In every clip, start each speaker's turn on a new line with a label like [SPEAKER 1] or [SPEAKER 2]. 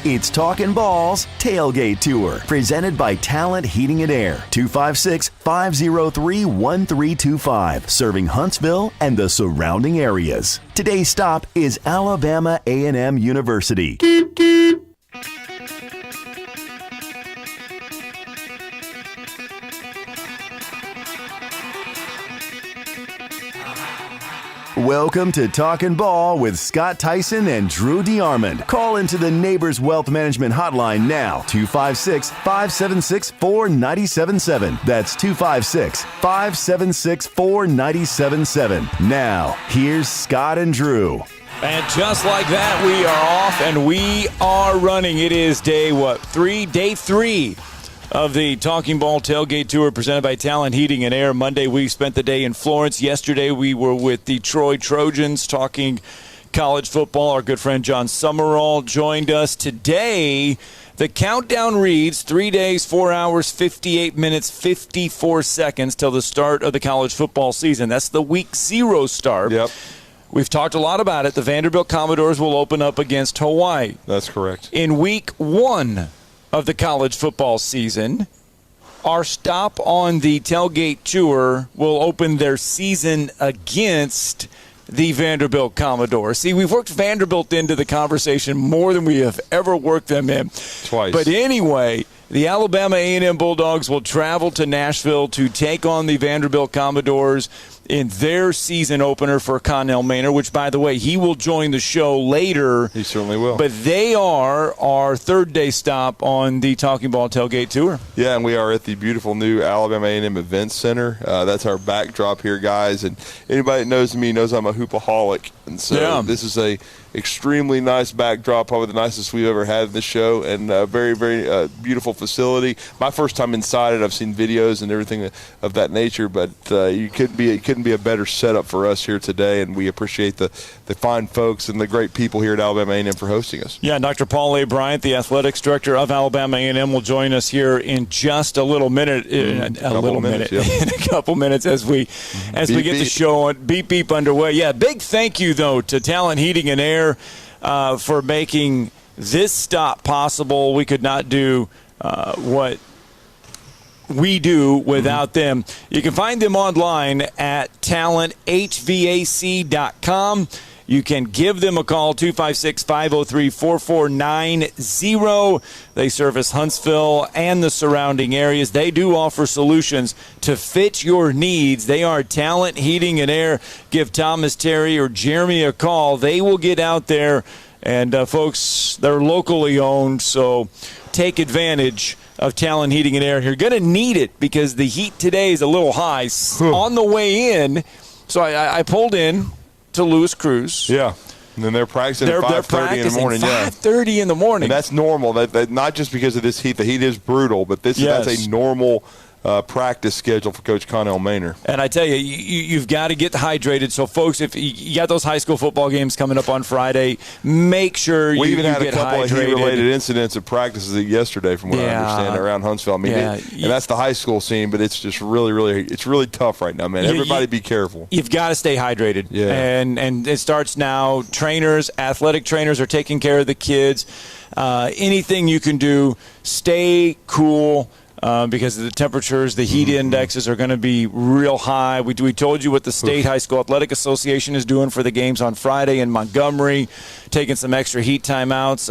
[SPEAKER 1] It's Talkin' Ball's Tailgate Tour, presented by Talent Heating and Air, 256-503-1325, serving Huntsville and the surrounding areas. Today's stop is Alabama A&M University. Welcome to Talkin' Ball with Scott Theisen and Drew DeArmond. Call into the Neighbors Wealth Management Hotline now, 256-576-4977. That's 256-576-4977. Now, here's Scott and Drew.
[SPEAKER 2] And just like that, we are off and we are running. It is day three of the Talking Ball Tailgate Tour presented by Talent Heating and Air. Monday, we spent the day in Florence. Yesterday, we were with the Troy Trojans talking college football. Our good friend John Summerall joined us. Today, the countdown reads 3 days, 4 hours, 58 minutes, 54 seconds till the start of the college football season. That's the week 0 start.
[SPEAKER 3] Yep.
[SPEAKER 2] We've talked a lot about it. The Vanderbilt Commodores will open up against Hawaii.
[SPEAKER 3] That's correct.
[SPEAKER 2] In week 1 of the college football season, our stop on the Tailgate Tour will open their season against the Vanderbilt Commodores. See, we've worked Vanderbilt into the conversation more than we have ever worked them in.
[SPEAKER 3] Twice.
[SPEAKER 2] But anyway, the Alabama A&M Bulldogs will travel to Nashville to take on the Vanderbilt Commodores in their season opener for Connell Maynor, which, by the way, he will join the show later.
[SPEAKER 3] He certainly will.
[SPEAKER 2] But they are our third-day stop on the Talking Ball Tailgate Tour.
[SPEAKER 3] Yeah, and we are at the beautiful new Alabama A&M Events Center. That's our backdrop here, guys. And anybody that knows me knows I'm a hoopaholic. And so This is a extremely nice backdrop, probably the nicest we've ever had in this show, and a very, very beautiful facility. My first time inside it. I've seen videos and everything of that nature, but it couldn't be a better setup for us here today, and we appreciate the fine folks and the great people here at Alabama A&M for hosting us.
[SPEAKER 2] Yeah, Dr. Paul A. Bryant, the athletics director of Alabama A&M, will join us here in just a little minute. In a couple minutes as we get the show on beep underway. Yeah, big thank you though to Talent Heating and Air for making this stop possible. We could not do what we do without them. You can find them online at talenthvac.com. You can give them a call, 256-503-4490. They service Huntsville and the surrounding areas. They do offer solutions to fit your needs. They are Talent Heating and Air. Give Thomas, Terry, or Jeremy a call. They will get out there. And, folks, they're locally owned, so take advantage of Talent Heating and Air. You're going to need it because the heat today is a little high. On the way in, so I pulled in to Louis Cruz.
[SPEAKER 3] Yeah. And then they're practicing at 5:30 in the morning.
[SPEAKER 2] 5:30 in the morning.
[SPEAKER 3] And that's normal. That not just because of this heat. The heat is brutal, but that's a normal practice schedule for Coach Connell Maynor.
[SPEAKER 2] And I tell you, you've got to get hydrated. So, folks, if you got those high school football games coming up on Friday, make sure you get hydrated. We even had a couple of
[SPEAKER 3] heat-related incidents at practices yesterday, from what I understand, around Huntsville. I mean, and that's the high school scene, but it's just really tough right now, man. Everybody be careful.
[SPEAKER 2] You've got to stay hydrated. Yeah. And it starts now. Athletic trainers are taking care of the kids. Anything you can do, stay cool. Because of the temperatures, the heat indexes are going to be real high. We told you what the State High School Athletic Association is doing for the games on Friday in Montgomery, taking some extra heat timeouts.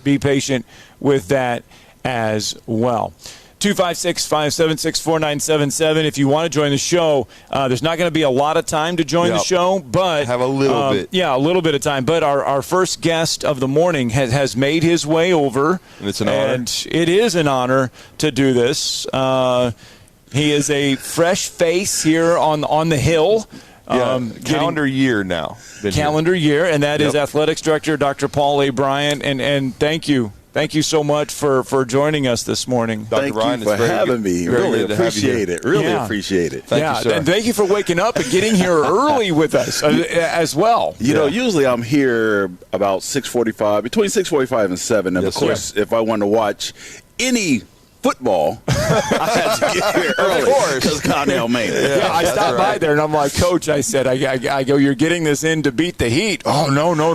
[SPEAKER 2] Be patient with that as well. 256-576-4977. If you want to join the show, there's not going to be a lot of time to join the show, but
[SPEAKER 3] have a little bit.
[SPEAKER 2] Yeah, a little bit of time. But our first guest of the morning has made his way over.
[SPEAKER 3] And it's an honor.
[SPEAKER 2] And it is an honor to do this. He is a fresh face here on the Hill.
[SPEAKER 3] Calendar year now.
[SPEAKER 2] Calendar year, and that is Athletics Director Dr. Paul A. Bryant. And thank you. Thank you so much for joining us this morning.
[SPEAKER 4] Thank you for having me. Really appreciate it. Really appreciate it.
[SPEAKER 3] Thank you, sir.
[SPEAKER 2] And thank you for waking up and getting here early with us as well.
[SPEAKER 4] You know, usually I'm here about 6:45, between 6:45 and 7. And, of course, if I want to watch any football, I had to get here early because Connell made it.
[SPEAKER 2] Yeah, I stopped by there, and I'm like, Coach, I said, I go, you're getting this in to beat the heat. Oh, no. No.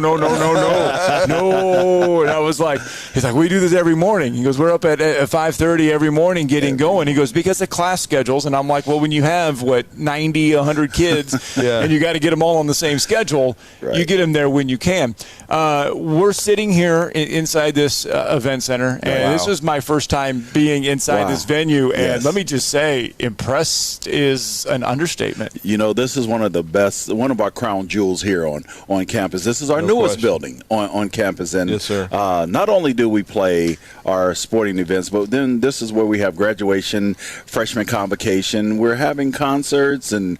[SPEAKER 2] And I was like, he's like, we do this every morning. He goes, we're up at 5:30 every morning getting going. He goes, because of class schedules. And I'm like, well, when you have, 90, 100 kids, and you got to get them all on the same schedule, you get them there when you can. We're sitting here inside this event center, and this is my first time being inside this venue. And let me just say, impressed is an understatement.
[SPEAKER 4] You know, this is one of the best, one of our crown jewels here on campus. This is our newest building on campus. And
[SPEAKER 3] yes, sir.
[SPEAKER 4] Not only do we play our sporting events, but then this is where we have graduation, freshman convocation. We're having concerts and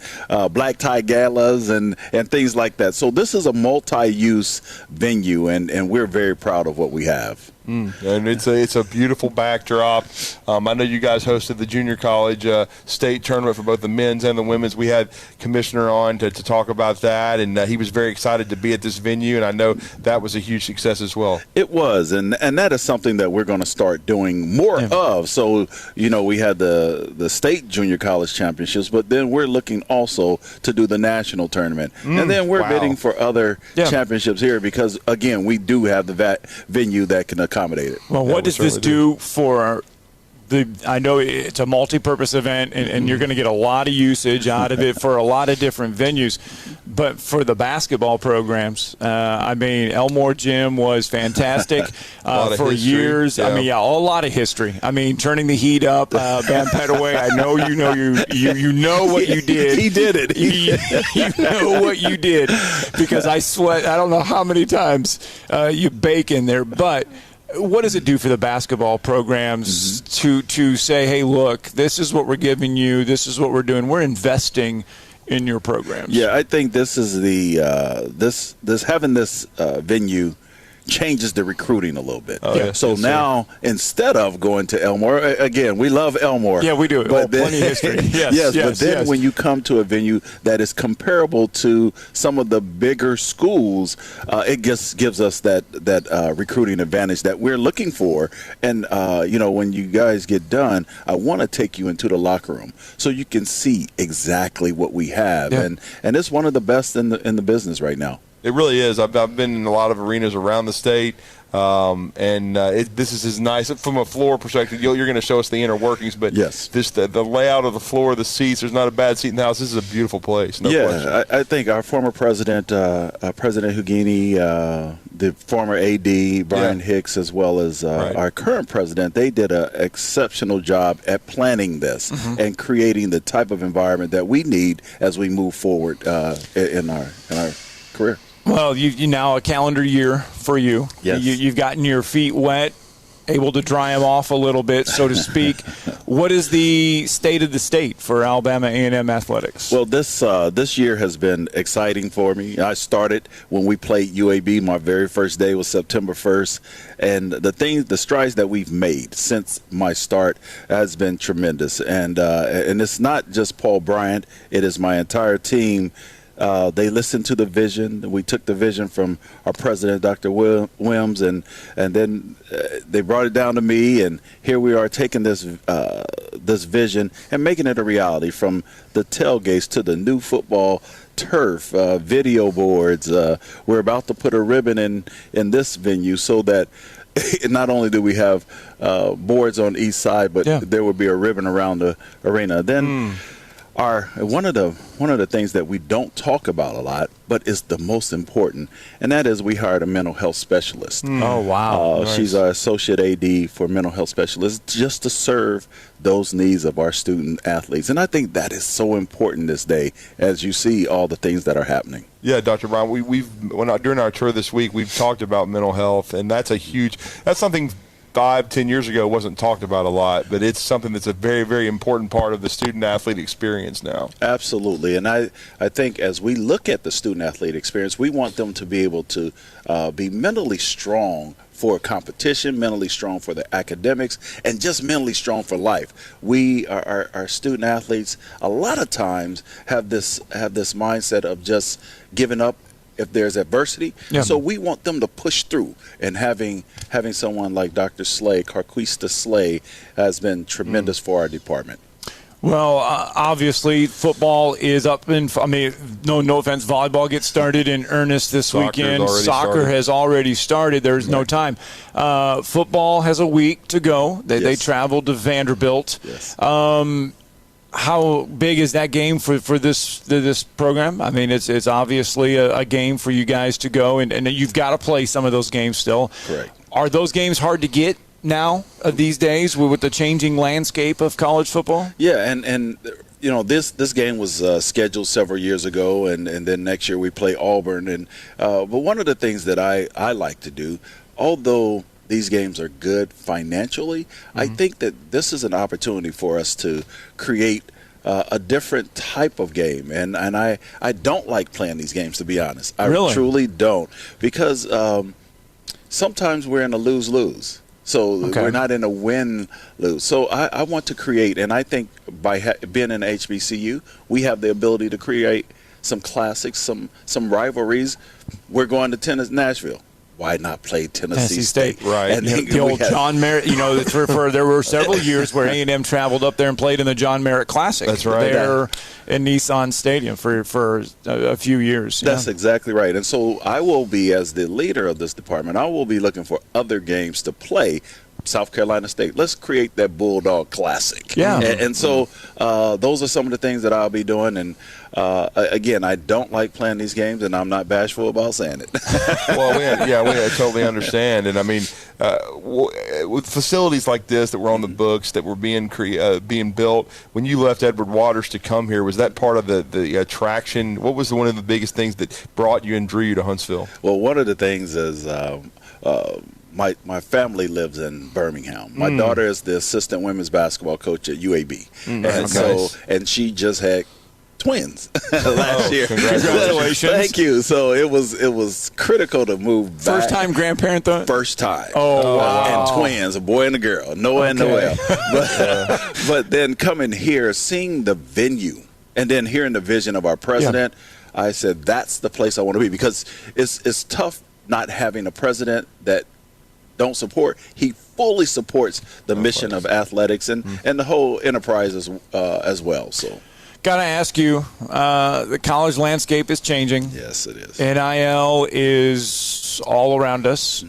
[SPEAKER 4] black tie galas and things like that. So this is a multi-use venue, and we're very proud of what we have.
[SPEAKER 3] And it's a beautiful backdrop. I know you guys hosted the junior college state tournament for both the men's and the women's. We had Commissioner on to talk about that, and he was very excited to be at this venue, and I know that was a huge success as well.
[SPEAKER 4] It was, and that is something that we're going to start doing more of. So, we had the state junior college championships, but then we're looking also to do the national tournament. And then we're bidding for other championships here because, again, we do have the venue that can accommodate it.
[SPEAKER 2] Well, what does this do for I know it's a multi-purpose event, and you're going to get a lot of usage out of it for a lot of different venues. But for the basketball programs, Elmore Gym was fantastic for years.
[SPEAKER 3] Yeah.
[SPEAKER 2] A lot of history. Turning the heat up, Van Petaway. I know you know what you did.
[SPEAKER 4] He did it.
[SPEAKER 2] You know what you did because I sweat. I don't know how many times you bake in there, but. What does it do for the basketball programs to say, hey, look, this is what we're giving you, this is what we're doing, we're investing in your programs?
[SPEAKER 4] Yeah, I think this is having this venue changes the recruiting a little bit. Now, instead of going to Elmore, again, we love Elmore.
[SPEAKER 2] Yeah, we do.
[SPEAKER 4] But
[SPEAKER 2] plenty of history. Yes,
[SPEAKER 4] when you come to a venue that is comparable to some of the bigger schools, it just gives us that recruiting advantage that we're looking for. And, when you guys get done, I want to take you into the locker room so you can see exactly what we have. Yeah. And it's one of the best in the business right now.
[SPEAKER 3] It really is. I've been in a lot of arenas around the state, this is as nice from a floor perspective. You're going to show us the inner workings, but the layout of the floor, the seats. There's not a bad seat in the house. This is a beautiful place. No question.
[SPEAKER 4] I think our former president, President Hugini, the former AD Brian Hicks, as well as our current president, they did an exceptional job at planning this and creating the type of environment that we need as we move forward in our career.
[SPEAKER 2] Well, you now a calendar year for you.
[SPEAKER 4] Yes.
[SPEAKER 2] You've gotten your feet wet, able to dry them off a little bit, so to speak. What is the state of the state for Alabama A&M athletics?
[SPEAKER 4] Well, this year has been exciting for me. I started when we played UAB. My very first day was September 1st, and the strides that we've made since my start has been tremendous. And it's not just Paul Bryant; it is my entire team. They listened to the vision. We took the vision from our president, Dr. Williams, and then they brought it down to me, and here we are taking this vision and making it a reality, from the tailgates to the new football turf, video boards. We're about to put a ribbon in this venue so that not only do we have boards on each side, but there will be a ribbon around the arena. Then one of the things that we don't talk about a lot, but is the most important, and that is we hired a mental health specialist.
[SPEAKER 2] Oh, wow.
[SPEAKER 4] Nice. She's our associate AD for mental health specialists, just to serve those needs of our student athletes. And I think that is so important this day as you see all the things that are happening.
[SPEAKER 3] Yeah, Dr. Brown, during our tour this week, we've talked about mental health, and that's something 5-10 years ago wasn't talked about a lot, but it's something that's a very, very important part of the student-athlete experience now.
[SPEAKER 4] Absolutely. And I think as we look at the student-athlete experience, we want them to be able to be mentally strong for competition, mentally strong for the academics, and just mentally strong for life. Our student-athletes a lot of times have this mindset of just giving up if there's adversity.
[SPEAKER 2] Yeah.
[SPEAKER 4] So we want them to push through, and having someone like Dr. Slay, Carquista Slay, has been tremendous for our department.
[SPEAKER 2] Well, obviously, football is up in. I mean, no offense. Volleyball gets started in earnest this weekend. Soccer has already started. There's no time. Football has a week to go. They traveled to Vanderbilt.
[SPEAKER 4] Yes.
[SPEAKER 2] How big is that game for this program? I mean, it's obviously a game for you guys to go, and you've got to play some of those games still.
[SPEAKER 4] Correct.
[SPEAKER 2] Are those games hard to get now these days with the changing landscape of college football?
[SPEAKER 4] Yeah, and you know, this game was scheduled several years ago, and then next year we play Auburn. And but one of the things that I like to do, although these games are good financially, I think that this is an opportunity for us to create a different type of game. And I don't like playing these games, to be honest. I truly don't, because sometimes we're in a lose-lose. So we're not in a win-lose. So I want to create, and I think by being in HBCU, we have the ability to create some classics, some rivalries. We're going to Nashville. Why not play Tennessee State?
[SPEAKER 3] Right.
[SPEAKER 2] And the old John Merritt, you know, there were several years where A&M traveled up there and played in the John Merritt Classic.
[SPEAKER 3] That's right.
[SPEAKER 2] There in Nissan Stadium for a few years.
[SPEAKER 4] That's exactly right. And so I will be, as the leader of this department, I will be looking for other games to play. South Carolina State. Let's create that Bulldog Classic.
[SPEAKER 2] Yeah.
[SPEAKER 4] And so those are some of the things that I'll be doing. And again, I don't like playing these games, and I'm not bashful about saying it.
[SPEAKER 3] Well, we totally understand. And I mean, with facilities like this that were on the books, that were being built, when you left Edward Waters to come here, was that part of the attraction? What was one of the biggest things that brought you and drew you to Huntsville?
[SPEAKER 4] Well, one of the things is my family lives in Birmingham. My daughter is the assistant women's basketball coach at UAB. And she just had twins last year.
[SPEAKER 2] Congratulations.
[SPEAKER 4] Thank you. So it was critical to move back.
[SPEAKER 2] First time grandparent, though?
[SPEAKER 4] First time.
[SPEAKER 2] Oh, wow.
[SPEAKER 4] And twins, a boy and a girl, Noah and Noel. But then coming here, seeing the venue, and then hearing the vision of our president, I said, that's the place I want to be, because it's tough not having a president that don't support. He fully supports the mission of athletics and the whole enterprise as well. So,
[SPEAKER 2] gotta ask you, the college landscape is changing.
[SPEAKER 4] Yes, it is.
[SPEAKER 2] NIL is all around us.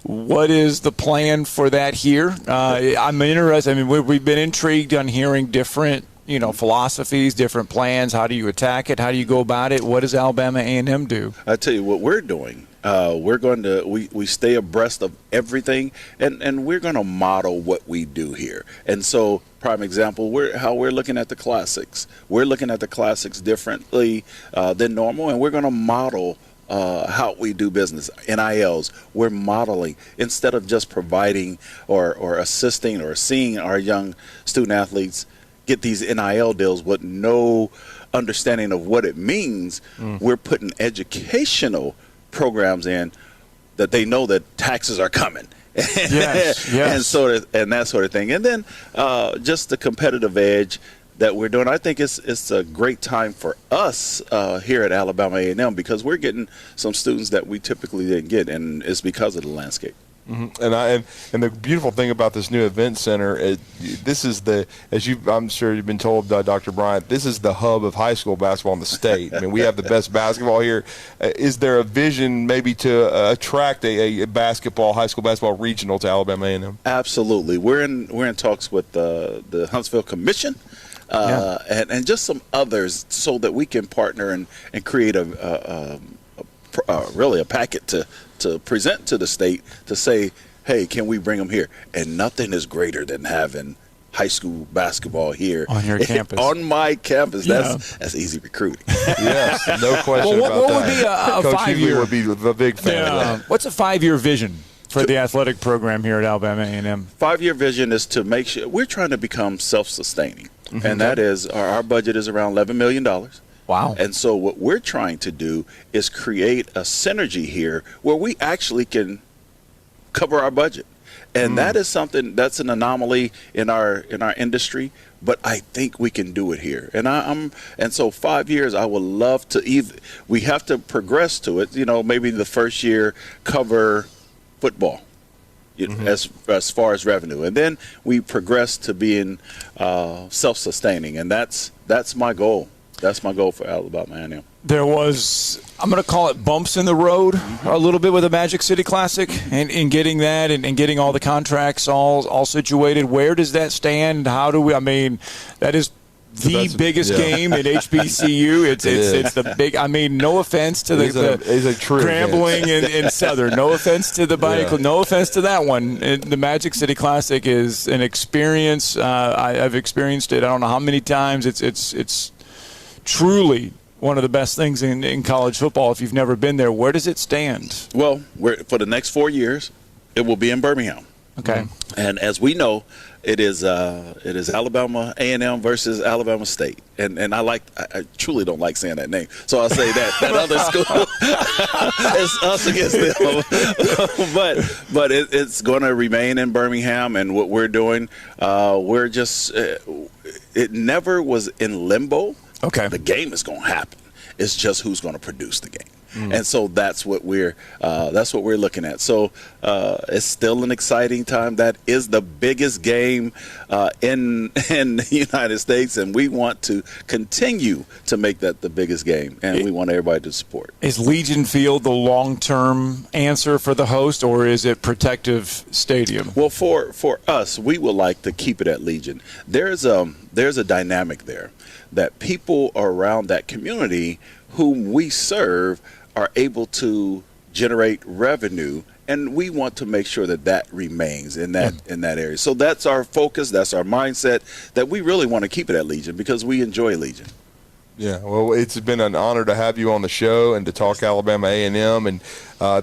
[SPEAKER 2] What is the plan for that here? I'm interested. I mean, we've been intrigued on hearing different, philosophies, different plans. How do you attack it? How do you go about it? What does Alabama A&M do?
[SPEAKER 4] I tell you what we're doing. We're going to we stay abreast of everything, and we're going to model what we do here. And so, prime example, how we're looking at the classics. We're looking at the classics differently than normal, and we're going to model how we do business. NILs, we're modeling instead of just providing or assisting or seeing our young student athletes get these NIL deals with no understanding of what it means. We're putting educational programs in that they know that taxes are coming.
[SPEAKER 2] Yes.
[SPEAKER 4] and that sort of thing. And then just the competitive edge that we're doing. I think it's a great time for us here at Alabama A&M, because we're getting some students that we typically didn't get, and it's because of the landscape.
[SPEAKER 3] And the beautiful thing about this new event center, this is I'm sure you've been told, Dr. Bryant, this is the hub of high school basketball in the state. I mean, we have the best basketball here. Is there a vision maybe to attract a high school basketball regional to Alabama A&M?
[SPEAKER 4] Absolutely. We're in talks with the Huntsville Commission. And just some others, so that we can partner and create really a packet to present to the state to say, hey, can we bring them here? And nothing is greater than having high school basketball here
[SPEAKER 2] on your campus.
[SPEAKER 4] On my campus. That's easy recruiting.
[SPEAKER 3] Yes, no question about that.
[SPEAKER 2] What would be a
[SPEAKER 3] Coach
[SPEAKER 2] 5-year?
[SPEAKER 3] would be a big fan of that.
[SPEAKER 2] What's a 5-year vision for the athletic program here at Alabama A&M?
[SPEAKER 4] 5-year vision is to make sure we're trying to become self-sustaining, and that is our budget is around $11 million.
[SPEAKER 2] Wow.
[SPEAKER 4] And so what we're trying to do is create a synergy here where we actually can cover our budget. And that is something that's an anomaly in our industry, but I think we can do it here. And so 5 years, I would love to we have to progress to it. Maybe the first year cover football. As far as revenue, and then we progress to being self-sustaining, and that's my goal. That's my goal for Alabama A&M.
[SPEAKER 2] There was, I'm going to call it bumps in the road a little bit with the Magic City Classic and in getting that and getting all the contracts all situated. Where does that stand? How do we, that is the biggest game in HBCU. It's the big. No offense to the Grambling and Southern. No offense to the Bike. No offense to that one. The Magic City Classic is an experience. I've experienced it. I don't know how many times. It's truly one of the best things in college football. If you've never been there, where does it stand?
[SPEAKER 4] Well, for the next 4 years, it will be in Birmingham.
[SPEAKER 2] Okay.
[SPEAKER 4] And as we know, it is Alabama A&M versus Alabama State, and I truly don't like saying that name, so I'll say that other school it's us against them, but it's going to remain in Birmingham, and what we're doing, we're just it never was in limbo.
[SPEAKER 2] Okay,
[SPEAKER 4] the game is going to happen. It's just who's going to produce the game. And so that's what we're looking at. So it's still an exciting time. That is the biggest game in the United States, and we want to continue to make that the biggest game, and we want everybody to support.
[SPEAKER 2] Is Legion Field the long-term answer for the host, or is it Protective Stadium?
[SPEAKER 4] Well, for us, we would like to keep it at Legion. There's a dynamic there that people around that community whom we serve are able to generate revenue, and we want to make sure that remains in that area. So that's our focus, that's our mindset, that we really want to keep it at Legion because we enjoy Legion.
[SPEAKER 3] Yeah, well, it's been an honor to have you on the show and to talk Alabama A&M, and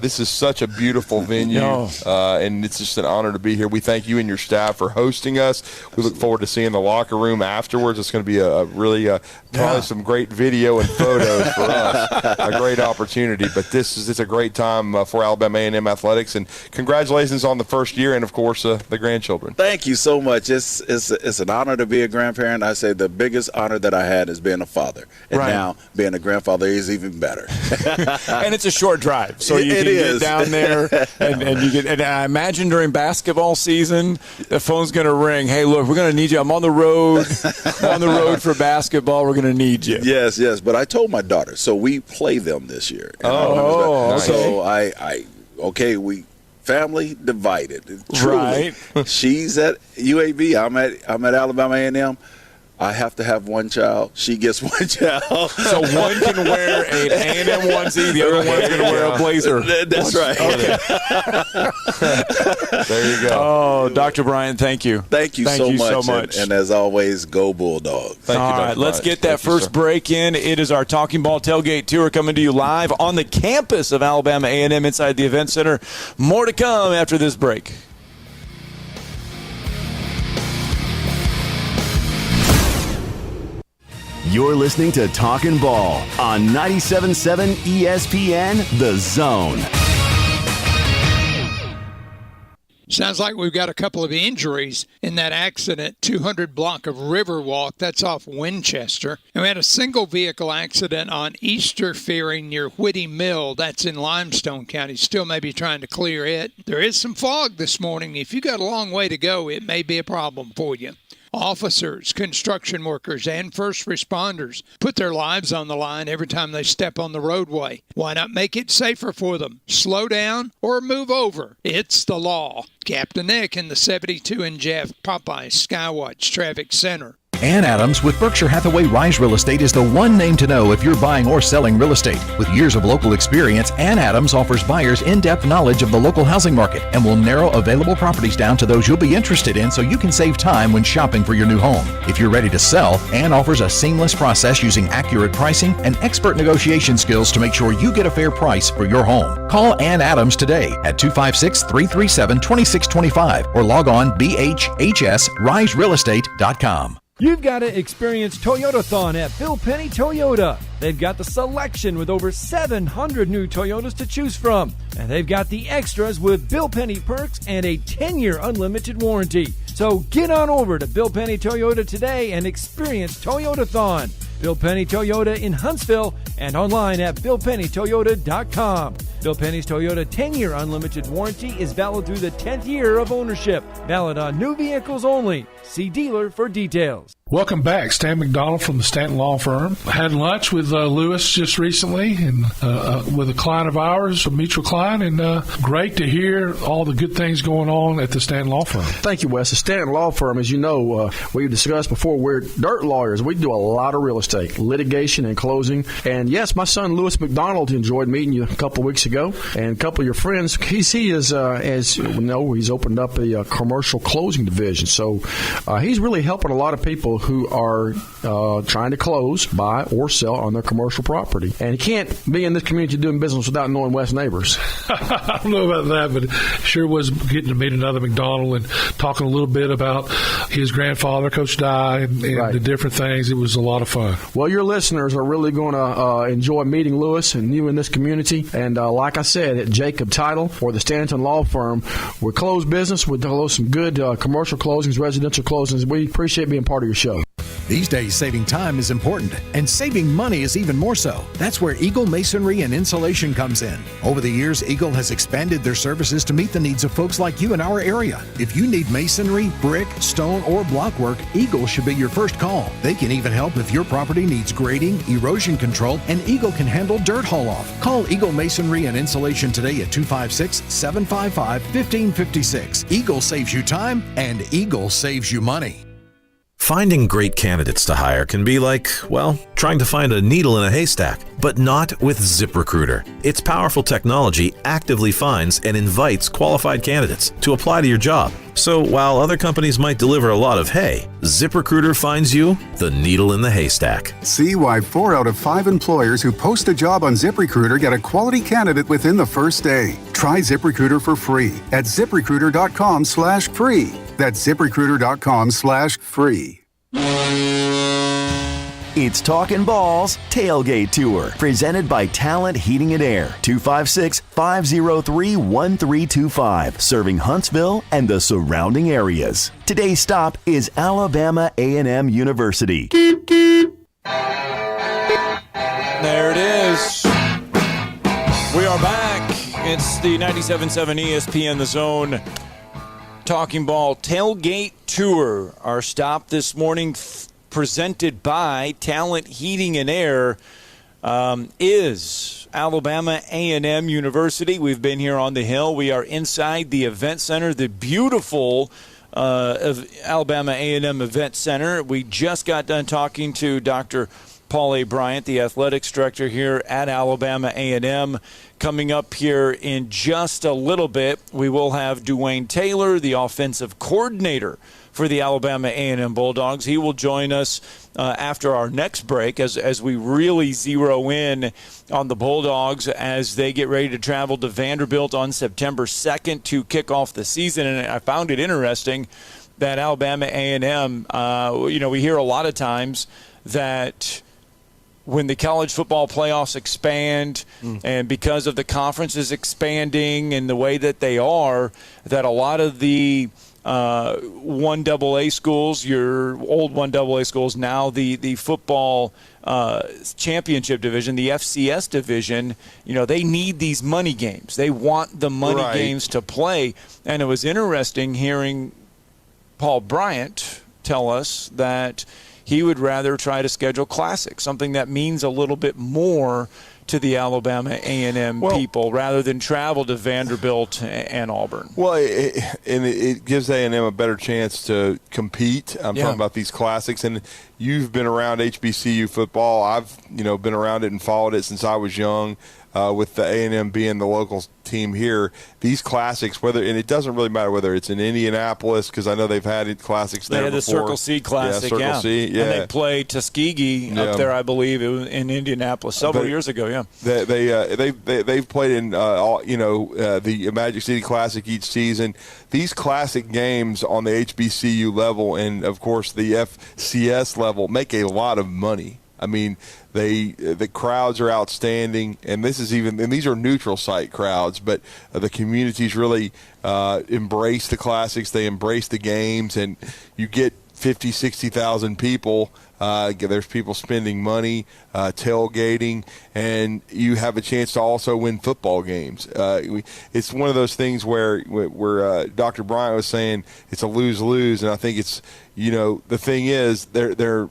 [SPEAKER 3] this is such a beautiful venue, and it's just an honor to be here. We thank you and your staff for hosting us. We look forward to seeing the locker room afterwards. It's going to be a really probably some great video and photos for us, a great opportunity. But it's a great time for Alabama A&M athletics, and congratulations on the first year and, of course, the grandchildren.
[SPEAKER 4] Thank you so much. It's an honor to be a grandparent. I say the biggest honor that I had is being a father. And now being a grandfather is even better.
[SPEAKER 2] And it's a short drive, so you can get down there and you get. And I imagine during basketball season, the phone's going to ring. Hey, look, we're going to need you. I'm on the road. For basketball. We're going to need you.
[SPEAKER 4] Yes. But I told my daughter, so we play them this year. So we family divided. Truly. Right. She's at UAB. I'm at Alabama A&M. I have to have one child. She gets one child.
[SPEAKER 2] So one can wear an A&M onesie. The other one's going to wear a blazer.
[SPEAKER 4] That's right.
[SPEAKER 2] Okay.
[SPEAKER 3] There you go.
[SPEAKER 2] Oh, Dr. Bryant, thank you.
[SPEAKER 4] Thank you so much. And as always, go Bulldogs.
[SPEAKER 3] Thank you,
[SPEAKER 2] All right, let's get that first break in. It is our Talking Ball Tailgate Tour coming to you live on the campus of Alabama A&M inside the Event Center. More to come after this break.
[SPEAKER 1] You're listening to Talkin' Ball on 97.7 ESPN The Zone.
[SPEAKER 5] Sounds like we've got a couple of injuries in that accident, 200 block of Riverwalk. That's off Winchester. And we had a single vehicle accident on Easter Ferry near Whitty Mill. That's in Limestone County. Still may be trying to clear it. There is some fog this morning. If you got a long way to go, it may be a problem for you. Officers, construction workers, and first responders put their lives on the line every time they step on the roadway. Why not make it safer for them? Slow down or move over. It's the law. Captain Nick in the 72 and Jeff Popeye Skywatch Traffic Center.
[SPEAKER 6] Ann Adams with Berkshire Hathaway Rise Real Estate is the one name to know if you're buying or selling real estate. With years of local experience, Ann Adams offers buyers in-depth knowledge of the local housing market and will narrow available properties down to those you'll be interested in so you can save time when shopping for your new home. If you're ready to sell, Ann offers a seamless process using accurate pricing and expert negotiation skills to make sure you get a fair price for your home. Call Ann Adams today at 256-337-2625 or log on bhhsriserealestate.com.
[SPEAKER 7] You've got to experience Toyotathon at Bill Penny Toyota. They've got the selection with over 700 new Toyotas to choose from. And they've got the extras with Bill Penny perks and a 10-year unlimited warranty. So get on over to Bill Penny Toyota today and experience Toyotathon. Bill Penny Toyota in Huntsville and online at BillPennyToyota.com. Bill Penny's Toyota 10-year unlimited warranty is valid through the 10th year of ownership. Valid on new vehicles only. See dealer for details.
[SPEAKER 8] Welcome back. Stan McDonald from the Stanton Law Firm. I had lunch with Lewis just recently and with a client of ours, a mutual client, and great to hear all the good things going on at the Stanton Law Firm.
[SPEAKER 9] Thank you, Wes. The Stanton Law Firm, as you know, we've discussed before, we're dirt lawyers. We do a lot of real estate, litigation and closing. And yes, my son Lewis McDonald enjoyed meeting you a couple of weeks ago, and a couple of your friends. He is, as you know, he's opened up a commercial closing division. So he's really helping a lot of people who are trying to close, buy, or sell on their commercial property. And you can't be in this community doing business without knowing Wes neighbors.
[SPEAKER 8] I don't know about that, but sure was getting to meet another McDonald and talking a little bit about his grandfather, Coach Dye, and right, the different things. It was a lot of fun.
[SPEAKER 9] Well, your listeners are really going to enjoy meeting Lewis and you in this community. And like I said, at Jacob Title or the Stanton Law Firm, we close business. We close some good commercial closings, residential closings. We appreciate being part of your show.
[SPEAKER 6] These days, saving time is important, and saving money is even more so. That's where Eagle Masonry and Insulation comes in. Over the years, Eagle has expanded their services to meet the needs of folks like you in our area. If you need masonry, brick, stone, or block work, Eagle should be your first call. They can even help if your property needs grading, erosion control, and Eagle can handle dirt haul-off. Call Eagle Masonry and Insulation today at 256-755-1556. Eagle saves you time, and Eagle saves you money.
[SPEAKER 10] Finding great candidates to hire can be like, well, trying to find a needle in a haystack, but not with ZipRecruiter. Its powerful technology actively finds and invites qualified candidates to apply to your job. So while other companies might deliver a lot of hay, ZipRecruiter finds you the needle in the haystack.
[SPEAKER 11] See why 4 out of 5 employers who post a job on ZipRecruiter get a quality candidate within the first day. Try ZipRecruiter for free at ZipRecruiter.com/free. That's ZipRecruiter.com/free.
[SPEAKER 1] It's Talkin' Balls Tailgate Tour, presented by Talent Heating and Air, 256-503-1325, serving Huntsville and the surrounding areas. Today's stop is Alabama A&M University.
[SPEAKER 2] There it is. We are back. It's the 97.7 ESPN The Zone Talking Ball Tailgate Tour. Our stop this morning, presented by Talent Heating and Air, is Alabama A&M University. We've been here on the Hill. We are inside the event center, the beautiful of Alabama A&M Event Center. We just got done talking to Dr. Paul A. Bryant, the athletics director here at Alabama A&M. Coming up here in just a little bit, we will have Dwayne Taylor, the offensive coordinator for the Alabama A&M Bulldogs. He will join us after our next break as we really zero in on the Bulldogs as they get ready to travel to Vanderbilt on September 2nd to kick off the season. And I found it interesting that Alabama A&M, we hear a lot of times that when the college football playoffs expand and because of the conferences expanding and the way that they are, that a lot of the 1AA schools, your old 1AA schools, now the football championship division, the FCS division, they need these money games. They want the money games to play. And it was interesting hearing Paul Bryant tell us that he would rather try to schedule classics, something that means a little bit more to the Alabama A&M people rather than travel to Vanderbilt and Auburn.
[SPEAKER 3] Well, it gives A&M a better chance to compete. I'm talking about these classics. And, you've been around HBCU football. I've been around it and followed it since I was young. With the A&M being the local team here, these classics, and it doesn't really matter whether it's in Indianapolis, because I know they've had classics there before.
[SPEAKER 2] They had the Circle C Classic,
[SPEAKER 3] Circle C,
[SPEAKER 2] And they played Tuskegee up there, I believe, it was in Indianapolis several years ago,
[SPEAKER 3] They've played in, the Magic City Classic each season. These classic games on the HBCU level and, of course, the FCS level make a lot of money. I mean, the crowds are outstanding, and these are neutral site crowds, but the communities really embrace the classics. They embrace the games, and you get 50, 60,000 people. There's people spending money, tailgating, and you have a chance to also win football games. It's one of those things where Dr. Bryant was saying it's a lose-lose, and I think it's, the thing is they're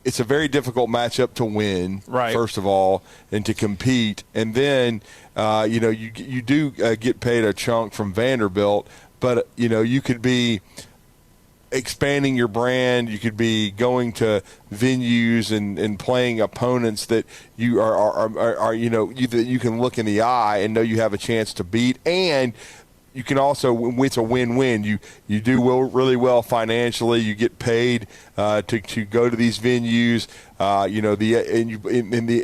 [SPEAKER 3] it's a very difficult matchup to win, first of all, and to compete. And then, you do get paid a chunk from Vanderbilt, but, you could be expanding your brand. You could be going to venues and playing opponents that you are you can look in the eye and know you have a chance to beat. And you can also, it's a win-win. You do really well financially. You get paid to go to these venues.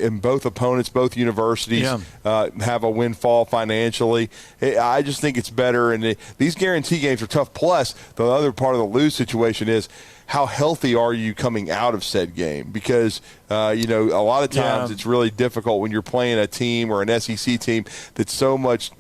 [SPEAKER 3] In both opponents, both universities have a windfall financially. I just think it's better. And these guarantee games are tough. Plus, the other part of the lose situation is, how healthy are you coming out of said game? Because, a lot of times it's really difficult when you're playing a team or an SEC team that's so much,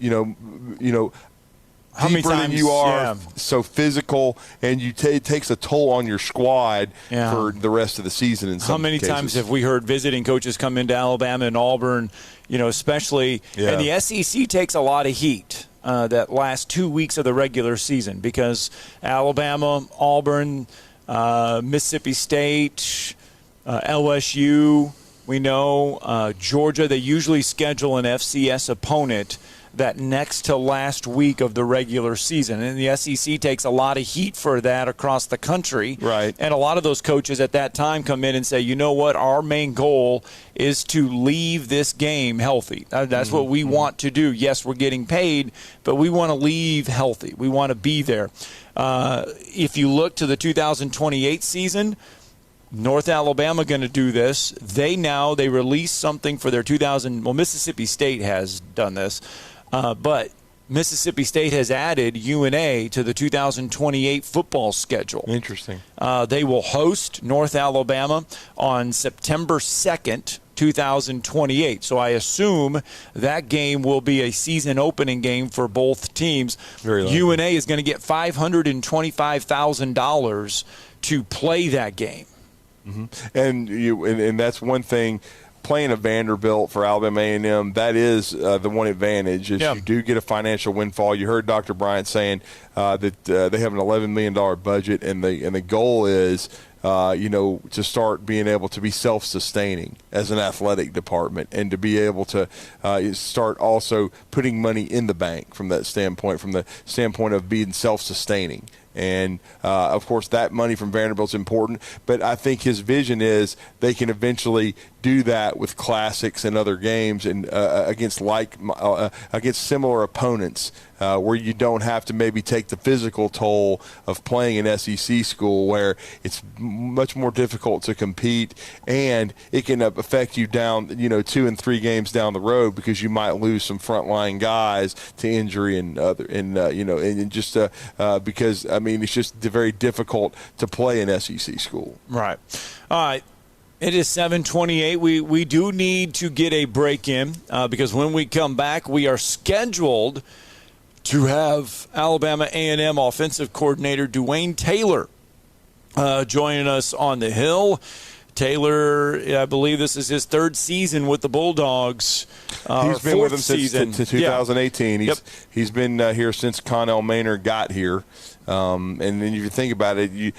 [SPEAKER 2] how many
[SPEAKER 3] deeper
[SPEAKER 2] times
[SPEAKER 3] than you are, so physical, and it takes a toll on your squad for the rest of the season. In some
[SPEAKER 2] How many
[SPEAKER 3] cases.
[SPEAKER 2] times have we heard visiting coaches come into Alabama and Auburn, especially, and the SEC takes a lot of heat that last 2 weeks of the regular season, because Alabama, Auburn, Mississippi State, LSU, we know, Georgia, they usually schedule an FCS opponent that next to last week of the regular season. And the SEC takes a lot of heat for that across the country.
[SPEAKER 3] Right.
[SPEAKER 2] And a lot of those coaches at that time come in and say, you know what, our main goal is to leave this game healthy. That's what we want to do. Yes, we're getting paid, but we want to leave healthy. We want to be there. If you look to the 2028 season, North Alabama going to do this. They release something for their Mississippi State has done this. But Mississippi State has added UNA to the 2028 football schedule.
[SPEAKER 3] Interesting.
[SPEAKER 2] They will host North Alabama on September 2nd, 2028. So I assume that game will be a season opening game for both teams. UNA is going to get $525,000 to play that game.
[SPEAKER 3] Mm-hmm. And that's one thing. Playing a Vanderbilt for Alabama A&M, that is the one advantage is you do get a financial windfall. You heard Dr. Bryant saying that they have an $11 million budget, and the goal is to start being able to be self-sustaining as an athletic department, and to be able to start also putting money in the bank from the standpoint of being self-sustaining. And, of course, that money from Vanderbilt's important. But I think his vision is they can eventually do that with classics and other games and against similar opponents where you don't have to maybe take the physical toll of playing an SEC school where it's much more difficult to compete, and it can affect you down 2 and 3 games down the road because you might lose some frontline guys to injury and because it's just very difficult to play an SEC school.
[SPEAKER 2] Right. All right. It is 7:28. We do need to get a break in because when we come back, we are scheduled to have Alabama A&M offensive coordinator Dwayne Taylor joining us on the Hill. Taylor, I believe this is his 3rd season with the Bulldogs.
[SPEAKER 3] He's been with them since 2018.
[SPEAKER 2] Yeah.
[SPEAKER 3] He's been here since Connell Maynard got here. And then if you think about it,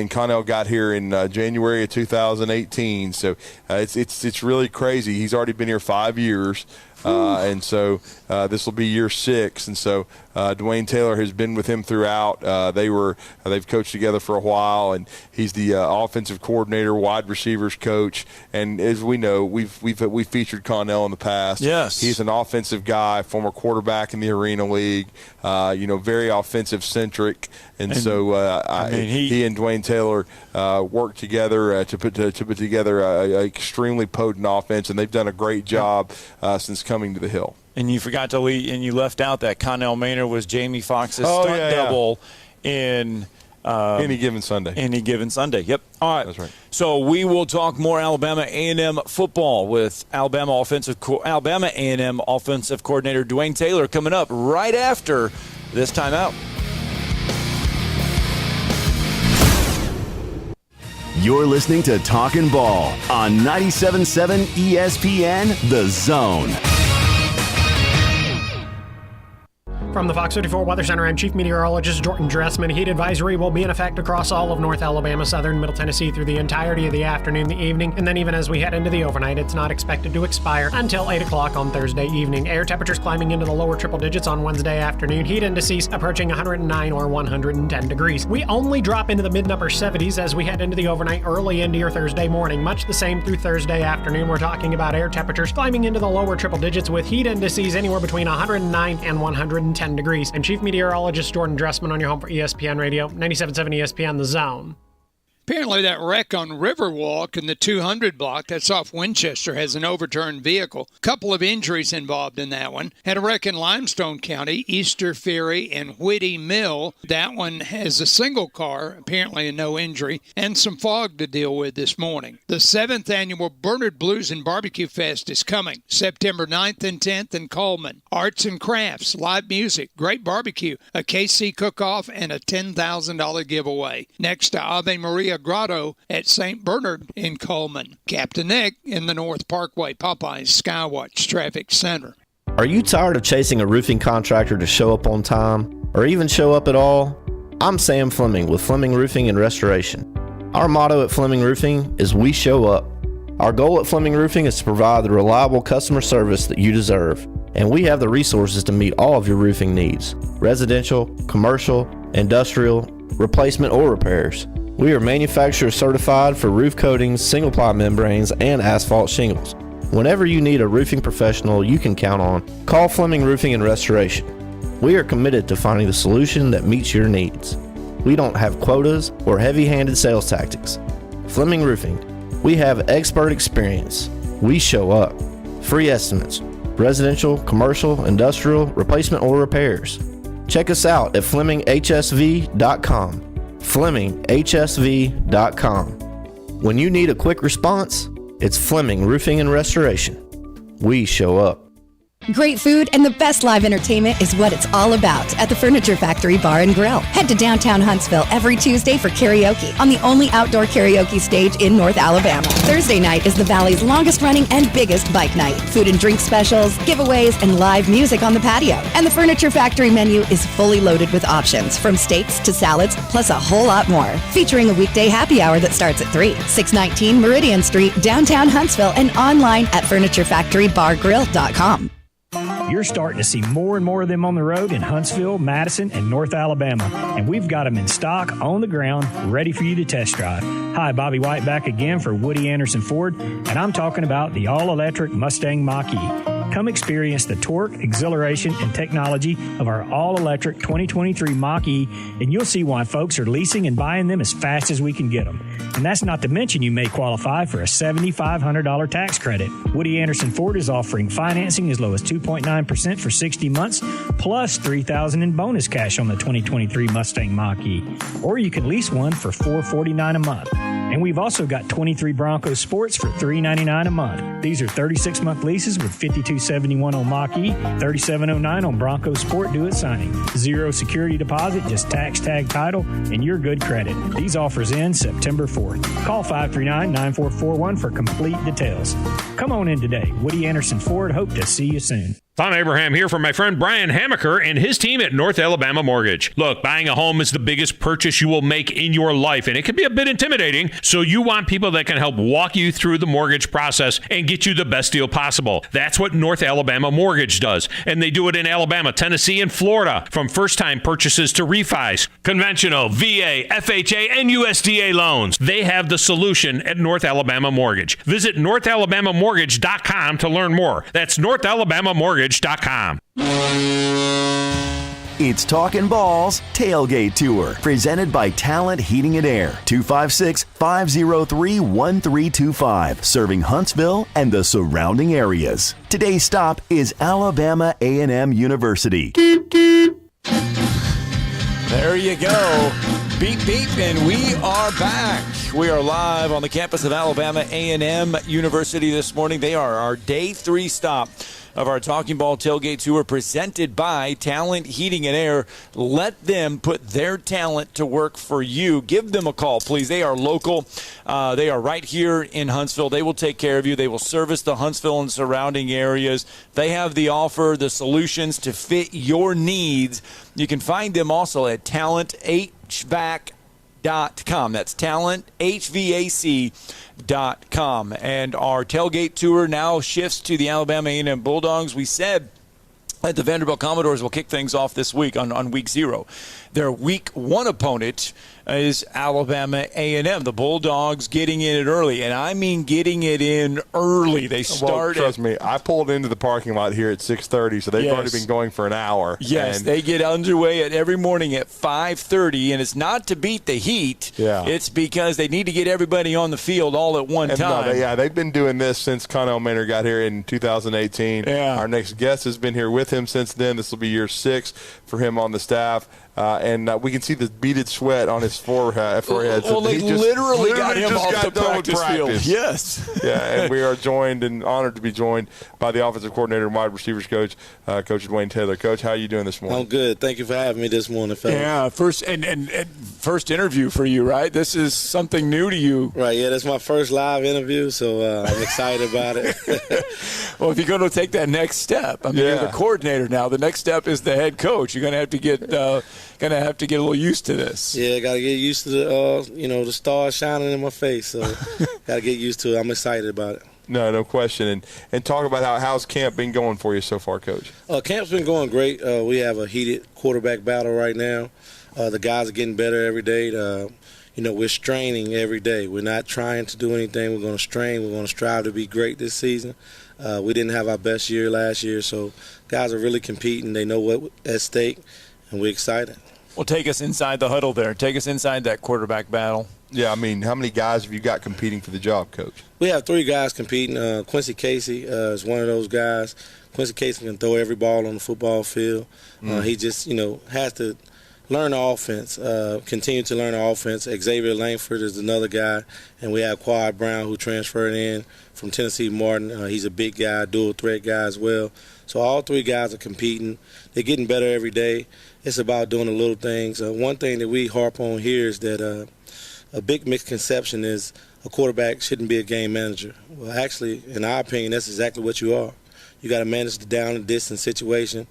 [SPEAKER 3] Connell got here in January of 2018. So it's really crazy. He's already been here 5 years. and so this will be year 6. And so Dwayne Taylor has been with him throughout. They've coached together for a while, and he's the offensive coordinator, wide receivers coach. And as we know, we've featured Connell in the past.
[SPEAKER 2] Yes,
[SPEAKER 3] he's an offensive guy, former quarterback in the Arena League. Very offensive centric, and so he and Dwayne Taylor worked together to put together an extremely potent offense, and they've done a great job since coming to the Hill.
[SPEAKER 2] And you forgot to leave, and you left out that Connell Maynard was Jamie Foxx's stunt double in
[SPEAKER 3] Any Given Sunday.
[SPEAKER 2] Any Given Sunday. Yep. All right.
[SPEAKER 3] That's right.
[SPEAKER 2] So we will talk more Alabama A&M football with Alabama A&M offensive coordinator Dwayne Taylor coming up right after this timeout.
[SPEAKER 1] You're listening to Talkin' Ball on 97.7 ESPN The Zone.
[SPEAKER 12] From the Fox 34 Weather Center, I'm Chief Meteorologist Jordan Dressman. Heat advisory will be in effect across all of North Alabama, southern Middle Tennessee through the entirety of the afternoon, the evening, and then even as we head into the overnight, it's not expected to expire until 8 o'clock on Thursday evening. Air temperatures climbing into the lower triple digits on Wednesday afternoon. Heat indices approaching 109 or 110 degrees. We only drop into the mid-upper 70s as we head into the overnight early into your Thursday morning. Much the same through Thursday afternoon. We're talking about air temperatures climbing into the lower triple digits with heat indices anywhere between 109 and 110 degrees. And Chief Meteorologist Jordan Dressman on your home for ESPN Radio, 97.7 ESPN The Zone.
[SPEAKER 5] Apparently that wreck on Riverwalk in the 200 block, that's off Winchester, has an overturned vehicle. Couple of injuries involved in that one. Had a wreck in Limestone County, Easter Ferry and Whitty Mill. That one has a single car, apparently a no injury, and some fog to deal with this morning. The 7th annual Bernard Blues and Barbecue Fest is coming September 9th and 10th in Coleman. Arts and crafts, live music, great barbecue, a KC cook-off, and a $10,000 giveaway. Next to Ave Maria Grotto at St. Bernard in Coleman. Captain Nick in the North Parkway, Popeyes Skywatch Traffic Center.
[SPEAKER 13] Are you tired of chasing a roofing contractor to show up on time or even show up at all? I'm Sam Fleming with Fleming Roofing and Restoration. Our motto at Fleming Roofing is we show up. Our goal at Fleming Roofing is to provide the reliable customer service that you deserve, and we have the resources to meet all of your roofing needs: residential, commercial, industrial, replacement, or repairs. We are manufacturer certified for roof coatings, single-ply membranes, and asphalt shingles. Whenever you need a roofing professional you can count on, call Fleming Roofing and Restoration. We are committed to finding the solution that meets your needs. We don't have quotas or heavy-handed sales tactics. Fleming Roofing, we have expert experience. We show up. Free estimates, residential, commercial, industrial, replacement, or repairs. Check us out at FlemingHSV.com. FlemingHSV.com. When you need a quick response, it's Fleming Roofing and Restoration. We show up.
[SPEAKER 14] Great food and the best live entertainment is what it's all about at the Furniture Factory Bar and Grill. Head to downtown Huntsville every Tuesday for karaoke on the only outdoor karaoke stage in North Alabama. Thursday night is the Valley's longest running and biggest bike night. Food and drink specials, giveaways, and live music on the patio. And the Furniture Factory menu is fully loaded with options from steaks to salads, plus a whole lot more. Featuring a weekday happy hour that starts at 3. 619 Meridian Street, downtown Huntsville, and online at FurnitureFactoryBarGrill.com.
[SPEAKER 15] You're starting to see more and more of them on the road in Huntsville, Madison, and North Alabama. And we've got them in stock, on the ground, ready for you to test drive. Hi, Bobby White back again for Woody Anderson Ford, and I'm talking about the all-electric Mustang Mach-E. Come experience the torque, exhilaration, and technology of our all-electric 2023 Mach-E, and you'll see why folks are leasing and buying them as fast as we can get them. And that's not to mention you may qualify for a $7,500 tax credit. Woody Anderson Ford is offering financing as low as 2.9% for 60 months, plus $3,000 in bonus cash on the 2023 Mustang Mach-E. Or you can lease one for $449 a month. And we've also got 23 Bronco Sports for $399 a month. These are 36-month leases with $52.71 on Mach-E, $37.09 on Bronco Sport due at signing. Zero security deposit, just tax tag title, and your good credit. These offers end September 4th. Call 539-9441 for complete details. Come on in today. Woody Anderson Ford, hope to see you soon.
[SPEAKER 16] Tom Abraham here from my friend Brian Hamaker and his team at North Alabama Mortgage. Look, buying a home is the biggest purchase you will make in your life, and it can be a bit intimidating, so you want people that can help walk you through the mortgage process and get you the best deal possible. That's what North Alabama Mortgage does, and they do it in Alabama, Tennessee, and Florida, from first-time purchases to refis, conventional, VA, FHA, and USDA loans. They have the solution at North Alabama Mortgage. Visit NorthAlabamaMortgage.com to learn more. That's NorthAlabamaMortgage.com.
[SPEAKER 1] It's Talkin' Balls Tailgate Tour, presented by Talent Heating and Air, 256-503-1325, serving Huntsville and the surrounding areas. Today's stop is Alabama A&M University.
[SPEAKER 2] There you go. Beep, beep, and we are back. We are live on the campus of Alabama A&M University this morning. They are our day 3 stop of our Talking Ball Tailgate Tour, presented by Talent Heating and Air. Let them put their talent to work for you. Give them a call, please. They are local. They are right here in Huntsville. They will take care of you. They will service the Huntsville and surrounding areas. They have the offer, the solutions to fit your needs. You can find them also at talenthvac.com. That's talenthvac.com. And our tailgate tour now shifts to the Alabama A&M Bulldogs. We said that the Vanderbilt Commodores will kick things off this week on week 0. Their week 1 opponent is Alabama A&M. The Bulldogs getting in it early, and I mean getting it in early. They start.
[SPEAKER 3] Trust me, I pulled into the parking lot here at 6:30, so they've already been going for an hour.
[SPEAKER 2] Yes, they get underway every morning at 5:30, and it's not to beat the heat.
[SPEAKER 3] Yeah.
[SPEAKER 2] It's because they need to get everybody on the field all at one time.
[SPEAKER 3] No, they've been doing this since Connell Maynard got here in 2018.
[SPEAKER 2] Yeah.
[SPEAKER 3] Our next guest has been here with him since then. This will be year 6 for him on the staff. And we can see the beaded sweat on his forehead.
[SPEAKER 2] Well, they literally got him off the practice field. Yes.
[SPEAKER 3] Yeah, and we are joined and honored to be joined by the offensive coordinator and wide receivers coach, Coach Dwayne Taylor. Coach, how are you doing this morning?
[SPEAKER 17] I'm good. Thank you for having me this morning, fellas.
[SPEAKER 2] Yeah, first interview for you, right? This is something new to you.
[SPEAKER 17] Right, yeah, that's my first live interview, so I'm excited about it.
[SPEAKER 2] Well, if you're going to take that next step, you're the coordinator now. The next step is the head coach. You're going to have to get a little used to this.
[SPEAKER 17] Yeah, got to get used to the stars shining in my face. So got to get used to it. I'm excited about it.
[SPEAKER 3] No question. And talk about how's camp been going for you so far, Coach?
[SPEAKER 17] Camp's been going great. We have a heated quarterback battle right now. The guys are getting better every day. We're straining every day. We're not trying to do anything. We're going to strain. We're going to strive to be great this season. We didn't have our best year last year, so guys are really competing. They know what's at stake, and we're excited.
[SPEAKER 2] Well, take us inside the huddle there. Take us inside that quarterback battle.
[SPEAKER 3] Yeah, how many guys have you got competing for the job, Coach?
[SPEAKER 17] We have 3 guys competing. Quincy Casey is one of those guys. Quincy Casey can throw every ball on the football field. He just, has to learn the offense, continue to learn the offense. Xavier Langford is another guy. And we have Quad Brown, who transferred in from Tennessee Martin. He's a big guy, dual threat guy as well. So all 3 guys are competing. They're getting better every day. It's about doing the little things. One thing that we harp on here is that a big misconception is a quarterback shouldn't be a game manager. Well, actually, in our opinion, that's exactly what you are. You got to manage the down and distance situation.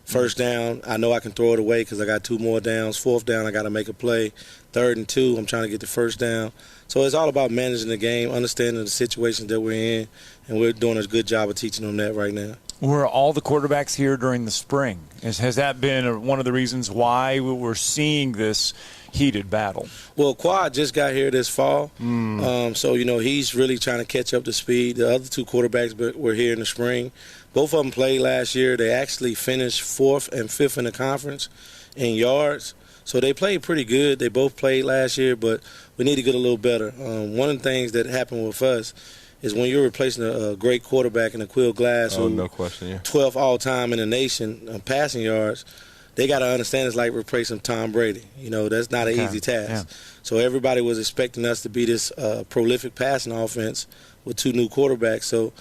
[SPEAKER 17] First down, I know I can throw it away because I got 2 more downs. 4th down, I got to make a play. 3rd and 2, I'm trying to get the first down. So it's all about managing the game, understanding the situations that we're in, and we're doing a good job of teaching them that right now.
[SPEAKER 2] Were all the quarterbacks here during the spring? Has that been one of the reasons why we're seeing this heated battle?
[SPEAKER 17] Well, Quad just got here this fall, so he's really trying to catch up to speed. The other 2 quarterbacks were here in the spring. Both of them played last year. They actually finished 4th and 5th in the conference in yards, so they played pretty good. They both played last year, but we need to get a little better. One of the things that happened with us is when you're replacing a great quarterback in Aqeel Glass, who
[SPEAKER 3] no question, yeah.
[SPEAKER 17] 12th all-time in the nation passing yards, they got to understand it's like replacing Tom Brady. That's not an easy task. Yeah. So everybody was expecting us to be this prolific passing offense with 2 new quarterbacks. So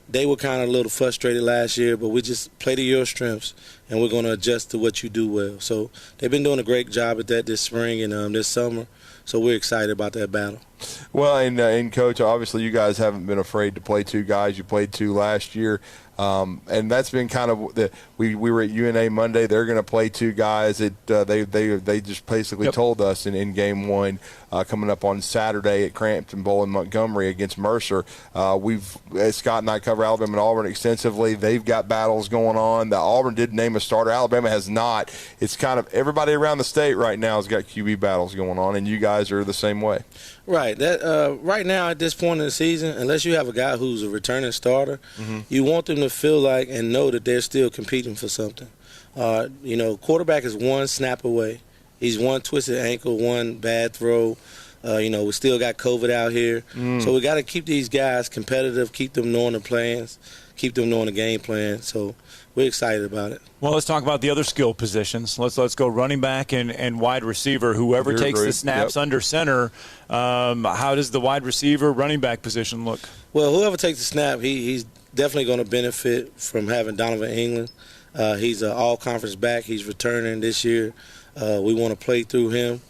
[SPEAKER 17] they were kind of a little frustrated last year, but we just play to your strengths, and we're going to adjust to what you do well. So they've been doing a great job at that this spring and this summer. So we're excited about that battle.
[SPEAKER 3] Well, and Coach, obviously you guys haven't been afraid to play 2 guys. You played 2 last year. And that's been kind of we were at UNA Monday. They're going to play 2 guys that they just basically told us in game 1 coming up on Saturday at Crampton Bowl in Montgomery against Mercer. Scott and I cover Alabama and Auburn extensively. They've got battles going on. The Auburn did name a starter. Alabama has not. It's kind of everybody around the state right now has got QB battles going on, and you guys are the same way.
[SPEAKER 17] Right. That right now at this point in the season, unless you have a guy who's a returning starter, you want them to feel like and know that they're still competing for something. Quarterback is one snap away. He's one twisted ankle, one bad throw. We still got COVID out here. So we got to keep these guys competitive, keep them knowing the plans, keep them knowing the game plan. So we're excited about it.
[SPEAKER 2] Well, let's talk about the other skill positions. Let's go running back and wide receiver. Whoever takes the snaps under center, how does the wide receiver running back position look?
[SPEAKER 17] Well, whoever takes the snap, he's definitely going to benefit from having Donovan England. He's an all-conference back. He's returning this year. We want to play through him,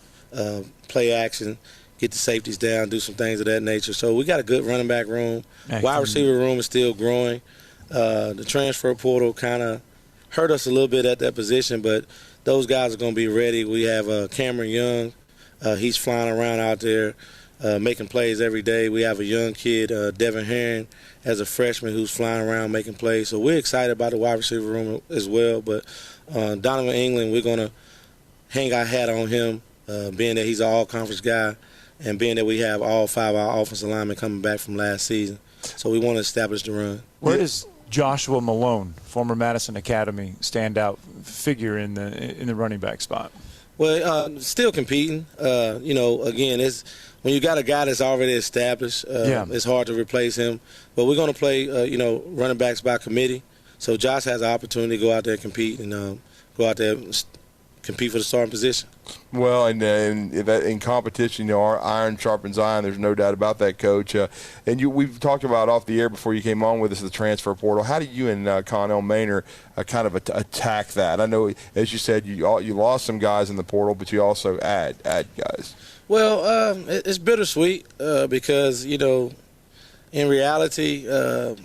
[SPEAKER 17] play action, get the safeties down, do some things of that nature. So we got a good running back room. Wide receiver room is still growing. The transfer portal kind of hurt us a little bit at that position, but those guys are going to be ready. We have Cameron Young. He's flying around out there making plays every day. We have a young kid, Devin Herron, as a freshman who's flying around making plays. So we're excited about the wide receiver room as well. But Donovan England, we're going to hang our hat on him, being that he's an all-conference guy and being that we have all 5 of our offensive linemen coming back from last season. So we want to establish the run.
[SPEAKER 2] Where does Joshua Malone, former Madison Academy, standout figure in the running back spot?
[SPEAKER 17] Well, still competing. Again, it's when you got a guy that's already established, it's hard to replace him. But we're going to play, running backs by committee. So Josh has an opportunity to go out there and compete and go out there and compete for the starting position.
[SPEAKER 3] Well, and in competition, our iron sharpens iron. There's no doubt about that, Coach. We've talked about off the air before you came on with us the transfer portal. How do you and Connell Maynor kind of attack that? I know, as you said, you lost some guys in the portal, but you also add guys.
[SPEAKER 17] Well, it's bittersweet because in reality, the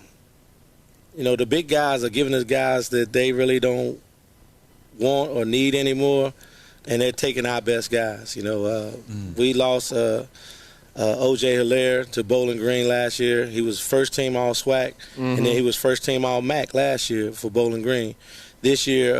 [SPEAKER 17] big guys are giving us guys that they really don't want or need anymore, and they're taking our best guys. We lost O.J. Hilaire to Bowling Green last year. He was first-team All-SWAC, and then he was first-team All-MAC last year for Bowling Green. This year,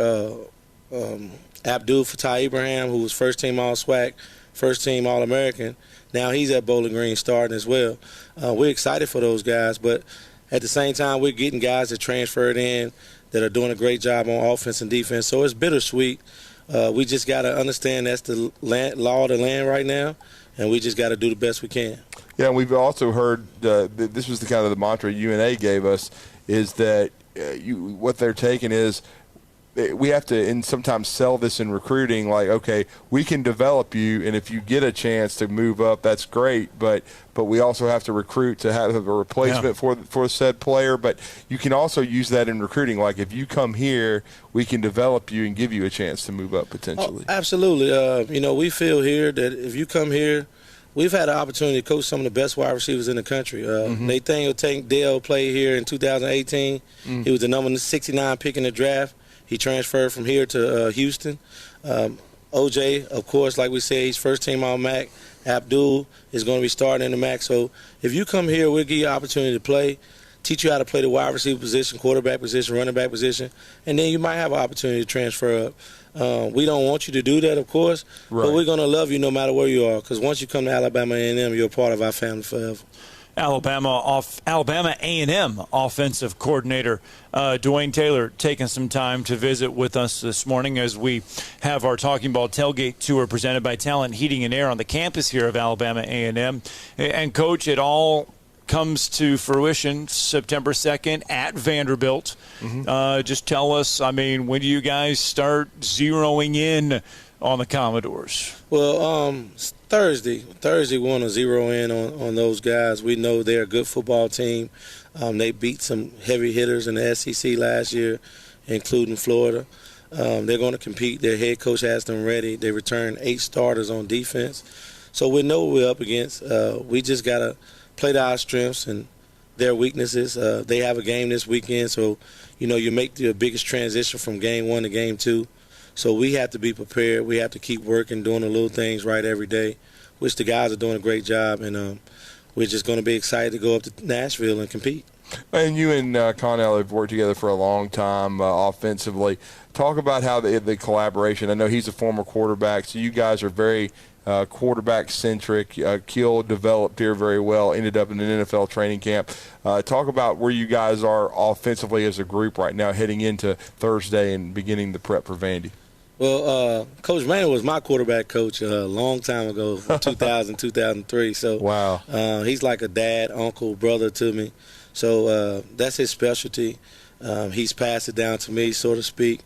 [SPEAKER 17] Abdul Fattah Ibrahim, who was first-team All-SWAC, first-team All-American, now he's at Bowling Green starting as well. We're excited for those guys, but at the same time, we're getting guys that transferred in that are doing a great job on offense and defense. So it's bittersweet. We just got to understand that's the law of the land right now, and we just got to do the best we can.
[SPEAKER 3] Yeah, and we've also heard this was the kind of the mantra UNA gave us is that what they're taking is we have to and sometimes sell this in recruiting like, okay, we can develop you, and if you get a chance to move up, that's great, but we also have to recruit to have a replacement for said player. But you can also use that in recruiting, like if you come here, we can develop you and give you a chance to move up potentially.
[SPEAKER 17] Oh, absolutely. We feel here that if you come here, we've had an opportunity to coach some of the best wide receivers in the country. Nathaniel Dale played here in 2018. He was the number 69 pick in the draft. He transferred from here to Houston. OJ, of course, like we said, he's first-team All-MAC. Abdul is going to be starting in the MAC. So if you come here, we'll give you an opportunity to play, teach you how to play the wide receiver position, quarterback position, running back position, and then you might have an opportunity to transfer up. We don't want you to do that, of course, but we're going to love you no matter where you are, because once you come to Alabama A&M, you're a part of our family forever.
[SPEAKER 2] Alabama A&M offensive coordinator Dwayne Taylor taking some time to visit with us this morning as we have our Talking Ball tailgate tour presented by Talent Heating and Air on the campus here of Alabama A&M. And Coach, it all comes to fruition September 2nd at Vanderbilt. Just tell us, when do you guys start zeroing in on the Commodores?
[SPEAKER 17] Well, Thursday we want to zero in on those guys. We know they're a good football team. They beat some heavy hitters in the SEC last year, including Florida. They're going to compete. Their head coach has them ready. They returned 8 starters on defense. So we know what we're up against. We just got to play to our strengths and their weaknesses. They have a game this weekend, so, you make the biggest transition from game 1 to game 2. So we have to be prepared. We have to keep working, doing the little things right every day, which the guys are doing a great job. And we're just going to be excited to go up to Nashville and compete.
[SPEAKER 3] And you and Connell have worked together for a long time offensively. Talk about how the collaboration. I know he's a former quarterback, so you guys are very quarterback-centric. Keel developed here very well, ended up in an NFL training camp. Talk about where you guys are offensively as a group right now heading into Thursday and beginning the prep for Vandy.
[SPEAKER 17] Well, Coach Manning was my quarterback coach a long time ago, 2000, 2003. So
[SPEAKER 3] wow,
[SPEAKER 17] he's like a dad, uncle, brother to me. So that's his specialty. He's passed it down to me, so to speak.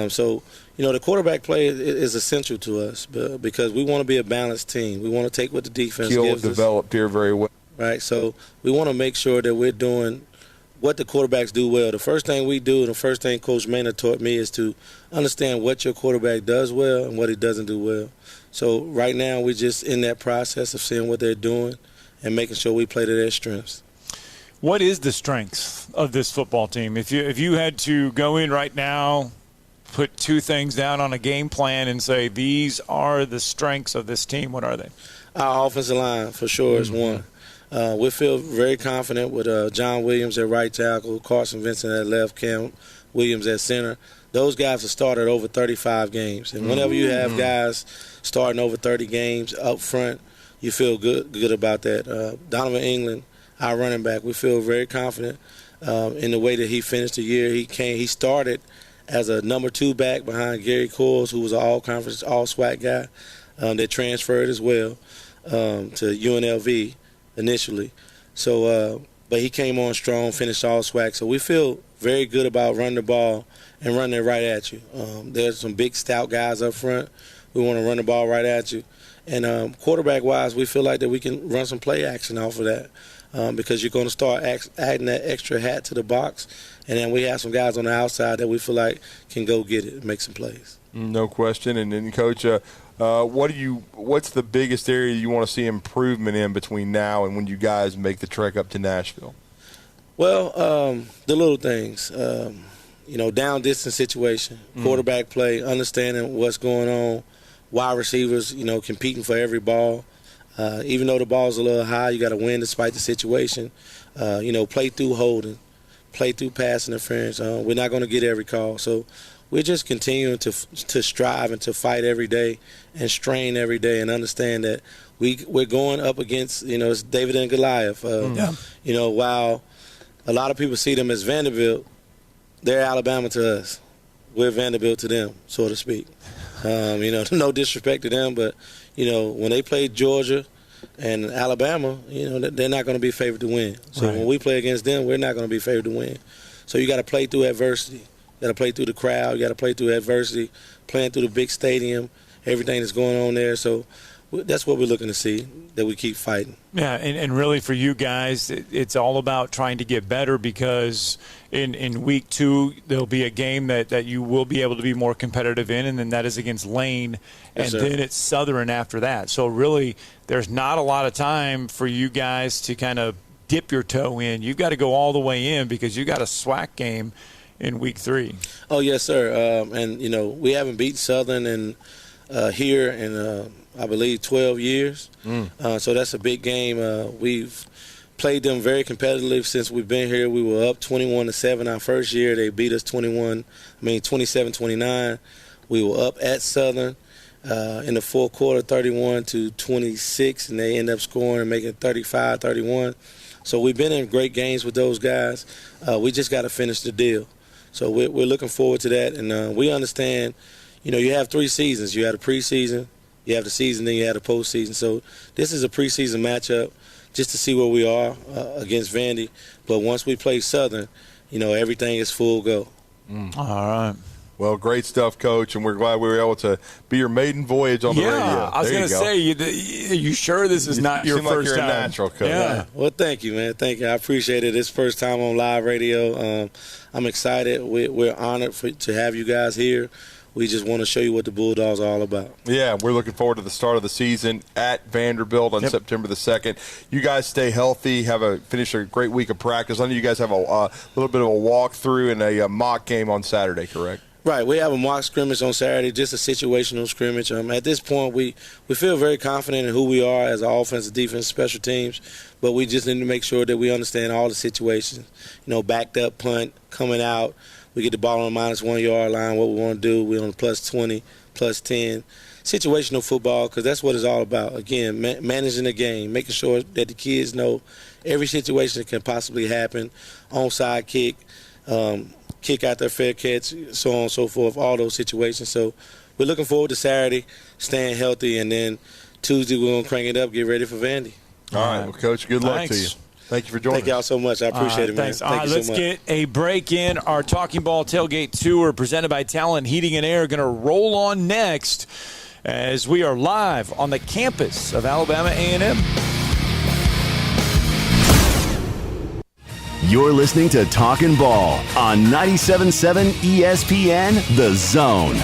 [SPEAKER 17] So, the quarterback play is essential to us because we want to be a balanced team. We want to take what the defense gives us.
[SPEAKER 3] Developed here very well.
[SPEAKER 17] Right, so we want to make sure that we're doing what the quarterbacks do well. The first thing we do, and the first thing Coach Maynard taught me is to understand what your quarterback does well and what he doesn't do well. So right now we're just in that process of seeing what they're doing and making sure we play to their strengths.
[SPEAKER 2] What is the strength of this football team? If you had to go in right now, put two things down on a game plan and say these are the strengths of this team, what are they?
[SPEAKER 17] Our offensive line for sure is one. We feel very confident with John Williams at right tackle, Carson Vincent at left, Cam Williams at center. Those guys have started over 35 games. And whenever you have guys starting over 30 games up front, you feel good about that. Donovan England, our running back, we feel very confident in the way that he finished the year. He started as a number 2 back behind Gary Coles, who was an all-conference, all-SWAC guy that transferred as well to UNLV initially. So, but he came on strong, finished all-SWAC. So we feel very good about running the ball and running it right at you. There's some big, stout guys up front. We want to run the ball right at you. And quarterback-wise, we feel like that we can run some play action off of that because you're going to start adding that extra hat to the box. And then we have some guys on the outside that we feel like can go get it and make some plays.
[SPEAKER 3] No question. And then, Coach, what's the biggest area you want to see improvement in between now and when you guys make the trek up to Nashville?
[SPEAKER 17] Well, the little things, down distance situation, quarterback play, understanding what's going on, wide receivers, competing for every ball. Even though the ball's a little high, you got to win despite the situation. Play through holding, play through pass interference. We're not going to get every call. So we're just continuing to strive and to fight every day and strain every day and understand that we're going up against, it's David and Goliath. While a lot of people see them as Vanderbilt, they're Alabama to us. We're Vanderbilt to them, so to speak. No disrespect to them, but, when they play Georgia and Alabama, they're not going to be favored to win. So when we play against them, we're not going to be favored to win. So you got to play through adversity. You got to play through the crowd. You got to play through adversity, playing through the big stadium, everything that's going on there. So that's what we're looking to see, that we keep fighting.
[SPEAKER 2] Yeah, and really for you guys, it's all about trying to get better because in week 2 there'll be a game that you will be able to be more competitive in, and then that is against Lane, and then it's Southern after that. So really there's not a lot of time for you guys to kind of dip your toe in. You've got to go all the way in because you got a SWAC game in week 3.
[SPEAKER 17] Oh, yes, sir. And, we haven't beat Southern here in I believe 12 years. So that's a big game. We've played them very competitively since we've been here. We were up 21-7 our first year. They beat us 27-29. We were up at Southern in the fourth quarter, 31-26, and they end up scoring and making it 35-31. So we've been in great games with those guys. We just got to finish the deal. So we're looking forward to that, and we understand, you have 3 seasons. You had a preseason, you have the season, then you have the postseason. So this is a preseason matchup just to see where we are against Vandy. But once we play Southern, everything is full go.
[SPEAKER 2] All right.
[SPEAKER 3] Well, great stuff, Coach, and we're glad we were able to be your maiden voyage on the radio.
[SPEAKER 2] I was going to say, are you sure this is not your first
[SPEAKER 3] like you're
[SPEAKER 2] time?
[SPEAKER 3] A natural, Coach.
[SPEAKER 17] Yeah. Well, thank you, man. Thank you. I appreciate it. It's first time on live radio. I'm excited. We're honored to have you guys here. we just want to show you what the Bulldogs are all about.
[SPEAKER 3] Yeah, we're looking forward to the start of the season at Vanderbilt on September the 2nd. You guys stay healthy, finish a great week of practice. I know you guys have a little bit of a walkthrough and a mock game on Saturday, correct?
[SPEAKER 17] Right, we have a mock scrimmage on Saturday, just a situational scrimmage. At this point, we feel very confident in who we are as an offensive, defense, special teams, but we just need to make sure that we understand all the situations. Backed up punt, coming out, we get the ball on the -1 yard line, what we want to do, we're on the +20, +10. Situational football, because that's what it's all about. Again, managing the game, making sure that the kids know every situation that can possibly happen, onside kick, kick out their fair catch, so on and so forth, all those situations. So we're looking forward to Saturday, staying healthy, and then Tuesday we're going to crank it up, get ready for Vandy.
[SPEAKER 3] All right, well, Coach, good luck to you. Thank you for joining us.
[SPEAKER 17] Thank y'all so much. I appreciate it, man.
[SPEAKER 2] Thanks.
[SPEAKER 17] Thank you
[SPEAKER 2] let's
[SPEAKER 17] so much.
[SPEAKER 2] get a break in. Our Talking Ball Tailgate Tour presented by Talon Heating and Air going to roll on next as we are live on the campus of Alabama A&M.
[SPEAKER 1] You're listening to Talkin' Ball on 97.7 ESPN, The Zone.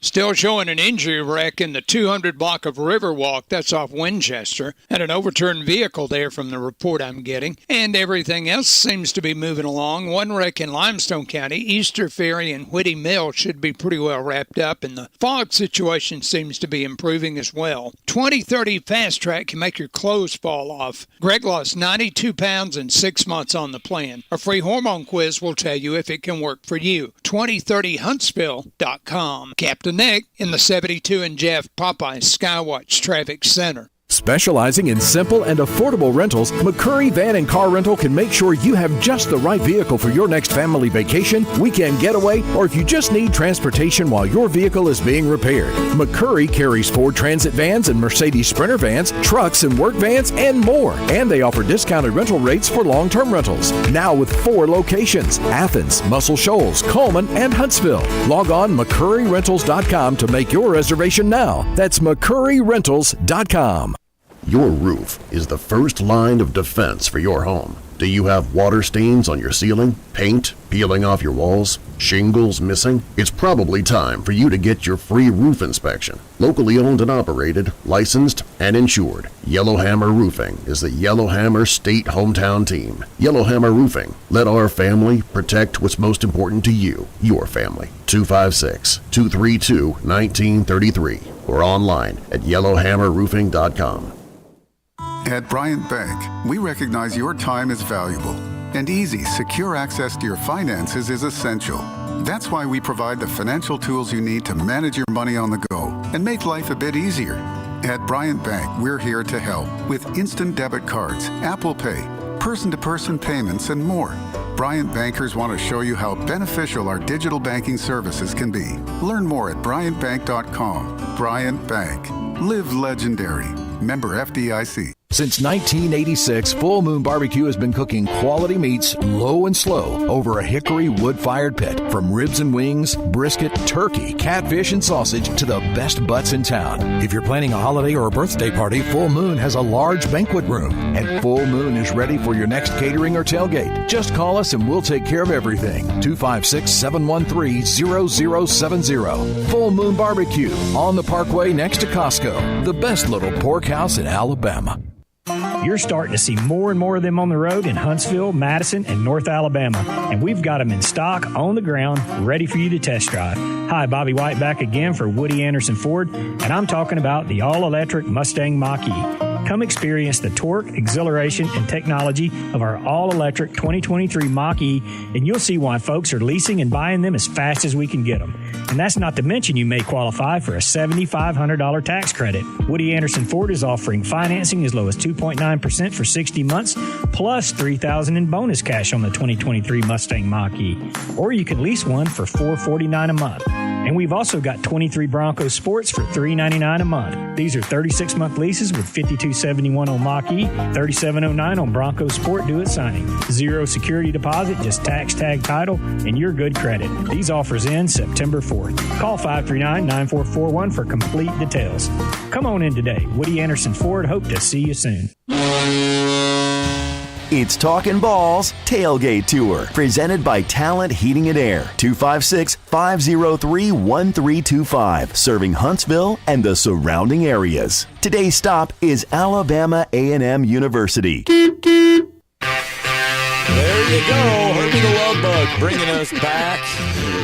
[SPEAKER 5] Still showing an injury wreck in the 200 block of Riverwalk. That's off Winchester. And an overturned vehicle there from the report I'm getting. And everything else seems to be moving along. One wreck in Limestone County. Easter Ferry and Whitty Mill should be pretty well wrapped up. And the fog situation seems to be improving as well. 2030 Fast Track can make your clothes fall off. Greg lost 92 pounds in 6 months on the plan. A free hormone quiz will tell you if it can work for you. 2030huntsville.com. Captain Nick in the 72 and Jeff Popeye Skywatch Traffic Center.
[SPEAKER 6] Specializing in simple and affordable rentals, McCurry Van and Car Rental can make sure you have just the right vehicle for your next family vacation, weekend getaway, or if you just need transportation while your vehicle is being repaired. McCurry carries Ford Transit vans and Mercedes Sprinter vans, trucks and work vans, and more. And they offer discounted rental rates for long-term rentals. Now with 4 locations: Athens, Muscle Shoals, Coleman, and Huntsville. Log on McCurryRentals.com to make your reservation now. That's McCurryRentals.com.
[SPEAKER 18] Your roof is the first line of defense for your home. Do you have water stains on your ceiling, paint peeling off your walls, shingles missing? It's probably time for you to get your free roof inspection. Locally owned and operated, licensed, and insured, Yellowhammer Roofing is the Yellowhammer State hometown team. Yellowhammer Roofing. Let our family protect what's most important to you, your family. 256-232-1933 or online at yellowhammerroofing.com.
[SPEAKER 11] At Bryant Bank, we recognize your time is valuable, and easy, secure access to your finances is essential. That's why we provide the financial tools you need to manage your money on the go and make life a bit easier. At Bryant Bank, we're here to help with instant debit cards, Apple Pay, person-to-person payments, and more. Bryant bankers want to show you how beneficial our digital banking services can be. Learn more at bryantbank.com. Bryant Bank. Live legendary. Member FDIC.
[SPEAKER 6] Since 1986, Full Moon Barbecue has been cooking quality meats low and slow over a hickory wood-fired pit. From ribs and wings, brisket, turkey, catfish, and sausage to the best butts in town. If you're planning a holiday or a birthday party, Full Moon has a large banquet room. And Full Moon is ready for your next catering or tailgate. Just call us and we'll take care of everything. 256-713-0070. Full Moon Barbecue on the Parkway next to Costco. The best little pork house in Alabama.
[SPEAKER 15] You're starting to see more and more of them on the road in Huntsville, Madison, and North Alabama. And we've got them in stock, on the ground, ready for you to test drive. Hi, Bobby White back again for Woody Anderson Ford, and I'm talking about the all-electric Mustang Mach-E. Come experience the torque, exhilaration, and technology of our all-electric 2023 Mach-E, and you'll see why folks are leasing and buying them as fast as we can get them. And that's not to mention you may qualify for a $7,500 tax credit. Woody Anderson Ford is offering financing as low as 2.9% for 60 months, plus $3,000 in bonus cash on the 2023 Mustang Mach-E. Or you can lease one for $449 a month. And we've also got 23 Bronco Sports for $399 a month. These are 36-month leases with $52.71 on Mach-E, $37.09 on Bronco Sport due at signing. 0 security deposit, just tax tag title, and your good credit. These offers end September 4th. Call 539-9441 for complete details. Come on in today. Woody Anderson Ford, hope to see you soon.
[SPEAKER 1] It's Talkin' Ball's Tailgate Tour, presented by Talent Heating and Air, 256-503-1325, serving Huntsville and the surrounding areas. Today's stop is Alabama A&M University.
[SPEAKER 2] There you go, Herbie the Love Bug, bringing us back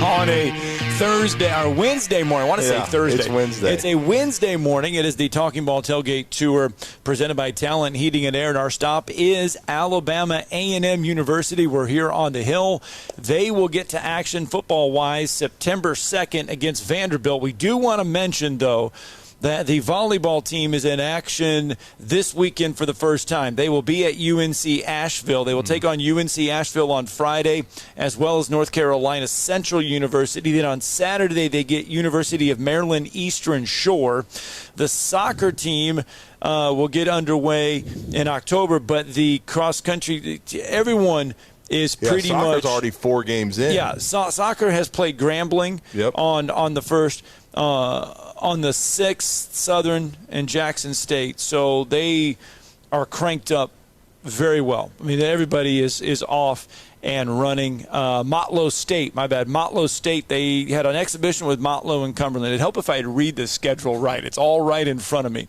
[SPEAKER 2] on a Thursday or Wednesday morning. I want to say Thursday.
[SPEAKER 3] It's Wednesday.
[SPEAKER 2] It's a Wednesday morning. It is the Talking Ball Tailgate Tour presented by Talent Heating and Air, and our stop is Alabama A&M University. We're here on the Hill. They will get to action football-wise September 2nd against Vanderbilt. We do want to mention, though, that the volleyball team is in action this weekend for the first time. They will be at UNC Asheville. They will take on UNC Asheville on Friday, as well as North Carolina Central University. Then on Saturday, they get University of Maryland Eastern Shore. The soccer team will get underway in October, but the cross-country, everyone is pretty much
[SPEAKER 3] already 4 games in.
[SPEAKER 2] Yeah, soccer has played Grambling on the first. On the 6th, Southern and Jackson State. So they are cranked up very well. I mean, everybody is off and running. Motlow State, Motlow State, they had an exhibition with Motlow and Cumberland. It'd help if I had read the schedule right. It's all right in front of me.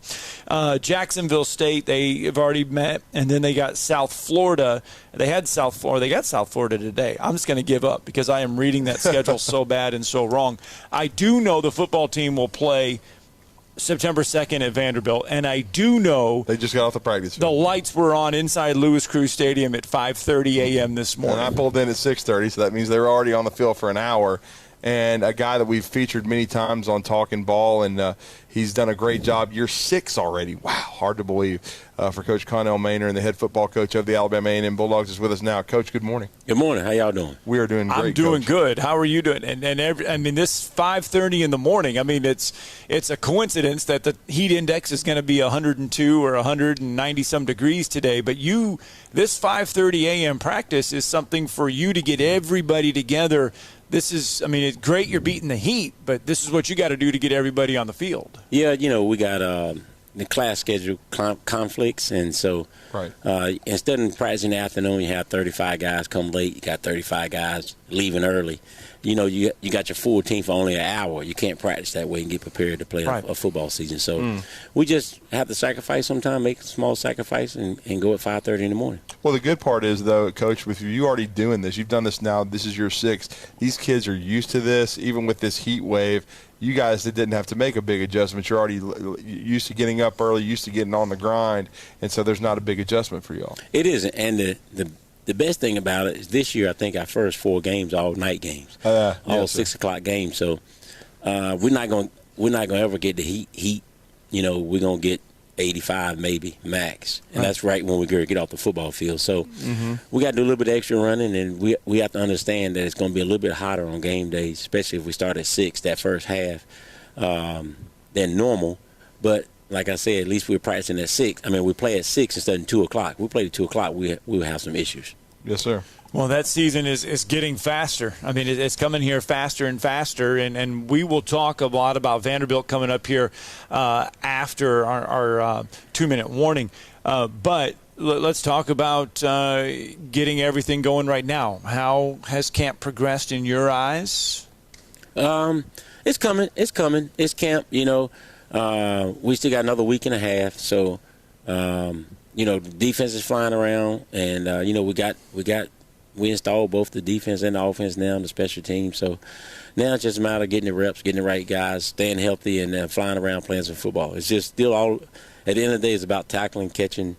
[SPEAKER 2] Jacksonville State, they have already met, and then they got South Florida. They got South Florida today. I'm just going to give up because I am reading that schedule so bad and so wrong. I do know the football team will play September 2nd at Vanderbilt, and I do know
[SPEAKER 3] they just got off the practice field.
[SPEAKER 2] The lights were on inside Louis Crews Stadium at 5:30 a.m. this morning.
[SPEAKER 3] And I pulled in at 6:30, so that means they were already on the field for an hour. And a guy that we've featured many times on Talkin' Ball, and he's done a great job. Year 6 already. Wow, hard to believe. For Coach Connell Maynor and the head football coach of the Alabama A&M Bulldogs is with us now. Coach, good morning.
[SPEAKER 19] Good morning. How y'all doing?
[SPEAKER 3] We are doing great,
[SPEAKER 2] I'm doing
[SPEAKER 3] Coach.
[SPEAKER 2] good. How are you doing? And this 5:30 in the morning, I mean, it's a coincidence that the heat index is going to be 102 or 190-some degrees today. But this 5:30 a.m. practice is something for you to get everybody together. This is, it's great you're beating the heat, but this is what you got to do to get everybody on the field.
[SPEAKER 19] Yeah, we got the class schedule conflicts, and so instead of practicing in the afternoon, you have 35 guys come late. You got 35 guys leaving early. You got your full team for only an hour. You can't practice that way and get prepared to play a football season. So we just have to sacrifice sometime, make a small sacrifice, and go at 5:30 in the morning.
[SPEAKER 3] Well, the good part is, though, Coach, with you already doing this, you've done this now, this is your 6th. These kids are used to this, even with this heat wave. You guys didn't have to make a big adjustment. You're already used to getting up early, used to getting on the grind, and so there's not a big adjustment for y'all.
[SPEAKER 19] It isn't, and the best thing about it is this year I think our first 4 games all night games, all 6 o'clock games. So we're not going to ever get the heat. We're going to get 85 maybe max, and that's right when we get off the football field. So we got to do a little bit of extra running, and we have to understand that it's going to be a little bit hotter on game days, especially if we start at 6 that first half than normal. But like I said, at least we're practicing at 6. We play at 6 instead of 2 o'clock. We play at 2 o'clock, we will have some issues.
[SPEAKER 3] Yes, sir.
[SPEAKER 2] Well, that season is getting faster. It's coming here faster and faster, and we will talk a lot about Vanderbilt coming up here after our 2-minute warning. But let's talk about getting everything going right now. How has camp progressed in your eyes?
[SPEAKER 19] It's coming. It's camp. We still got another week and a half, so the defense is flying around, and we installed both the defense and the offense now on the special team. So now it's just a matter of getting the reps, getting the right guys, staying healthy, and flying around playing some football. It's just still all at the end of the day, it's about tackling, catching,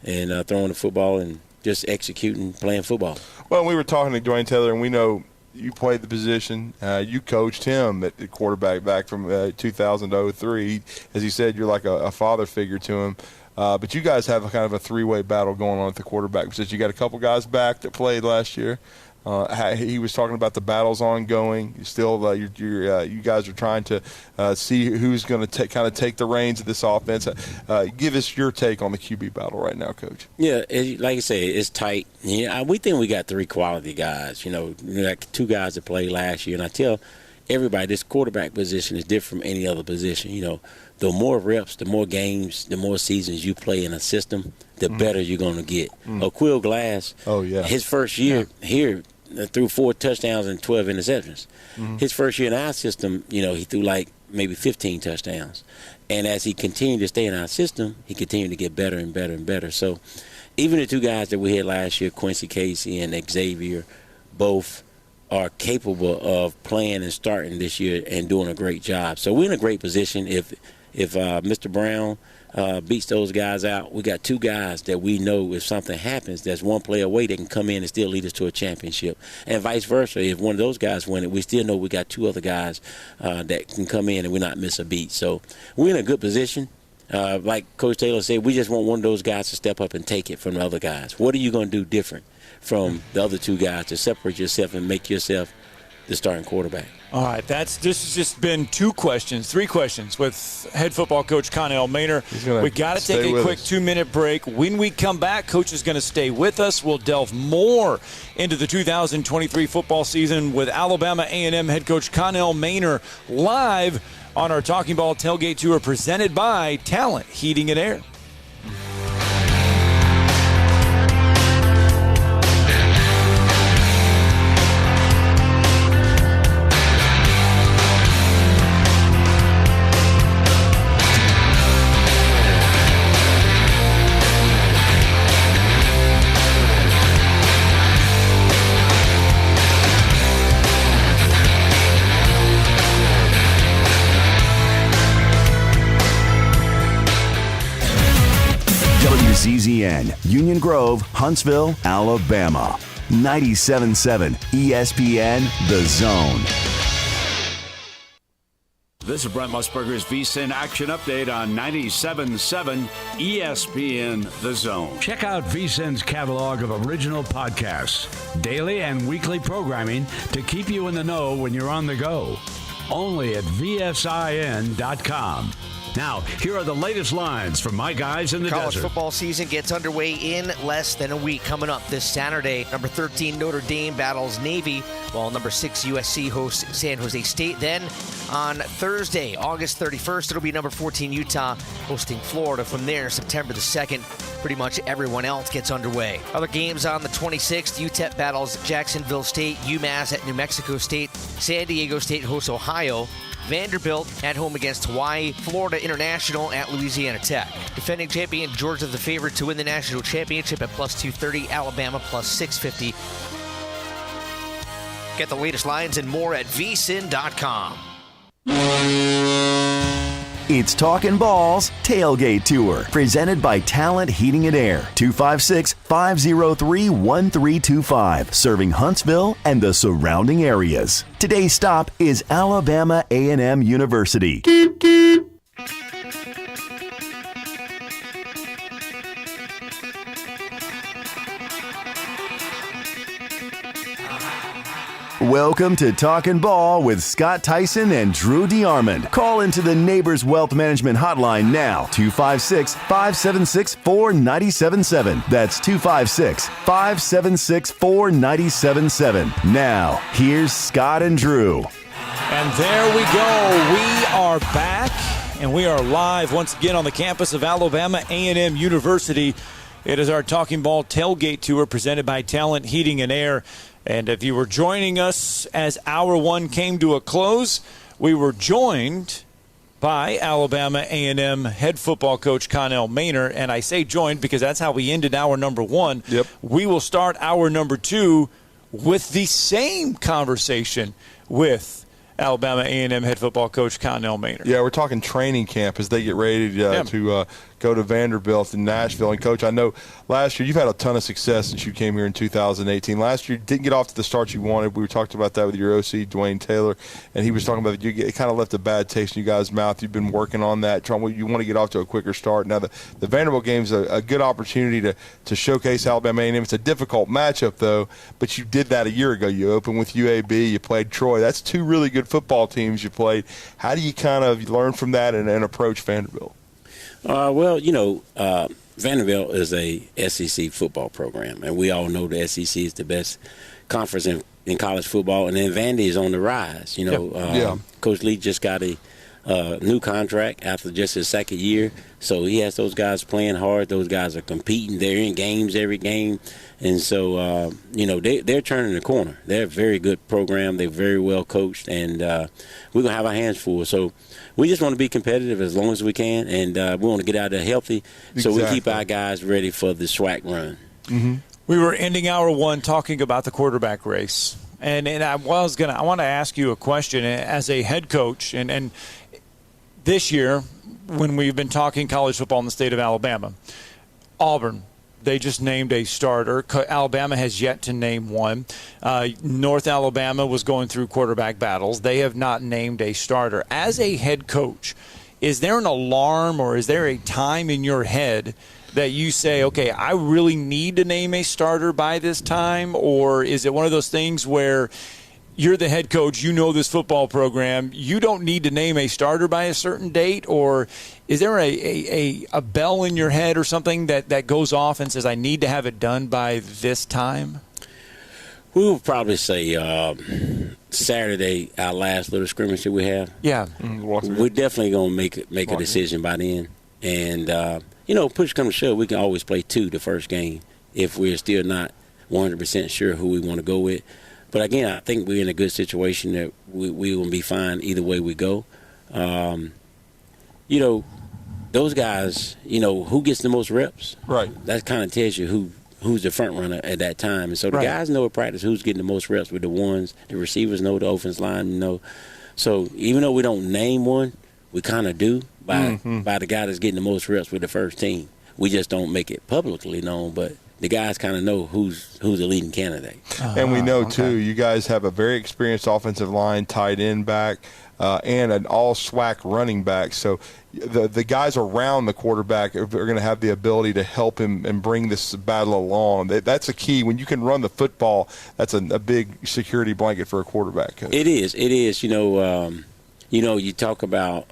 [SPEAKER 19] and throwing the football and just executing, playing football.
[SPEAKER 3] Well, we were talking to Dwayne Taylor, and we know you played the position. You coached him at the quarterback back from 2000 to 03. As he said, you're like a father figure to him. But you guys have a kind of a 3-way battle going on at the quarterback position. You got a couple guys back that played last year. He was talking about the battles ongoing. Still, you guys are trying to see who's going to kind of take the reins of this offense. Give us your take on the QB battle right now, Coach.
[SPEAKER 19] Yeah, like you say, it's tight. We think we got 3 quality guys. We got 2 guys that played last year, and I tell everybody, this quarterback position is different from any other position. You know, the more reps, the more games, the more seasons you play in a system, the better you're going to get. Quill Glass, his first year here threw 4 touchdowns and 12 interceptions. His first year in our system, you know, he threw like maybe 15 touchdowns. And as he continued to stay in our system, he continued to get better and better and better. So even the 2 guys that we had last year, Quincy Casey and Xavier, both are capable of playing and starting this year and doing a great job. So we're in a great position. If Mr. Brown beats those guys out, we got 2 guys that we know if something happens, that's one play away, they can come in and still lead us to a championship. And vice versa, if one of those guys win it, we still know we got 2 other guys that can come in and we not miss a beat. So we're in a good position. Like Coach Taylor said, we just want one of those guys to step up and take it from the other guys. What are you going to do different from the other 2 guys to separate yourself and make yourself the starting quarterback?
[SPEAKER 2] All right, this has just been 3 questions with head football coach Connell Maynor. We got to take a quick 2-minute break. When we come back, coach is going to stay with us. We'll delve more into the 2023 football season with Alabama A&M head coach Connell Maynor live on our Talking Ball Tailgate Tour presented by Talent Heating and Air.
[SPEAKER 1] WZZN, Union Grove, Huntsville, Alabama. 97.7 ESPN, The Zone.
[SPEAKER 20] This is Brent Musburger's VSiN Action Update on 97.7 ESPN The Zone. Check out VSiN's catalog of original podcasts, daily and weekly programming to keep you in the know when you're on the go. Only at VSIN.com. Now, here are the latest lines from my guys in the
[SPEAKER 21] College
[SPEAKER 20] desert.
[SPEAKER 21] football season gets underway in less than a week. Coming up this Saturday, number 13 Notre Dame battles Navy, while number 6 USC hosts San Jose State. Then on Thursday, August 31st, it'll be number 14 Utah hosting Florida. From there, September the 2nd, pretty much everyone else gets underway. Other games on the 26th, UTEP battles Jacksonville State, UMass at New Mexico State, San Diego State hosts Ohio, Vanderbilt at home against Hawaii, Florida International at Louisiana Tech. Defending champion Georgia the favorite to win the national championship at plus 230, Alabama plus 650. Get the latest lines and more at vsin.com.
[SPEAKER 1] It's Talkin' Balls Tailgate Tour, presented by Talent Heating and Air, 256-503-1325, serving Huntsville and the surrounding areas. Today's stop is Alabama A&M University. Welcome to Talkin' Ball with Scott Tyson and Drew DeArmond. Call into the Neighbors Wealth Management Hotline now, 256-576-4977. That's 256-576-4977. Now, here's Scott and Drew.
[SPEAKER 2] And there we go. We are back, and we are live once again on the campus of Alabama A&M University. It is our Talking Ball Tailgate Tour presented by Talent Heating and Air. And if you were joining us as Hour 1 came to a close, we were joined by Alabama A&M head football coach Connell Maynor. And I say joined because that's how we ended Hour number 1.
[SPEAKER 3] Yep.
[SPEAKER 2] We will start Hour number 2 with the same conversation with Alabama A&M head football coach Connell Maynor.
[SPEAKER 3] Yeah, we're talking training camp as they get ready to go to Vanderbilt in Nashville. And, Coach, I know last year you've had a ton of success since you came here in 2018. Last year you didn't get off to the start you wanted. We were talking about that with your OC, Dwayne Taylor, and he was talking about it kind of left a bad taste in you guys' mouth. You've been working on that. You want to get off to a quicker start. Now, the Vanderbilt game is a good opportunity to showcase Alabama A&M. It's a difficult matchup, though, but you did that a year ago. You opened with UAB. You played Troy. That's 2 really good football teams you played. How do you kind of learn from that and approach Vanderbilt?
[SPEAKER 19] Well, Vanderbilt is a SEC football program, and we all know the SEC is the best conference in in college football, and then Vandy is on the rise. Coach Lee just got a new contract after just his second year, so he has those guys playing hard. Those guys are competing. They're in games every game, and so they're turning the corner. They're a very good program. They're very well coached, and we're gonna have our hands full. So we just want to be competitive as long as we can, and we want to get out there healthy, so we keep our guys ready for the SWAC run.
[SPEAKER 2] Mm-hmm. We were ending hour one talking about the quarterback race, and I want to ask you a question as a head coach, and this year when we've been talking college football in the state of Alabama, Auburn, they just named a starter. Alabama has yet to name one. North Alabama was going through quarterback battles. They have not named a starter. As a head coach, is there an alarm or is there a time in your head that you say, okay, I really need to name a starter by this time? Or is it one of those things where you're the head coach, you know this football program, you don't need to name a starter by a certain date? Or is there a bell in your head or something that goes off and says, I need to have it done by this time?
[SPEAKER 19] We would probably say Saturday, our last little scrimmage that we have.
[SPEAKER 2] Yeah.
[SPEAKER 19] We're definitely going to make a decision by then. And, push come to shove, we can always play 2 the first game if we're still not 100% sure who we want to go with. But, again, I think we're in a good situation that we will be fine either way we go. Those guys, who gets the most reps?
[SPEAKER 3] Right.
[SPEAKER 19] That kind of tells you who's the front runner at that time. And so the guys know at practice who's getting the most reps with the ones. The receivers know, the offense line know. So even though we don't name one, we kind of do by the guy that's getting the most reps with the first team. We just don't make it publicly known, but the guys kind of know who's the leading candidate.
[SPEAKER 3] And we know, too, you guys have a very experienced offensive line, tight end back, and an all-SWAC running back. So the guys around the quarterback are going to have the ability to help him and bring this battle along. That's a key. When you can run the football, that's a big security blanket for a quarterback.
[SPEAKER 19] It is. You talk about,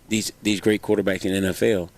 [SPEAKER 19] these great quarterbacks in the NFL,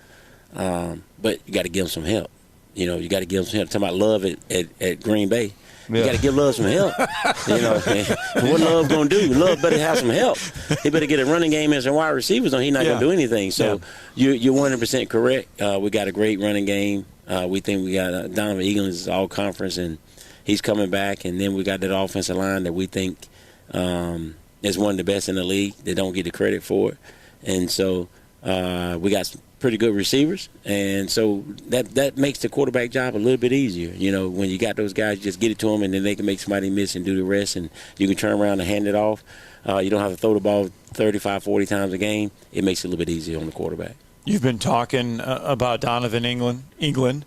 [SPEAKER 19] but you got to give them some help. You got to give them some help. Talking about Love at Green Bay. You got to give Love some help. What Love going to do? Love better have some help. He better get a running game and some wide receivers on. He's not going to do anything. So you're 100% correct. We got a great running game. We think we got Donovan Eagles is all conference, and he's coming back. And then we got that offensive line that we think is one of the best in the league. They don't get the credit for it. And so we got some pretty good receivers, and so that makes the quarterback job a little bit easier. When you got those guys, you just get it to them, and then they can make somebody miss and do the rest, and you can turn around and hand it off. You don't have to throw the ball 35, 40 times a game. It makes it a little bit easier on the quarterback.
[SPEAKER 2] You've been talking about Donovan England.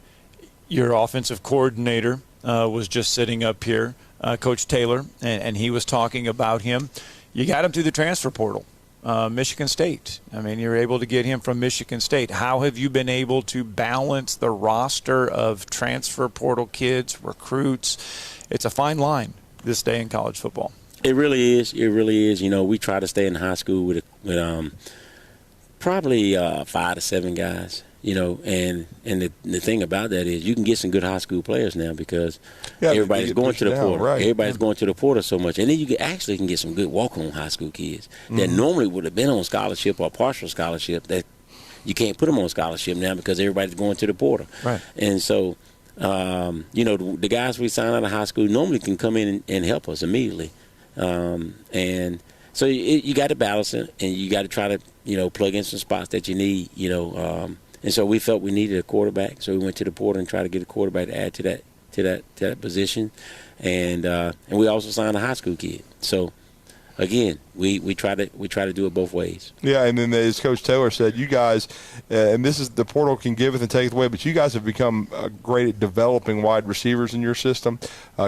[SPEAKER 2] Your offensive coordinator was just sitting up here, Coach Taylor, and he was talking about him. You got him through the transfer portal. Michigan State. I mean, you're able to get him from Michigan State. How have you been able to balance the roster of transfer portal kids, recruits? It's a fine line this day in college football.
[SPEAKER 19] It really is. It really is. We try to stay in high school with probably 5 to 7 guys. And the thing about that is you can get some good high school players now because everybody's going to the portal. Right. Everybody's going to the portal so much. And then you can get some good walk-on high school kids that normally would have been on scholarship or partial scholarship that you can't put them on scholarship now because everybody's going to the portal.
[SPEAKER 2] Right.
[SPEAKER 19] And so, the guys we sign out of high school normally can come in and help us immediately. And so you got to balance it, and you got to try to, plug in some spots that you need, And so we felt we needed a quarterback, so we went to the portal and tried to get a quarterback to add to that position, and we also signed a high school kid. So again, we try to do it both ways.
[SPEAKER 3] Yeah, and then as Coach Taylor said, you guys, and this is the portal can giveth and taketh away, but you guys have become great at developing wide receivers in your system,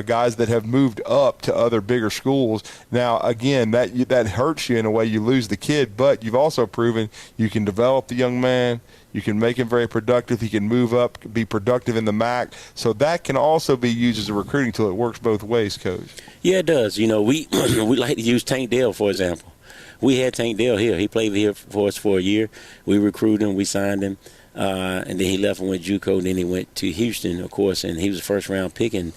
[SPEAKER 3] guys that have moved up to other bigger schools. Now, again, that hurts you in a way. You lose the kid, but you've also proven you can develop the young man. You can make him very productive. He can move up, be productive in the MAC. So that can also be used as a recruiting tool. It works both ways, Coach.
[SPEAKER 19] Yeah, it does. We like to use Tank Dell, for example. We had Tank Dell here. He played here for us for a year. We recruited him. We signed him. And then he left and went JUCO. And then he went to Houston, of course, and he was a first-round pick. And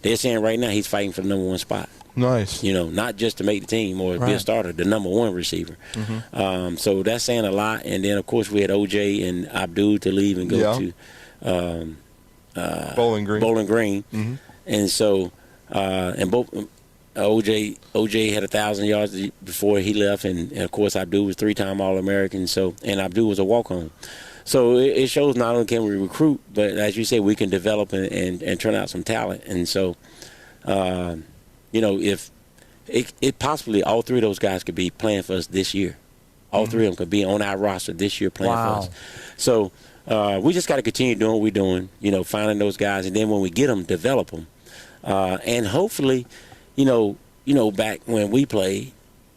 [SPEAKER 19] they're saying right now he's fighting for the number 1 spot.
[SPEAKER 3] Nice.
[SPEAKER 19] You know, not just to make the team or be a starter, the number 1 receiver. So that's saying a lot. And then, of course, we had OJ and Abdul to leave and go to
[SPEAKER 3] Bowling Green.
[SPEAKER 19] And so, and both OJ had 1,000 yards before he left, and of course Abdul was 3-time All-American. So, and Abdul was a walk-on. So it shows not only can we recruit, but as you say, we can develop and turn out some talent. And so, you know, if it possibly all 3 of those guys could be playing for us this year. All 3 of them could be on our roster this year playing for us. So we just got to continue doing what we're doing, you know, finding those guys, and then when we get them, develop them. And hopefully, you know, back when we played,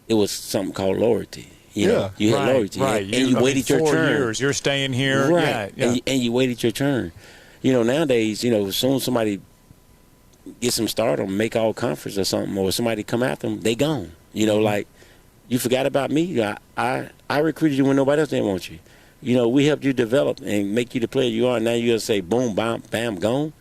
[SPEAKER 19] it was something called loyalty. You know, you had loyalty, and you waited your turn.
[SPEAKER 2] 4 years, you're staying here,
[SPEAKER 19] right? And you waited your turn. You know, nowadays, you know, as soon as somebody gets them started, or make all conference or something, or somebody come after them, they gone. You know, like you forgot about me. I recruited you when nobody else didn't want you. You know, we helped you develop and make you the player you are. Now you're gonna say boom, bam, bam, gone.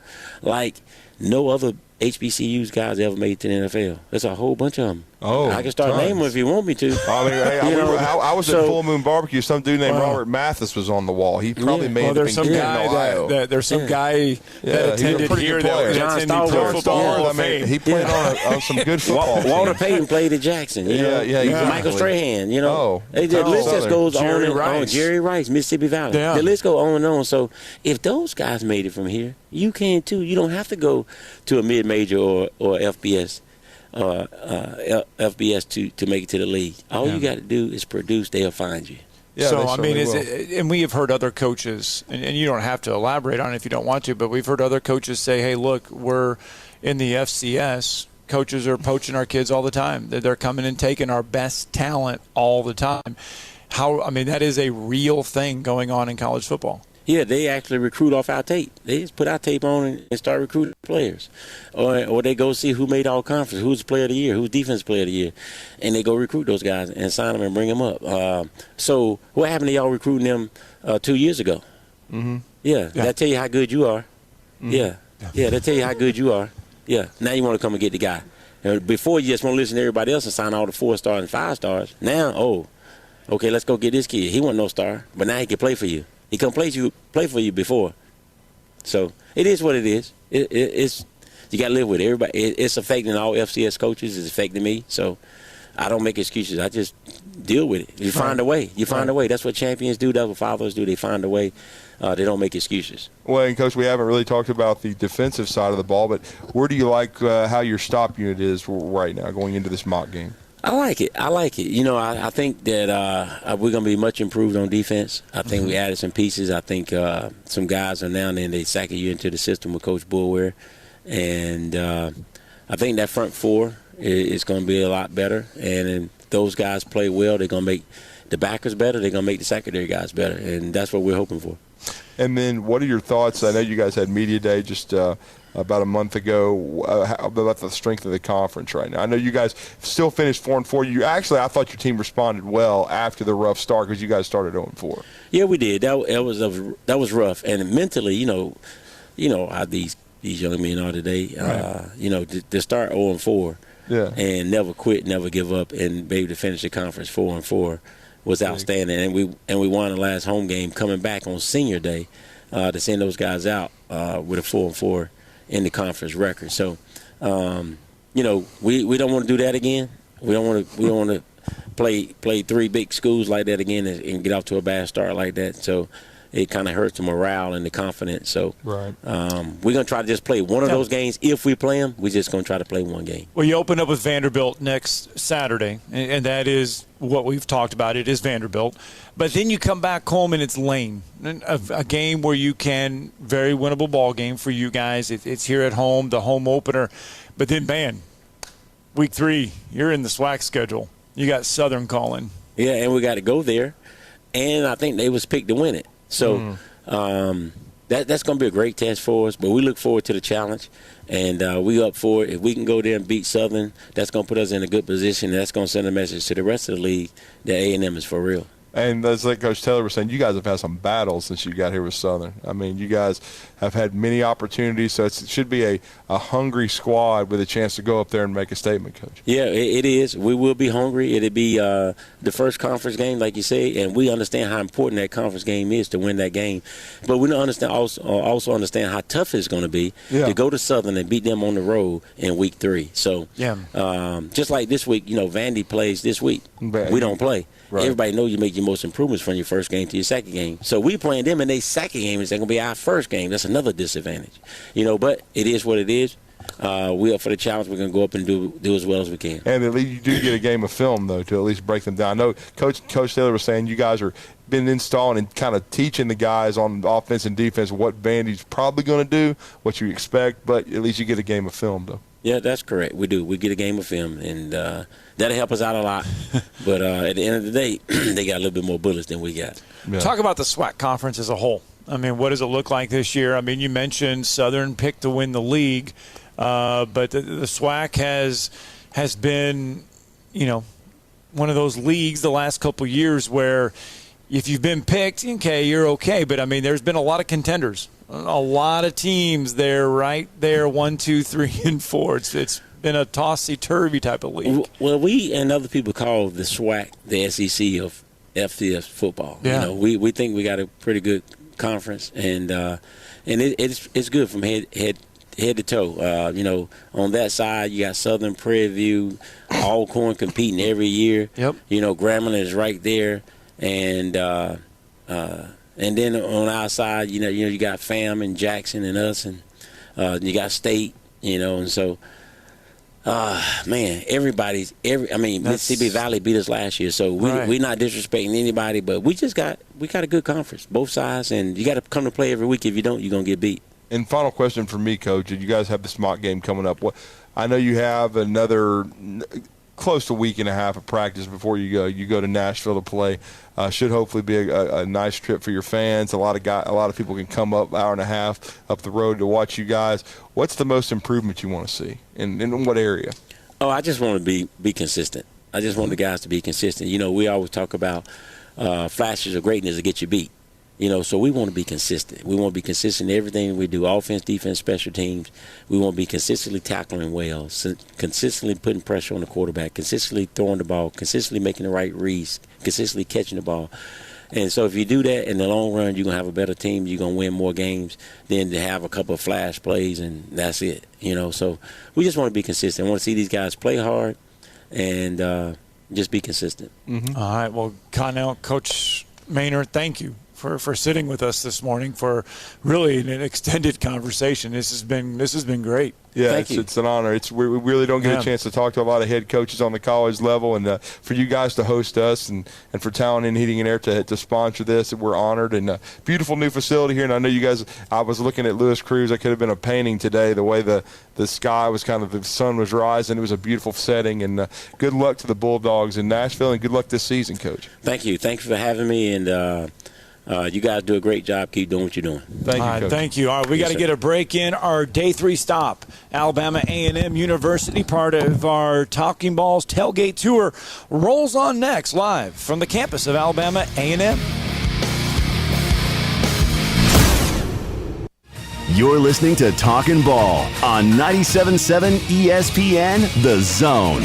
[SPEAKER 19] Like no other HBCUs guys ever made it to the NFL. There's a whole bunch of them.
[SPEAKER 3] Oh,
[SPEAKER 19] I can start naming them if you want me to.
[SPEAKER 3] I mean, hey, I was at Full Moon Barbecue. Some dude named Robert Mathis was on the wall. He probably made it.
[SPEAKER 2] There's some guy there's some guy that attended here that's in the Pro Football Hall of Fame.
[SPEAKER 3] He played on some good football.
[SPEAKER 19] Walter Payton played at Jackson. You know? Michael Strahan. You know, the list just goes on and on. Jerry Rice, Mississippi Valley. The list goes on and on. So if those guys made it from here, you can too. You don't have to go to a mid-major or FBS. FBS to make it to the league. All you got to do is produce. They'll find you.
[SPEAKER 2] Yeah, so I mean, and we have heard other coaches, and you don't have to elaborate on it if you don't want to, but we've heard other coaches say, "Hey, look, we're in the FCS. Coaches are poaching our kids all the time. They're coming and taking our best talent all the time." I mean, that is a real thing going on in college football.
[SPEAKER 19] Yeah, they actually recruit off our tape. They just put our tape on and start recruiting players. Or they go see who made all conference, who's the player of the year, who's defense player of the year. And they go recruit those guys and sign them and bring them up. So what happened to y'all recruiting them 2 years ago? Yeah, that tell you how good you are. Yeah, that tell you how good you are. Yeah, now you want to come and get the guy. Before, you just want to listen to everybody else and sign all the 4-stars and 5-stars. Now, okay, let's go get this kid. He wasn't no star, but now he can play for you. He can play for you before. So it is what it is. It's you got to live with it. Everybody. It's affecting all FCS coaches. It's affecting me. So I don't make excuses. I just deal with it. You find a way. You find a way. That's what champions do. That's what fathers do. They find a way. They don't make excuses.
[SPEAKER 3] Well, and Coach, we haven't really talked about the defensive side of the ball, but where do you like how your stop unit is right now going into this mock game?
[SPEAKER 19] I like it. You know, I think that we're going to be much improved on defense. I think we added some pieces. I think some guys are now and then they cycle you into the system with Coach Boulware. And I think that front four is going to be a lot better. And if those guys play well, they're going to make the backers better. They're going to make the secondary guys better. And that's what we're hoping for. And then what are your thoughts? I know you guys had media day just about a month ago about the strength of the conference right now. I know you guys still finished 4-4. I thought your team responded well after the rough start because you guys started 0-4. Yeah, we did. That was rough. And mentally, you know how these young men are today. Right. You know, to start 0-4 and never quit, never give up, and be able to finish the conference 4-4 was outstanding. And we won the last home game coming back on senior day to send those guys out with a 4-4 in the conference record. So, you know, we don't want to do that again. We don't want to play 3 big schools like that again and get off to a bad start like that. So it kind of hurts the morale and the confidence. So we're going to try to just play one of those games. If we play them, we're just going to try to play one game. Well, you open up with Vanderbilt next Saturday, and that is what we've talked about. It is Vanderbilt. But then you come back home and it's Lane, a game where you can, very winnable ball game for you guys. It's here at home, the home opener. But then, man, week 3, you're in the SWAC schedule. You got Southern calling. Yeah, and we got to go there. And I think they was picked to win it. So that's going to be a great test for us. But we look forward to the challenge, and we up for it. If we can go there and beat Southern, that's going to put us in a good position. That's going to send a message to the rest of the league that A&M is for real.
[SPEAKER 3] And as like Coach Taylor was saying, you guys have had some battles since you got here with Southern. I mean, you guys have had many opportunities, so it should be a hungry squad with a chance to go up there and make a statement, Coach.
[SPEAKER 19] Yeah, it is. We will be hungry. It'll be the first conference game, like you say, and we understand how important that conference game is to win that game. But we don't understand also understand how tough it's going to be to go to Southern and beat them on the road in week 3. So just like this week, Vandy plays this week. We don't play. Right. Everybody knows you make your most improvements from your first game to your second game. So we playing them in their second game. It's going to be our first game. That's another disadvantage. But it is what it is. We up for the challenge. We're going to go up and do as well as we can.
[SPEAKER 3] And at least you do get a game of film, though, to at least break them down. I know Coach Taylor was saying you guys are been installing and kind of teaching the guys on offense and defense what Vandy's probably going to do, what you expect, but at least you get a game of film, though.
[SPEAKER 19] Yeah, that's correct. We do. We get a game of film, and that'll help us out a lot. But at the end of the day, they got a little bit more bullets than we got.
[SPEAKER 2] Yeah. Talk about the SWAC conference as a whole. I mean, what does it look like this year? I mean, you mentioned Southern picked to win the league, but the SWAC has been, one of those leagues the last couple of years where if you've been picked, okay, you're okay. But, I mean, there's been a lot of contenders. A lot of teams there, right there, 1, 2, 3, and 4. It's been a tossy-turvy type of league.
[SPEAKER 19] Well, we and other people call the SWAC the SEC of FCS football.
[SPEAKER 2] Yeah.
[SPEAKER 19] We think we got a pretty good conference, and it's good from head to toe. On that side, you got Southern, Prairie View, Alcorn competing every year.
[SPEAKER 2] Yep.
[SPEAKER 19] Grambling is right there, and then on our side, you got FAM and Jackson and us, and you got State, and so, Mississippi Valley beat us last year, so we're not disrespecting anybody, but we got a good conference, both sides, and you got to come to play every week. If you don't, you're gonna get beat.
[SPEAKER 3] And final question for me, Coach: you guys have this mock game coming up. I know you have another close to a week and a half of practice before you go. You go to Nashville to play. Should hopefully be a nice trip for your fans. A lot of people can come up hour and a half up the road to watch you guys. What's the most improvement you want to see, and in what area?
[SPEAKER 19] Oh, I just want to be consistent. I just want the guys to be consistent. We always talk about flashes of greatness to get you beat. So we want to be consistent. We want to be consistent in everything we do, offense, defense, special teams. We want to be consistently tackling well, consistently putting pressure on the quarterback, consistently throwing the ball, consistently making the right reads, consistently catching the ball. And so if you do that in the long run, you're going to have a better team. You're going to win more games than to have a couple of flash plays, and that's it. So we just want to be consistent. I want to see these guys play hard and just be consistent.
[SPEAKER 2] Mm-hmm. All right. Well, Coach Maynard, thank you for sitting with us this morning for really an extended conversation. This has been great.
[SPEAKER 3] Yeah, it's an honor. We really don't get a chance to talk to a lot of head coaches on the college level, and for you guys to host us and for Talent in Heating and Air to sponsor this, we're honored. And beautiful new facility here. And I know you guys. I was looking at Lewis Cruz. That could have been a painting today. The way the sky was the sun was rising. It was a beautiful setting. And good luck to the Bulldogs in Nashville, and good luck this season, Coach.
[SPEAKER 19] Thank you. Thanks for having me, and you guys do a great job. Keep doing what you're doing.
[SPEAKER 3] Thank you, Coach.
[SPEAKER 2] Thank you. All right, we got to get a break in. Our Day 3 stop, Alabama A&M University, part of our Talking Balls Tailgate Tour, rolls on next, live from the campus of Alabama A&M.
[SPEAKER 1] You're listening to Talkin' Ball on 97.7 ESPN, The Zone.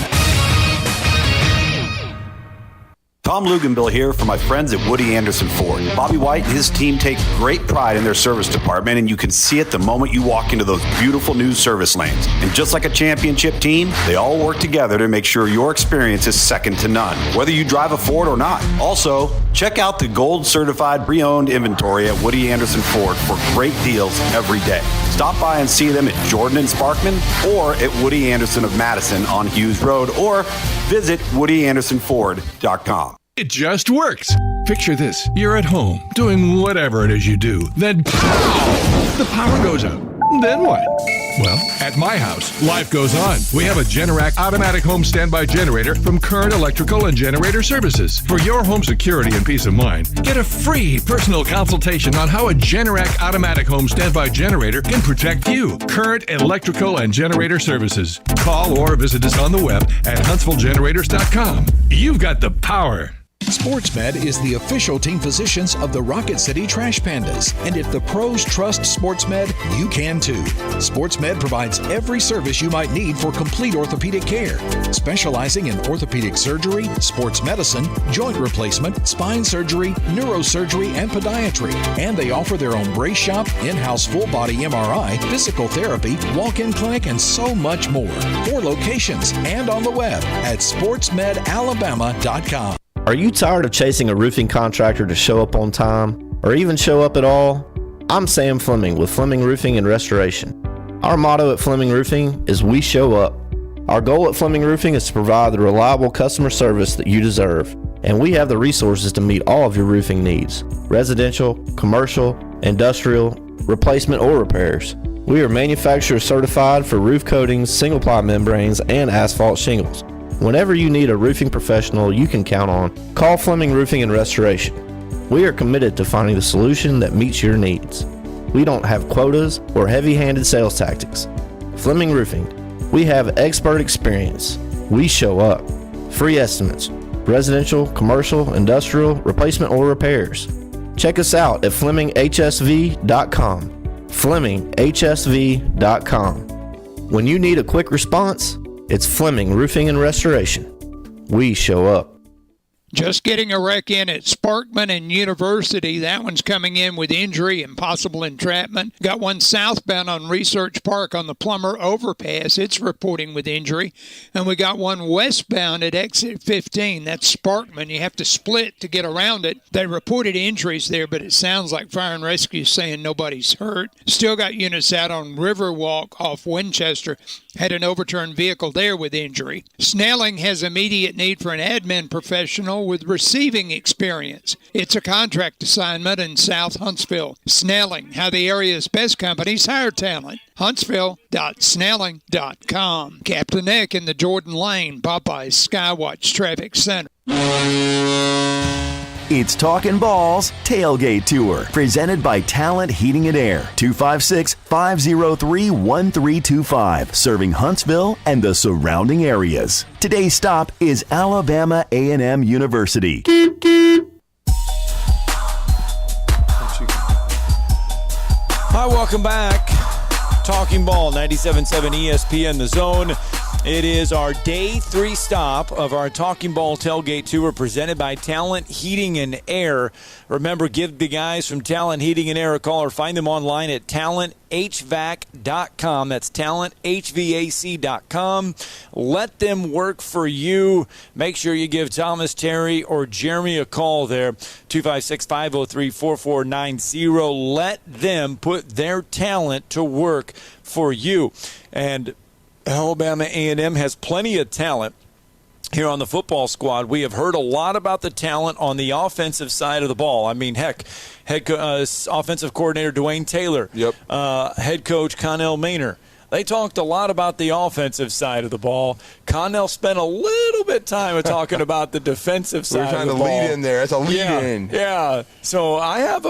[SPEAKER 4] Tom Luganbill here for my friends at Woody Anderson Ford. Bobby White and his team take great pride in their service department, and you can see it the moment you walk into those beautiful new service lanes. And just like a championship team, they all work together to make sure your experience is second to none, whether you drive a Ford or not. Also, check out the gold certified pre-owned inventory at Woody Anderson Ford for great deals every day. Stop by and see them at Jordan and Sparkman or at Woody Anderson of Madison on Hughes Road, or visit WoodyAndersonFord.com.
[SPEAKER 22] It just works. Picture this. You're at home, doing whatever it is you do. Then, pow! The power goes out. Then what? Well, at my house, life goes on. We have a Generac automatic home standby generator from Current Electrical and Generator Services. For your home security and peace of mind, get a free personal consultation on how a Generac automatic home standby generator can protect you. Current Electrical and Generator Services. Call or visit us on the web at HuntsvilleGenerators.com. You've got the power.
[SPEAKER 6] SportsMed is the official team physicians of the Rocket City Trash Pandas. And if the pros trust SportsMed, you can too. SportsMed provides every service you might need for complete orthopedic care, specializing in orthopedic surgery, sports medicine, joint replacement, spine surgery, neurosurgery, and podiatry. And they offer their own brace shop, in-house full-body MRI, physical therapy, walk-in clinic, and so much more. 4 locations and on the web at sportsmedalabama.com.
[SPEAKER 13] Are you tired of chasing a roofing contractor to show up on time or even show up at all? I'm Sam Fleming with Fleming Roofing and Restoration. Our motto at Fleming Roofing is we show up. Our goal at Fleming Roofing is to provide the reliable customer service that you deserve, and we have the resources to meet all of your roofing needs: residential, commercial, industrial, replacement, or repairs. We are manufacturer certified for roof coatings, single-ply membranes, and asphalt shingles. Whenever you need a roofing professional you can count on, call Fleming Roofing and Restoration. We are committed to finding the solution that meets your needs. We don't have quotas or heavy-handed sales tactics. Fleming Roofing, we have expert experience. We show up. Free estimates, residential, commercial, industrial, replacement, or repairs. Check us out at FlemingHSV.com. FlemingHSV.com. When you need a quick response, it's Fleming Roofing and Restoration. We show up.
[SPEAKER 5] Just getting a wreck in at Sparkman and University. That one's coming in with injury and possible entrapment. Got one southbound on Research Park on the Plummer overpass. It's reporting with injury. And we got one westbound at exit 15. That's Sparkman. You have to split to get around it. They reported injuries there, but it sounds like Fire and Rescue saying nobody's hurt. Still got units out on Riverwalk off Winchester. Had an overturned vehicle there with injury. Snelling has immediate need for an admin professional with receiving experience. It's a contract assignment in South Huntsville. Snelling, how the area's best companies hire talent. Huntsville.snelling.com. Captain Nick in the Jordan Lane, Popeye's Skywatch Traffic Center.
[SPEAKER 1] It's Talkin' Balls Tailgate Tour, presented by Talent Heating and Air, 256-503-1325, serving Huntsville and the surrounding areas. Today's stop is Alabama A&M University.
[SPEAKER 2] Hi, welcome back. Talking Ball, 97.7 ESPN The Zone. It is our day 3 stop of our Talking Ball Tailgate Tour, presented by Talent Heating and Air. Remember, give the guys from Talent Heating and Air a call or find them online at talenthvac.com. That's talenthvac.com. Let them work for you. Make sure you give Thomas, Terry, or Jeremy a call there, 256-503-4490. Let them put their talent to work for you. And Alabama A&M has plenty of talent here on the football squad. We have heard a lot about the talent on the offensive side of the ball. I mean, heck, offensive coordinator Dwayne Taylor, head coach Connell Maynor. They talked a lot about the offensive side of the ball. Connell spent a little bit of time talking about the defensive side of the ball.
[SPEAKER 3] We're trying to lead in there. That's a lead-in.
[SPEAKER 2] Yeah. So I have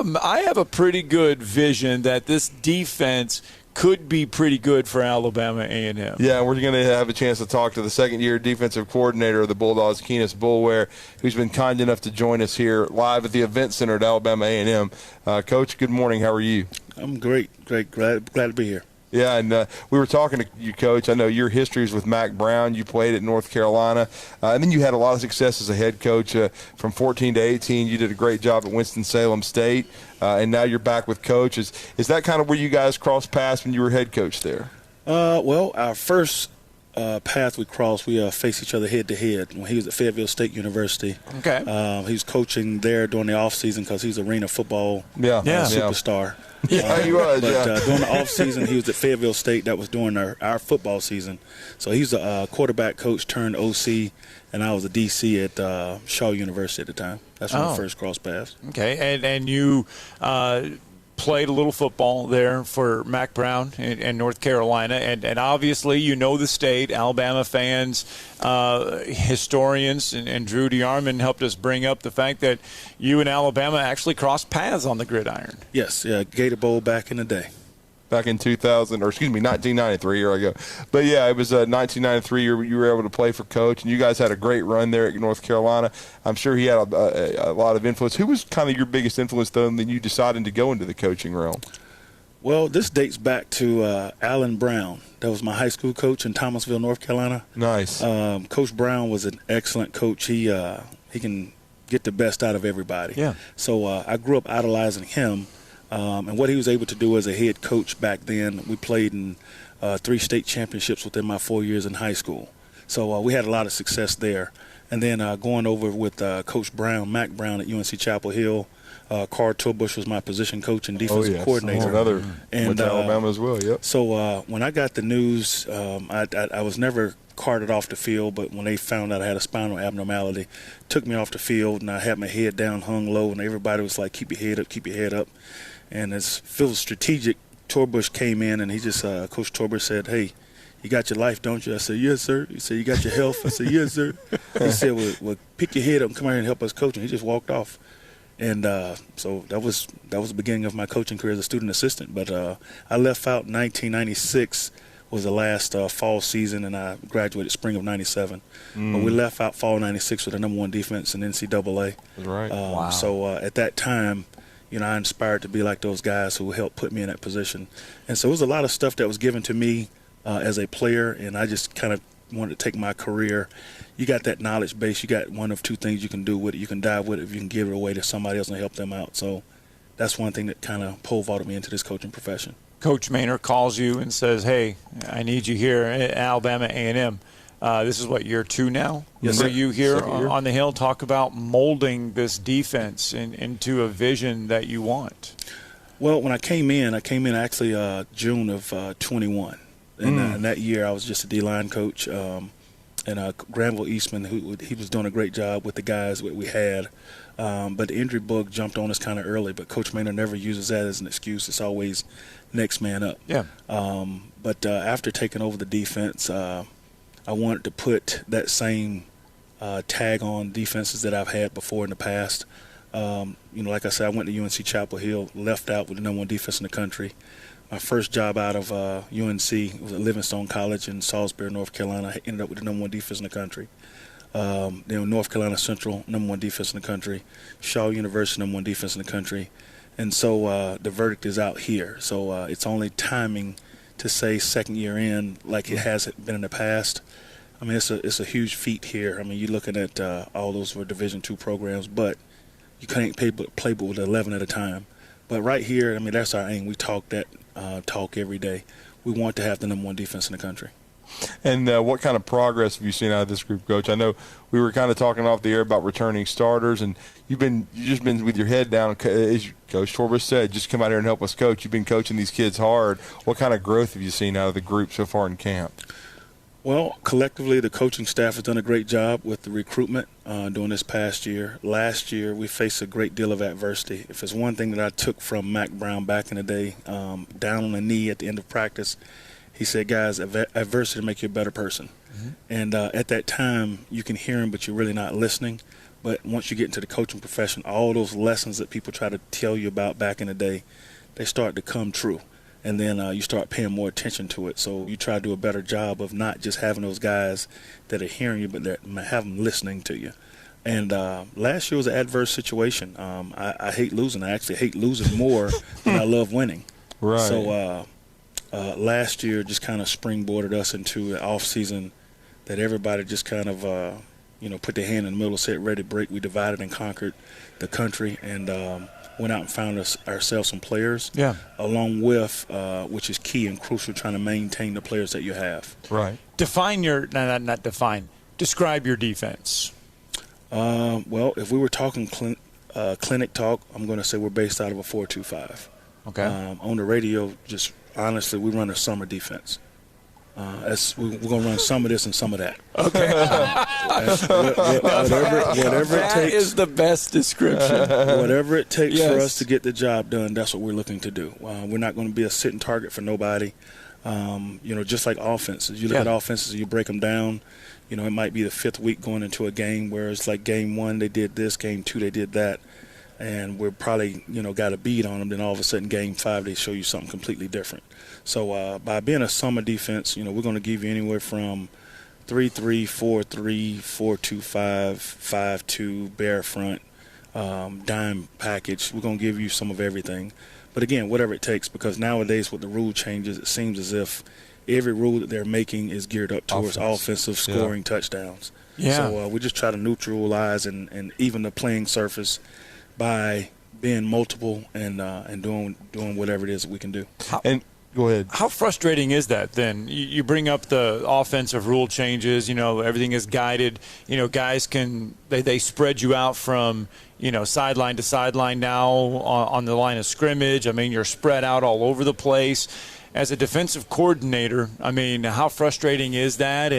[SPEAKER 2] a pretty good vision that this defense could be pretty good for Alabama A&M.
[SPEAKER 3] Yeah, we're going to have a chance to talk to the second-year defensive coordinator of the Bulldogs, Keenis Boulware, who's been kind enough to join us here live at the Event Center at Alabama A&M. Coach, good morning. How are you?
[SPEAKER 7] I'm great. Glad to be here.
[SPEAKER 3] Yeah, and we were talking to you, Coach. I know your history is with Mac Brown. You played at North Carolina. And then you had a lot of success as a head coach from 14 to 18. You did a great job at Winston-Salem State. And now you're back with Coach. Is that kind of where you guys crossed paths when you were head coach there?
[SPEAKER 7] Well, our first path we crossed, we faced each other head-to-head when he was at Fayetteville State University.
[SPEAKER 2] Okay.
[SPEAKER 7] He was coaching there during the off-season because he's an arena football superstar.
[SPEAKER 3] Yeah, he was.
[SPEAKER 7] But during the off-season, he was at Fayetteville State. That was during our football season. So he's a quarterback coach turned OC, and I was a DC at Shaw University at the time. That's when we first crossed paths.
[SPEAKER 2] Okay, and you played a little football there for Mac Brown in North Carolina, and obviously you know the state. Alabama fans, historians, and Drew DeArmond helped us bring up the fact that you and Alabama actually crossed paths on the gridiron.
[SPEAKER 7] Yes, Gator Bowl back in the day.
[SPEAKER 3] back in 1993, year ago. But, yeah, it was 1993 you were able to play for Coach, and you guys had a great run there at North Carolina. I'm sure he had a lot of influence. Who was kind of your biggest influence, though, in you deciding to go into the coaching realm?
[SPEAKER 7] Well, this dates back to Alan Brown. That was my high school coach in Thomasville, North Carolina.
[SPEAKER 3] Nice.
[SPEAKER 7] Coach Brown was an excellent coach. He can get the best out of everybody.
[SPEAKER 2] Yeah.
[SPEAKER 7] So I grew up idolizing him, and what he was able to do as a head coach back then. We played in 3 state championships within my 4 years in high school. So we had a lot of success there. And then going over with Coach Brown, Mac Brown at UNC Chapel Hill. Carl Torbush was my position coach and defensive coordinator.
[SPEAKER 3] Another
[SPEAKER 7] and
[SPEAKER 3] went to Alabama as well. Yep.
[SPEAKER 7] So when I got the news, I was never carted off the field, but when they found out I had a spinal abnormality, took me off the field, and I had my head down, hung low, and everybody was like, "Keep your head up, keep your head up." And as Phil strategic, Torbush came in, and he just Coach Torbush said, "Hey, you got your life, don't you?" I said, "Yes, sir." He said, "You got your health?" I said, "Yes, sir." He said, well, pick your head up and come out here and help us coach. And he just walked off. And so that was the beginning of my coaching career as a student assistant. But I left out in 1996 was the last fall season, and I graduated spring of 97. But we left out fall 96 with the number 1 defense in NCAA.
[SPEAKER 3] That's right.
[SPEAKER 2] Wow.
[SPEAKER 7] So at that time, I inspired to be like those guys who helped put me in that position. And so it was a lot of stuff that was given to me as a player, and I just kind of wanted to take my career. You got that knowledge base. You got one of 2 things you can do with it. You can dive with it, if you can give it away to somebody else and help them out. So that's one thing that kind of pole vaulted me into this coaching profession.
[SPEAKER 2] Coach Maynor calls you and says, "Hey, I need you here at Alabama A&M." This is what, year 2 now?
[SPEAKER 7] Yes,
[SPEAKER 2] for
[SPEAKER 7] sir.
[SPEAKER 2] you here
[SPEAKER 7] Second year.
[SPEAKER 2] on the Hill. Talk about molding this defense into a vision that you want.
[SPEAKER 7] Well, when I came in actually June of 21. And that year I was just a D-line coach. And Granville Eastman, he was doing a great job with the guys that we had. But the injury bug jumped on us kind of early. But Coach Maynor never uses that as an excuse. It's always next man up.
[SPEAKER 2] Yeah.
[SPEAKER 7] But after taking over the defense, I wanted to put that same tag on defenses that I've had before in the past. Like I said, I went to UNC Chapel Hill, left out with the number 1 defense in the country. My first job out of UNC was at Livingstone College in Salisbury, North Carolina. I ended up with the number 1 defense in the country. North Carolina Central, number 1 defense in the country. Shaw University, number 1 defense in the country. And so the verdict is out here. So it's only timing to say second year in like it hasn't been in the past. I mean, it's a huge feat here. I mean, you're looking at all those were Division II programs, but you can't play with 11 at a time. But right here, I mean, that's our aim. We talk every day. We want to have the number 1 defense in the country.
[SPEAKER 3] And what kind of progress have you seen out of this group, Coach? I know we were kind of talking off the air about returning starters, and you've just been with your head down, as Coach Torbush said, just come out here and help us coach. You've been coaching these kids hard. What kind of growth have you seen out of the group so far in camp?
[SPEAKER 7] Well, collectively, the coaching staff has done a great job with the recruitment during this past year. Last year, we faced a great deal of adversity. If there's one thing that I took from Mac Brown back in the day, down on a knee at the end of practice, he said, "Guys, adversity will make you a better person." Mm-hmm. And at that time, you can hear him, but you're really not listening. But once you get into the coaching profession, all those lessons that people try to tell you about back in the day, they start to come true. And then you start paying more attention to it. So you try to do a better job of not just having those guys that are hearing you, but that have them listening to you. And last year was an adverse situation. I hate losing. I actually hate losing more than I love winning.
[SPEAKER 3] Right.
[SPEAKER 7] So last year just kind of springboarded us into an off-season that everybody just kind of, put their hand in the middle and said, ready to break. We divided and conquered the country and went out and found ourselves some players, along with, which is key and crucial, trying to maintain the players that you have.
[SPEAKER 3] Right.
[SPEAKER 2] Describe your defense.
[SPEAKER 7] Well, if we were talking clinic talk, I'm going to say we're based out of a 4-2-5.
[SPEAKER 2] Okay.
[SPEAKER 7] On the radio, just honestly, we run a summer defense. We're going to run some of this and some of that.
[SPEAKER 2] Okay.
[SPEAKER 7] Whatever it takes.
[SPEAKER 2] That is the best description.
[SPEAKER 7] Whatever it takes for us to get the job done, that's what we're looking to do. We're not going to be a sitting target for nobody. Just like offenses. You look at offenses and you break them down. It might be the 5th week going into a game where it's like game 1 they did this, game 2 they did that. and we're probably, got a beat on them, then all of a sudden game 5 they show you something completely different. So by being a summer defense, we're going to give you anywhere from 3-3, 4-3, 4-2-5, 5-2, bear front, dime package. We're going to give you some of everything. But again, whatever it takes, because nowadays with the rule changes, it seems as if every rule that they're making is geared up towards offensive scoring touchdowns.
[SPEAKER 2] Yeah.
[SPEAKER 7] So we just try to neutralize and even the playing surface by being multiple and doing whatever it is that we can do.
[SPEAKER 3] And go ahead.
[SPEAKER 2] How frustrating is that then? You bring up the offensive rule changes, everything is guided. Guys they spread you out from, sideline to sideline now on the line of scrimmage. I mean, you're spread out all over the place. As a defensive coordinator, I mean, how frustrating is that?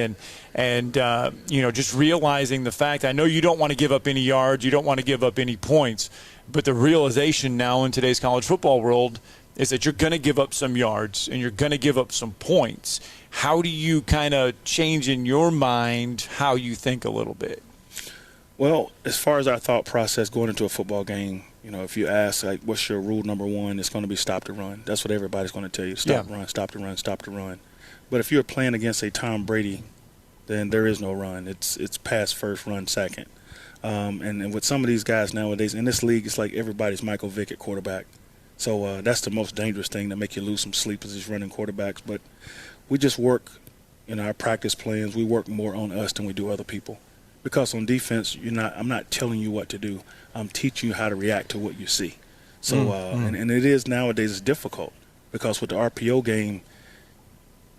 [SPEAKER 2] And just realizing the fact, I know you don't want to give up any yards, you don't want to give up any points, but the realization now in today's college football world is that you're going to give up some yards and you're going to give up some points. How do you kind of change in your mind how you think a little bit?
[SPEAKER 7] Well, as far as our thought process going into a football game, if you ask, like, what's your rule number 1, it's going to be stop the run. That's what everybody's going to tell you. Stop, run, stop the run, stop the run. But if you're playing against a Tom Brady, then there is no run. It's pass first, run second. And with some of these guys nowadays, in this league, it's like everybody's Michael Vick at quarterback. So that's the most dangerous thing that make you lose some sleep is these running quarterbacks. But we just work in our practice plans. We work more on us than we do other people. Because on defense, I'm not telling you what to do. I'm teaching you how to react to what you see. So and it is nowadays it's difficult because with the RPO game,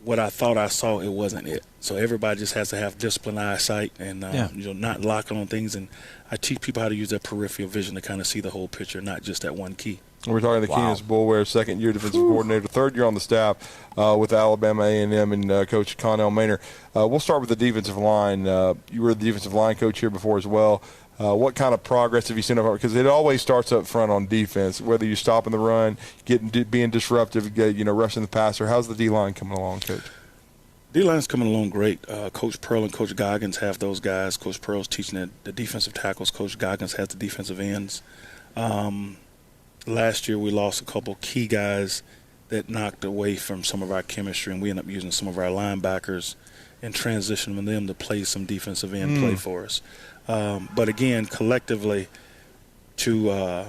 [SPEAKER 7] what I thought I saw, it wasn't it. So everybody just has to have disciplined eyesight and not locking on things. And I teach people how to use their peripheral vision to kind of see the whole picture, not just that one key.
[SPEAKER 3] We're talking to Keenan Bullware, second-year defensive coordinator, third year on the staff with Alabama A&M and Coach Connell Maynor. We'll start with the defensive line. You were the defensive line coach here before as well. What kind of progress have you seen? Because it always starts up front on defense, whether you're stopping the run, being disruptive, rushing the passer. How's the D-line coming along, Coach?
[SPEAKER 7] D-line's coming along great. Coach Pearl and Coach Goggins have those guys. Coach Pearl's teaching the defensive tackles. Coach Goggins has the defensive ends. Last year we lost a couple key guys that knocked away from some of our chemistry, and we ended up using some of our linebackers and transitioning them to play some defensive end play for us. But again, collectively, to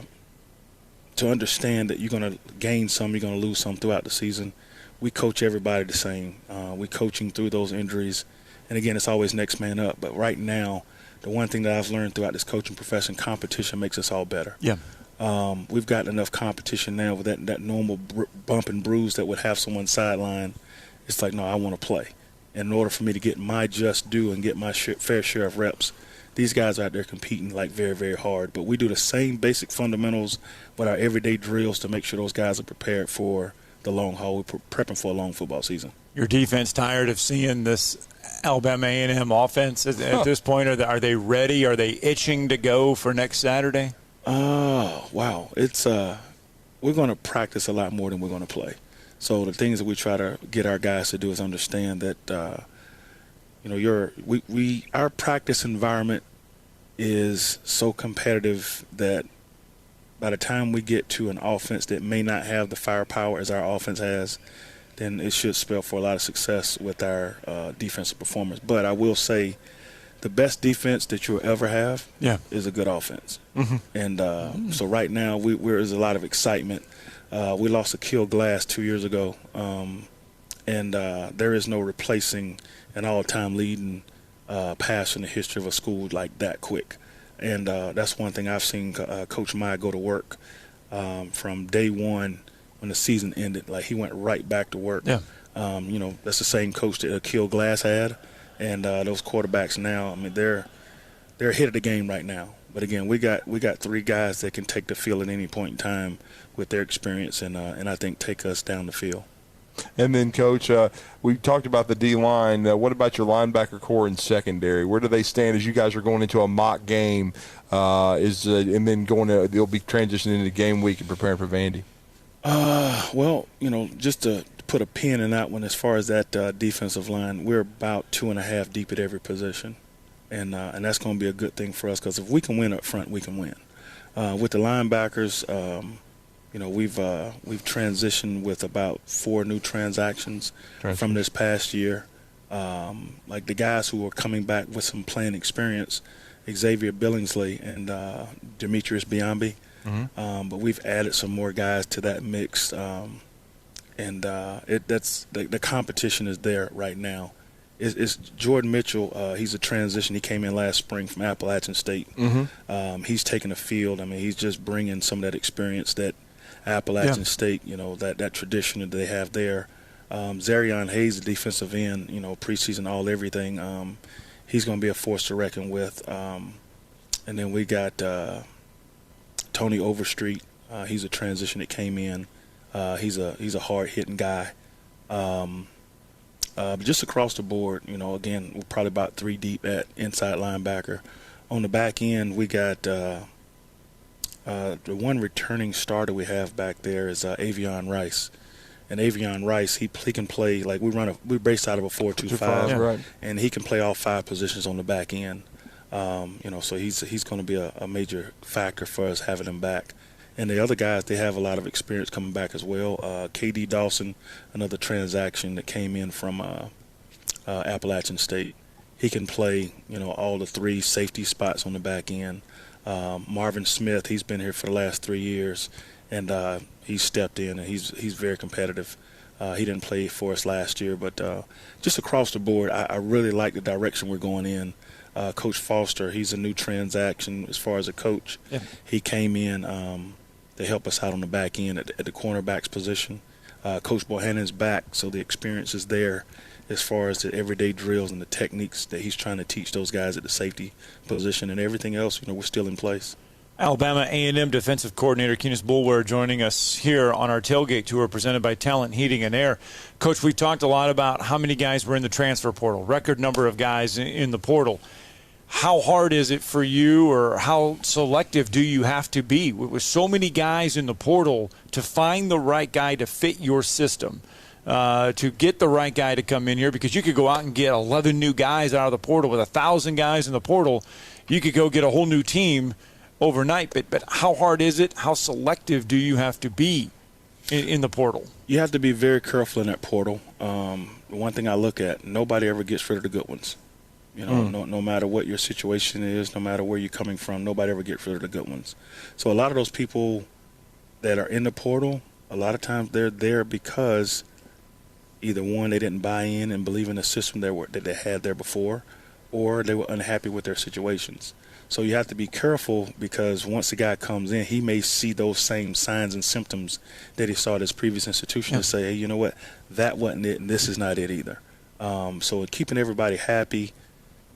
[SPEAKER 7] understand that you're going to gain some, you're going to lose some throughout the season, we coach everybody the same. We're coaching through those injuries. And again, it's always next man up. But right now, the one thing that I've learned throughout this coaching profession, competition makes us all better.
[SPEAKER 2] Yeah.
[SPEAKER 7] We've got enough competition now with that normal bump and bruise that would have someone sideline. It's like, no, I want to play. And in order for me to get my just due and get my fair share of reps, these guys are out there competing like very, very hard. But we do the same basic fundamentals with our everyday drills to make sure those guys are prepared for the long haul. We're prepping for a long football season.
[SPEAKER 2] Your defense tired of seeing this Alabama A&M offense at this point? Are they ready? Are they itching to go for next Saturday?
[SPEAKER 7] Oh, wow. It's we're going to practice a lot more than we're going to play. So the things that we try to get our guys to do is understand that our practice environment is so competitive that by the time we get to an offense that may not have the firepower as our offense has, then it should spell for a lot of success with our defensive performance. But I will say the best defense that you'll ever have is a good offense. Mm-hmm. And so right now there's a lot of excitement. We lost Akil Glass 2 years ago, and there is no replacing an all-time leading pass in the history of a school like that quick. And that's one thing I've seen Coach Maya go to work from day one when the season ended. Like, he went right back to work. Yeah. That's the same coach that Akil Glass had. And those quarterbacks now, I mean, they're ahead of the game right now. But again, we got three guys that can take the field at any point in time with their experience and I think take us down the field.
[SPEAKER 3] And then, Coach, we talked about the D-line. What about your linebacker core and secondary? Where do they stand as you guys are going into a mock game and then they'll be transitioning into game week and preparing for Vandy?
[SPEAKER 7] Well, just to put a pin in that one, as far as that defensive line, we're about 2.5 deep at every position. And that's going to be a good thing for us because if we can win up front, we can win. With the linebackers, we've transitioned with about 4 new transactions from this past year. Like the guys who are coming back with some playing experience, Xavier Billingsley and Demetrius Biambi. But we've added some more guys to that mix, and that's the competition is there right now. It's Jordan Mitchell. He's a transition. He came in last spring from Appalachian State. He's taking the field. I mean, he's just bringing some of that experience that Appalachian State, that tradition that they have there. Zarion Hayes, the defensive end, preseason all everything. He's going to be a force to reckon with. And then we got Tony Overstreet. He's a transition that came in. He's a hard-hitting guy. But just across the board, again, we're probably about 3 deep at inside linebacker. On the back end, we got the one returning starter we have back there is Avion Rice. And Avion Rice, he can play, like we brace out of a 4-2-5,
[SPEAKER 3] right.
[SPEAKER 7] And he can play all 5 positions on the back end. So he's going to be a major factor for us having him back. And the other guys, they have a lot of experience coming back as well. K.D. Dawson, another transaction that came in from Appalachian State. He can play, all the 3 safety spots on the back end. Marvin Smith, he's been here for the last 3 years, and he's stepped in, and he's very competitive. He didn't play for us last year, but just across the board, I really like the direction we're going in. Coach Foster, he's a new transaction as far as a coach. Yeah. He came in to help us out on the back end at the cornerbacks position. Coach Bohannon's back, so the experience is there as far as the everyday drills and the techniques that he's trying to teach those guys at the safety position, and everything else, we're still in place.
[SPEAKER 2] Alabama A&M defensive coordinator Keenis Boulware joining us here on our tailgate tour presented by Talent Heating and Air. Coach, we've talked a lot about how many guys were in the transfer portal, record number of guys in the portal. How hard is it for you, or how selective do you have to be with so many guys in the portal to find the right guy to fit your system, to get the right guy to come in here? Because you could go out and get 11 new guys out of the portal. With 1,000 guys in the portal, you could go get a whole new team overnight. But how hard is it? How selective do you have to be in the portal?
[SPEAKER 7] You have to be very careful in that portal. One thing I look at, nobody ever gets rid of the good ones. No matter what your situation is, no matter where you're coming from, nobody ever gets rid of the good ones. So a lot of those people that are in the portal, a lot of times they're there because either one, they didn't buy in and believe in the system that they had there before, or they were unhappy with their situations. So you have to be careful, because once the guy comes in, he may see those same signs and symptoms that he saw at his previous institution and say, hey, you know what, that wasn't it, and this is not it either. So keeping everybody happy,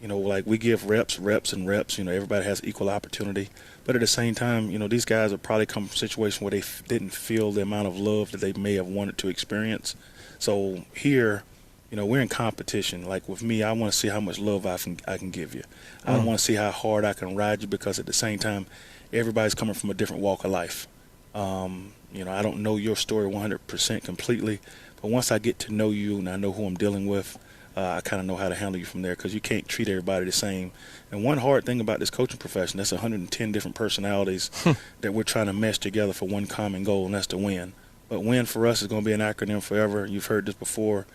[SPEAKER 7] like we give reps, everybody has equal opportunity. But at the same time, these guys have probably come from a situation where they didn't feel the amount of love that they may have wanted to experience. So here, we're in competition. Like with me, I want to see how much love I can give you. I want to see how hard I can ride you, because at the same time, everybody's coming from a different walk of life. I don't know your story 100% completely, but once I get to know you and I know who I'm dealing with, I kind of know how to handle you from there, because you can't treat everybody the same. And one hard thing about this coaching profession, that's 110 different personalities that we're trying to mesh together for one common goal, and that's to win. But win for us is going to be an acronym forever. You've heard this before.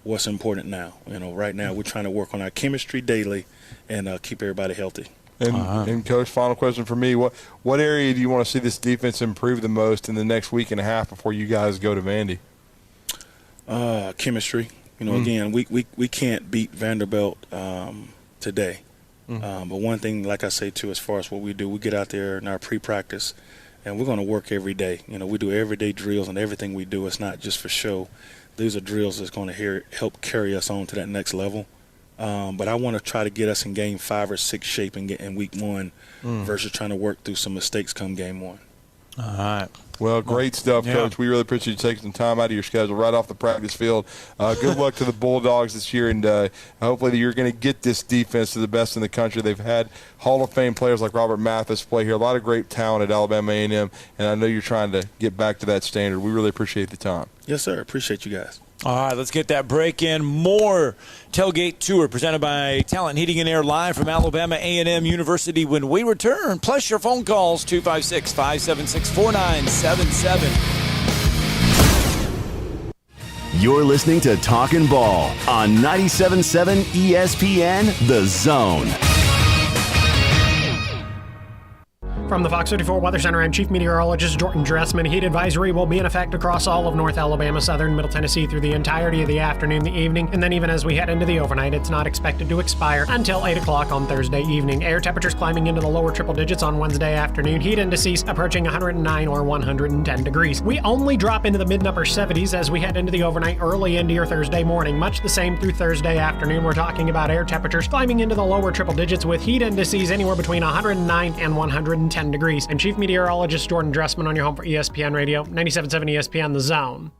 [SPEAKER 7] What's important now? Right now we're trying to work on our chemistry daily and keep everybody healthy.
[SPEAKER 3] And Coach, final question for me. What area do you want to see this defense improve the most in the next week and a half before you guys go to Vandy?
[SPEAKER 7] Chemistry. Again, we can't beat Vanderbilt today. But one thing, like I say, too, as far as what we do, we get out there in our pre-practice, and we're going to work every day. We do everyday drills, and everything we do, it's not just for show. These are drills that's going to help carry us on to that next level. But I want to try to get us in game 5 or 6 shape in week 1 versus trying to work through some mistakes come game 1.
[SPEAKER 2] All right.
[SPEAKER 3] Well, great stuff, Coach. We really appreciate you taking some time out of your schedule right off the practice field. Good luck to the Bulldogs this year, and hopefully you're going to get this defense to the best in the country. They've had Hall of Fame players like Robert Mathis play here, a lot of great talent at Alabama A&M, and I know you're trying to get back to that standard. We really appreciate the time.
[SPEAKER 7] Yes, sir. Appreciate you guys.
[SPEAKER 2] All right, let's get that break in. More Tailgate Tour presented by Talent Heating and Air live from Alabama A&M University when we return. Plus your phone calls, 256-576-4977.
[SPEAKER 1] You're listening to Talkin' Ball on 97.7 ESPN The Zone.
[SPEAKER 12] From the Fox 34 Weather Center, I'm Chief Meteorologist Jordan Dressman. Heat advisory will be in effect across all of North Alabama, southern Middle Tennessee through the entirety of the afternoon, the evening, and then even as we head into the overnight, it's not expected to expire until 8 o'clock on Thursday evening. Air temperatures climbing into the lower triple digits on Wednesday afternoon. Heat indices approaching 109 or 110 degrees. We only drop into the mid-upper 70s as we head into the overnight early into your Thursday morning. Much the same through Thursday afternoon. We're talking about air temperatures climbing into the lower triple digits with heat indices anywhere between 109 and 110 degrees. I'm Chief Meteorologist Jordan Dressman on your home for ESPN Radio, 97.7 ESPN The Zone.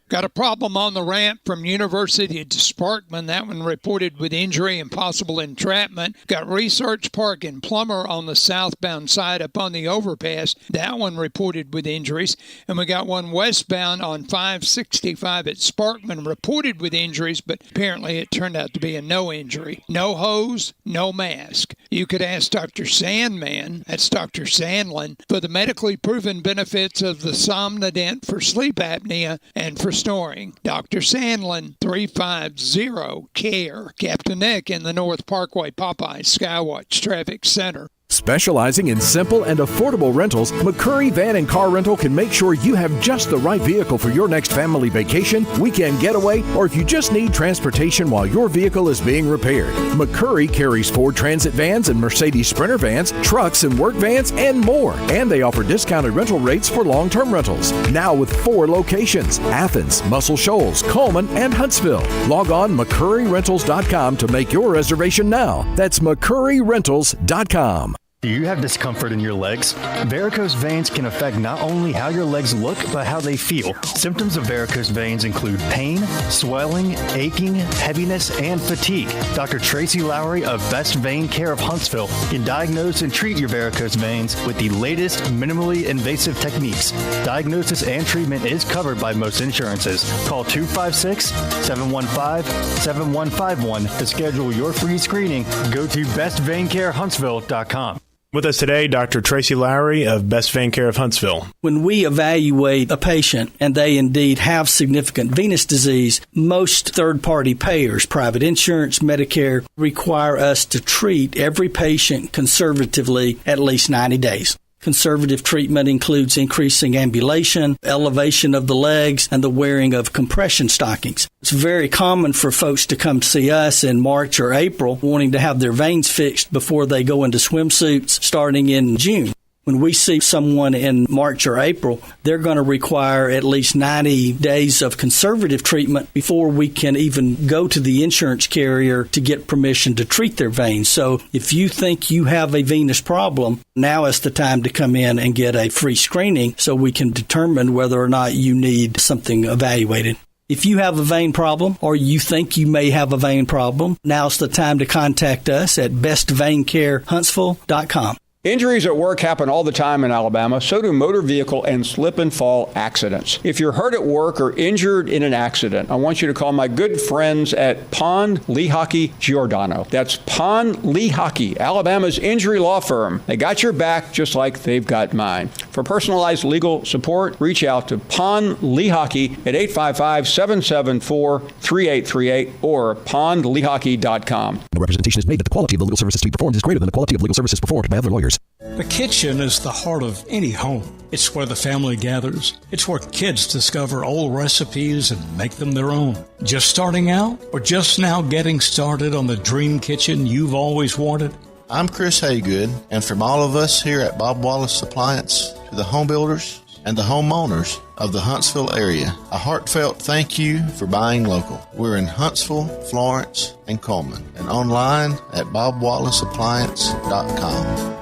[SPEAKER 5] Got a problem on the ramp from University to Sparkman. That one reported with injury and possible entrapment. Got Research Park and Plummer on the southbound side up on the overpass. That one reported with injuries. And we got one westbound on 565 at Sparkman reported with injuries, but apparently it turned out to be a no injury. No hose, no mask. You could ask Dr. Sandman, that's Dr. Sandlin, for the medically proven benefits of the Somnodent for sleep apnea and for snoring. Dr. Sandlin, 350-CARE. Captain Nick in the North Parkway Popeye Skywatch Traffic Center.
[SPEAKER 6] Specializing in simple and affordable rentals, McCurry Van and Car Rental can make sure you have just the right vehicle for your next family vacation, weekend getaway, or if you just need transportation while your vehicle is being repaired. McCurry carries Ford Transit vans and Mercedes Sprinter vans, trucks and work vans, and more. And they offer discounted rental rates for long-term rentals. Now with 4 locations: Athens, Muscle Shoals, Coleman, and Huntsville. Log on McCurryRentals.com to make your reservation now. That's McCurryRentals.com.
[SPEAKER 8] Do you have discomfort in your legs? Varicose veins can affect not only how your legs look, but how they feel. Symptoms of varicose veins include pain, swelling, aching, heaviness, and fatigue. Dr. Tracy Lowry of Best Vein Care of Huntsville can diagnose and treat your varicose veins with the latest minimally invasive techniques. Diagnosis and treatment is covered by most insurances. Call 256-715-7151 to schedule your free screening. Go to bestveincarehuntsville.com.
[SPEAKER 9] With us today, Dr. Tracy Lowry of Best Vein Care of Huntsville.
[SPEAKER 23] When we evaluate a patient and they indeed have significant venous disease, most third-party payers, private insurance, Medicare, require us to treat every patient conservatively at least 90 days. Conservative treatment includes increasing ambulation, elevation of the legs, and the wearing of compression stockings. It's very common for folks to come see us in March or April wanting to have their veins fixed before they go into swimsuits starting in June. When we see someone in March or April, they're going to require at least 90 days of conservative treatment before we can even go to the insurance carrier to get permission to treat their veins. So if you think you have a venous problem, now is the time to come in and get a free screening so we can determine whether or not you need something evaluated. If you have a vein problem or you think you may have a vein problem, now's the time to contact us at bestveincarehuntsville.com.
[SPEAKER 24] Injuries at work happen all the time in Alabama. So do motor vehicle and slip and fall accidents. If you're hurt at work or injured in an accident, I want you to call my good friends at Pond Lehocky Giordano. That's Pond Lehocky, Alabama's injury law firm. They got your back just like they've got mine. For personalized legal support, reach out to Pond Lehocky at 855-774-3838 or pondlehocky.com.
[SPEAKER 6] No representation is made that the quality of the legal services to be performed is greater than the quality of legal services performed by other lawyers.
[SPEAKER 25] The kitchen is the heart of any home. It's where the family gathers. It's where kids discover old recipes and make them their own. Just starting out or just now getting started on the dream kitchen you've always wanted?
[SPEAKER 26] I'm Chris Haygood, and from all of us here at Bob Wallace Appliance to the home builders and the homeowners of the Huntsville area, a heartfelt thank you for buying local. We're in Huntsville, Florence, and Coleman, and online at bobwallaceappliance.com.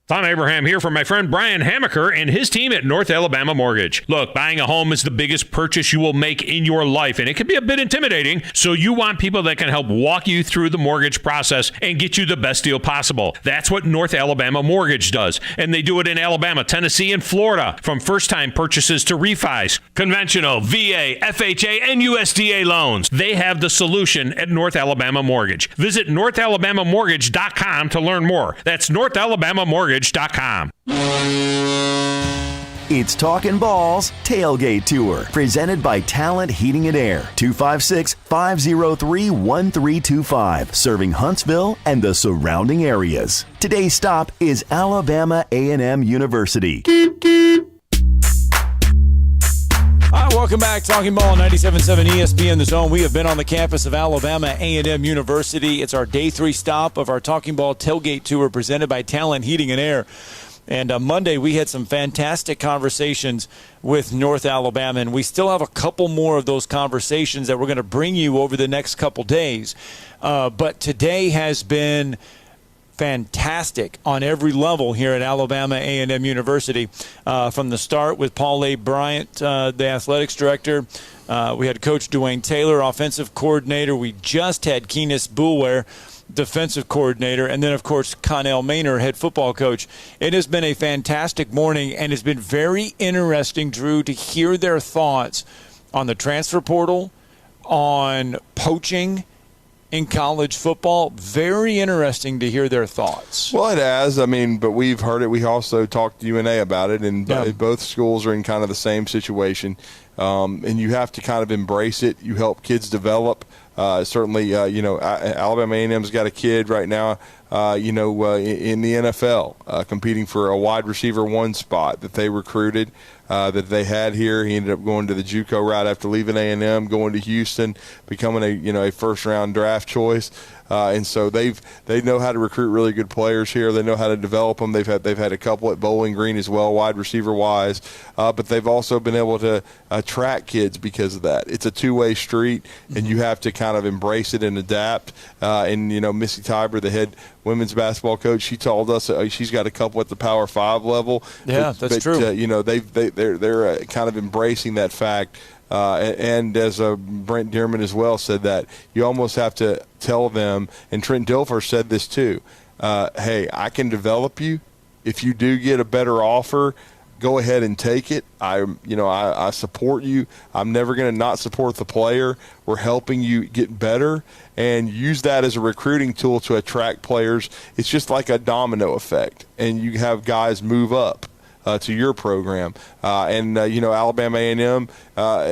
[SPEAKER 10] Tom Abraham here from my friend Brian Hamaker and his team at North Alabama Mortgage. Look, buying a home is the biggest purchase you will make in your life, and it can be a bit intimidating, so you want people that can help walk you through the mortgage process and get you the best deal possible. That's what North Alabama Mortgage does, and they do it in Alabama, Tennessee, and Florida, from first-time purchases to refis, conventional, VA, FHA, and USDA loans. They have the solution at North Alabama Mortgage. Visit NorthAlabamaMortgage.com to learn more. That's NorthAlabamaMortgage.com.
[SPEAKER 1] It's Talkin' Balls Tailgate Tour, presented by Talent Heating and Air, 256-503-1325, serving Huntsville and the surrounding areas. Today's stop is Alabama A&M University.
[SPEAKER 2] All right, welcome back. Talking Ball, 97.7 ESPN The Zone. We have been on the campus of Alabama A&M University. It's our day 3 stop of our Talking Ball Tailgate Tour presented by Talent Heating and Air. And Monday, we had some fantastic conversations with North Alabama, and we still have a couple more of those conversations that we're going to bring you over the next couple days. But today has been fantastic on every level here at Alabama A&M University. From the start with Paul A. Bryant, the athletics director. We had Coach Dwayne Taylor, offensive coordinator. We just had Keenis Boulware, defensive coordinator, and then, of course, Connell Maynor, head football coach. It has been a fantastic morning, and it's been very interesting, Drew, to hear their thoughts on the transfer portal, on poaching in college football. Very interesting to hear their thoughts.
[SPEAKER 3] Well, it has. I mean, but we've heard it. We also talked to UNA about it, and both schools are in kind of the same situation. And you have to kind of embrace it. You help kids develop. Certainly, Alabama A&M's got a kid right now, in the NFL, competing for a wide receiver 1 spot that they recruited, that they had here. He ended up going to the JUCO route after leaving A&M, going to Houston, becoming a first-round draft choice. And so they know how to recruit really good players here. They know how to develop them. They've had a couple at Bowling Green as well, wide receiver wise. But they've also been able to attract kids because of that. It's a two-way street, and you have to kind of embrace it and adapt. And Missy Tiber, the head women's basketball coach, she told us she's got a couple at the Power 5 level.
[SPEAKER 2] Yeah, that's true.
[SPEAKER 3] They're kind of embracing that fact. And as Brent DeArmond as well said, that you almost have to tell them, and Trent Dilfer said this too, hey, I can develop you. If you do get a better offer, go ahead and take it. I support you. I'm never going to not support the player. We're helping you get better, and use that as a recruiting tool to attract players. It's just like a domino effect, and you have guys move up to your program. Alabama A&M,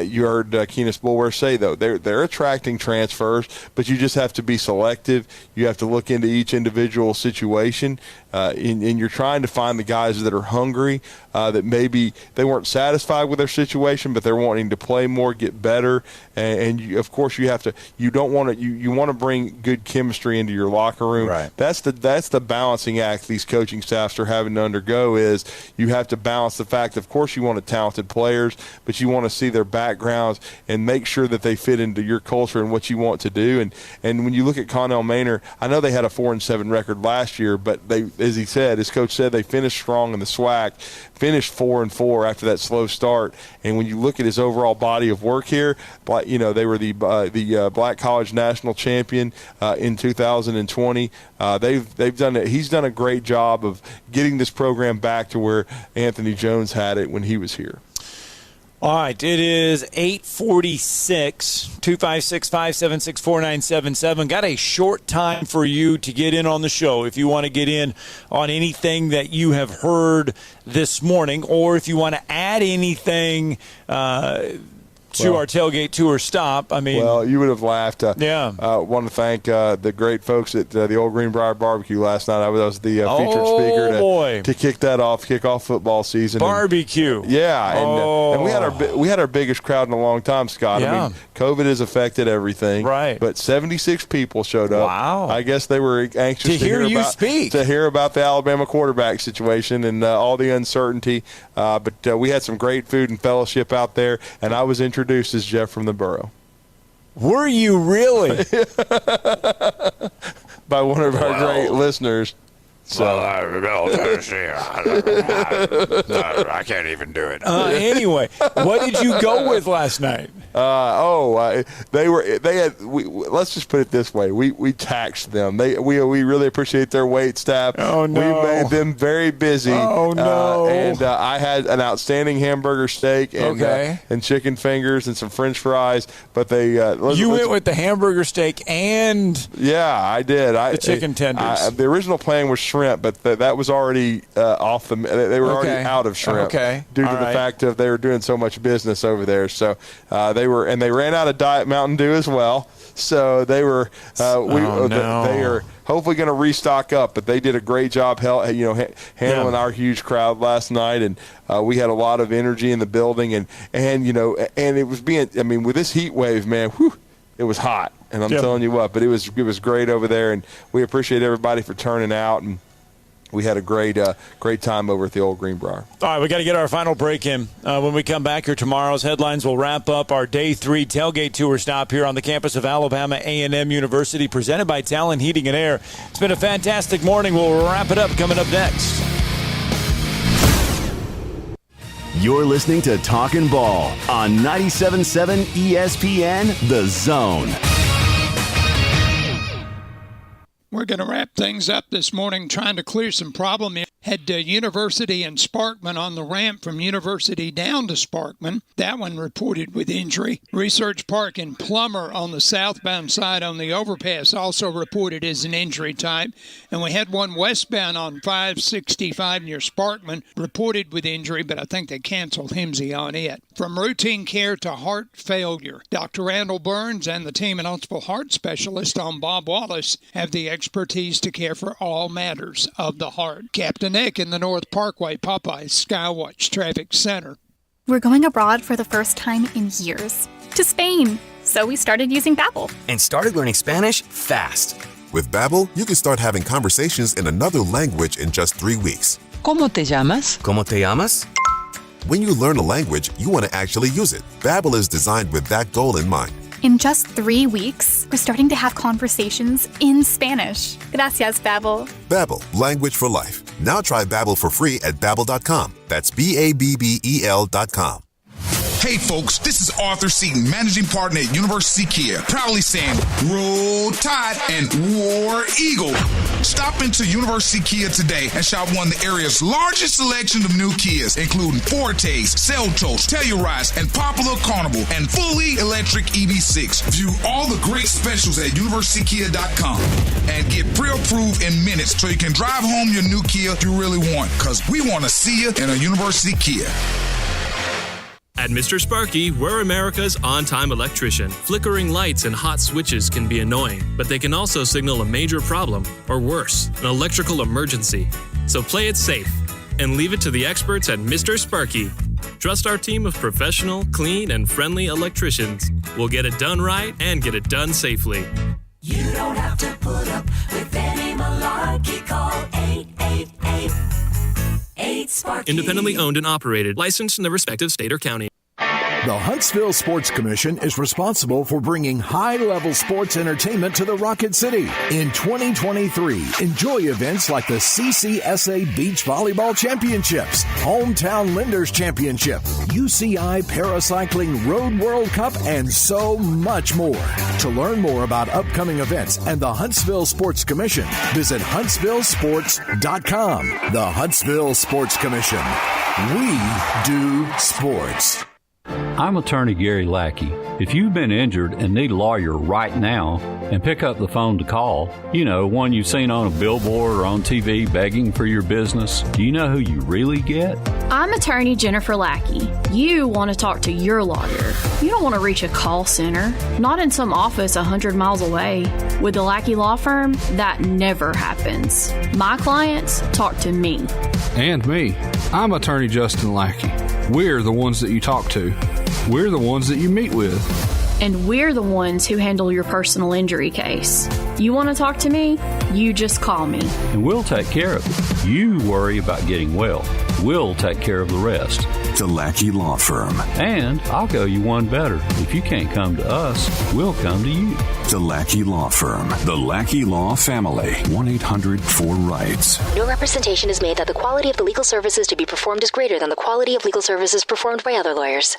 [SPEAKER 3] you heard Keenis Boulware say, though, they're attracting transfers, but you just have to be selective. You have to look into each individual situation, and you're trying to find the guys that are hungry, that maybe they weren't satisfied with their situation, but they're wanting to play more, get better, and you, of course you want to bring good chemistry into your locker room.
[SPEAKER 2] Right.
[SPEAKER 3] That's the balancing act these coaching staffs are having to undergo. Is you have to balance the fact, of course, you want talented players, but you want to see their backgrounds and make sure that they fit into your culture and what you want to do. And when you look at Connell Maynor, I know they had a 4-7 record last year, but they, as he said, his coach said, they finished strong in the SWAC, finished 4-4 after that slow start. And when you look at his overall body of work here, they were the Black College National Champion in 2020. They've done it. He's done a great job of getting this program back to where Anthony Jones had it when he was here.
[SPEAKER 2] All right, it is 8:46, 256-576-4977. Got a short time for you to get in on the show if you want to get in on anything that you have heard this morning, or if you want to add anything to our tailgate tour stop. I mean,
[SPEAKER 3] well, you would have laughed.
[SPEAKER 2] Yeah.
[SPEAKER 3] Want to thank the great folks at the Old Greenbrier Barbecue last night. I was the featured speaker to kick off football season.
[SPEAKER 2] Barbecue.
[SPEAKER 3] And we had our biggest crowd in a long time, Scott.
[SPEAKER 2] Yeah.
[SPEAKER 3] I mean, COVID has affected everything.
[SPEAKER 2] Right.
[SPEAKER 3] But 76 people showed up.
[SPEAKER 2] Wow.
[SPEAKER 3] I guess they were anxious to hear about the Alabama quarterback situation and all the uncertainty. But we had some great food and fellowship out there, and I was introduced as Jeff from the Borough.
[SPEAKER 2] Were you really?
[SPEAKER 3] By one of our great listeners.
[SPEAKER 2] So
[SPEAKER 10] I can't even do it.
[SPEAKER 2] Anyway, what did you go with last night?
[SPEAKER 3] Let's just put it this way. We taxed them. We really appreciate their wait staff.
[SPEAKER 2] Oh, no.
[SPEAKER 3] We made them very busy.
[SPEAKER 2] Oh, no.
[SPEAKER 3] And I had an outstanding hamburger steak and chicken fingers and some French fries. But you
[SPEAKER 2] went with the hamburger steak and
[SPEAKER 3] I did.
[SPEAKER 2] The chicken tenders.
[SPEAKER 3] The original plan was shrimp, but that was already off the. They were already out of shrimp due to the fact of they were doing so much business over there. So they ran out of Diet Mountain Dew as well. So they were. They are hopefully going to restock up, but they did a great job handling our huge crowd last night, and we had a lot of energy in the building, and it was with this heat wave, man, it was hot, and I'm telling you what, but it was great over there, and we appreciate everybody for turning out, and we had a great time over at the Old Greenbrier.
[SPEAKER 2] All right, we got to get our final break in. When we come back here, tomorrow's headlines will wrap up our Day 3 tailgate tour stop here on the campus of Alabama A&M University, presented by Talkin Heating and Air. It's been a fantastic morning. We'll wrap it up coming up next.
[SPEAKER 1] You're listening to Talkin' Ball on 97.7 ESPN, The Zone.
[SPEAKER 5] We're going to wrap things up this morning trying to clear some problem. Had University and Sparkman on the ramp from University down to Sparkman. That one reported with injury. Research Park and Plummer on the southbound side on the overpass also reported as an injury type. And we had one westbound on 565 near Sparkman reported with injury, but I think they canceled Himsey on it. From routine care to heart failure, Dr. Randall Burns and the team at Huntsville Heart Specialist on Bob Wallace have the expertise to care for all matters of the heart. Captain Nick in the North Parkway Popeyes Skywatch Traffic Center.
[SPEAKER 11] We're going abroad for the first time in years. To Spain. So we started using Babbel.
[SPEAKER 14] And started learning Spanish fast.
[SPEAKER 15] With Babbel, you can start having conversations in another language in just 3 weeks.
[SPEAKER 16] ¿Cómo te llamas?
[SPEAKER 14] ¿Cómo te llamas?
[SPEAKER 15] When you learn a language, you want to actually use it. Babbel is designed with that goal in mind.
[SPEAKER 11] In just 3 weeks, we're starting to have conversations in Spanish. Gracias, Babbel.
[SPEAKER 15] Babbel, language for life. Now try Babbel for free at Babbel.com. That's Babbel.com.
[SPEAKER 17] Hey folks, this is Arthur Seaton, managing partner at University Kia, proudly saying Roll Tide and War Eagle. Stop into University Kia today and shop one of the area's largest selection of new Kias, including Fortes, Seltos, Telluride, and popular Carnival, and fully electric EV6. View all the great specials at universitykia.com and get pre-approved in minutes so you can drive home your new Kia you really want, because we want to see you in a University Kia.
[SPEAKER 18] At Mr. Sparky, we're America's on-time electrician. Flickering lights and hot switches can be annoying, but they can also signal a major problem, or worse, an electrical emergency. So play it safe and leave it to the experts at Mr. Sparky. Trust our team of professional, clean, and friendly electricians. We'll get it done right and get it done safely.
[SPEAKER 27] You don't have to put up with any malarkey. Call 888-8-SPARKY.
[SPEAKER 18] Independently owned and operated, licensed in the respective state or county.
[SPEAKER 6] The Huntsville Sports Commission is responsible for bringing high-level sports entertainment to the Rocket City. In 2023, enjoy events like the CCSA Beach Volleyball Championships, Hometown Lenders Championship, UCI Paracycling Road World Cup, and so much more. To learn more about upcoming events and the Huntsville Sports Commission, visit huntsvillesports.com. The Huntsville Sports Commission. We do sports.
[SPEAKER 28] I'm attorney Gary Lackey. If you've been injured and need a lawyer right now, and pick up the phone to call, one you've seen on a billboard or on TV begging for your business, do you know who you really get?
[SPEAKER 29] I'm attorney Jennifer Lackey. You want to talk to your lawyer. You don't want to reach a call center, not in some office 100 miles away. With the Lackey Law Firm, that never happens. My clients talk to me.
[SPEAKER 30] And me. I'm attorney Justin Lackey. We're the ones that you talk to. We're the ones that you meet with.
[SPEAKER 29] And we're the ones who handle your personal injury case. You want to talk to me? You just call me.
[SPEAKER 28] And we'll take care of it. You worry about getting well. We'll take care of the rest.
[SPEAKER 4] The Lackey Law Firm.
[SPEAKER 28] And I'll go you one better. If you can't come to us, we'll come to you.
[SPEAKER 4] The Lackey Law Firm. The Lackey Law Family. 1-800-4RIGHTS.
[SPEAKER 7] No representation is made that the quality of the legal services to be performed is greater than the quality of legal services performed by other lawyers.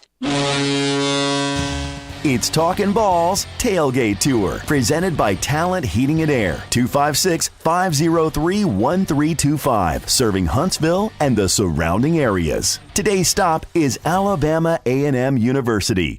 [SPEAKER 1] It's Talkin' Balls Tailgate Tour, presented by Talent Heating and Air, 256-503-1325, serving Huntsville and the surrounding areas. Today's stop is Alabama A&M University.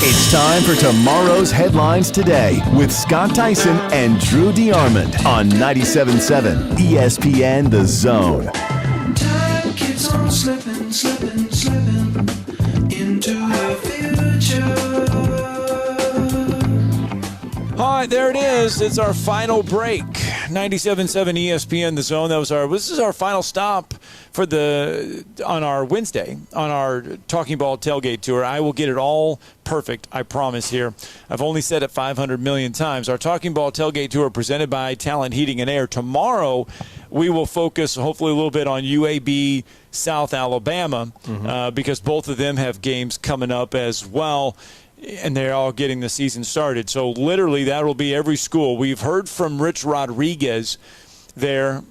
[SPEAKER 1] It's time for tomorrow's headlines today with Scott Theisen and Drew DeArmond on 97.7 ESPN The Zone.
[SPEAKER 27] Time keeps on slipping into the future.
[SPEAKER 2] All right, there it is. It's our final break. 97.7 ESPN The Zone. This is our final stop for on our Wednesday, on our Talking Ball Tailgate Tour. I will get it all perfect, I promise here. I've only said it 500 million times. Our Talking Ball Tailgate Tour presented by Talent Heating and Air. Tomorrow, we will focus hopefully a little bit on UAB South Alabama because both of them have games coming up as well. And they're all getting the season started. So literally that will be every school. We've heard from Rich Rodriguez there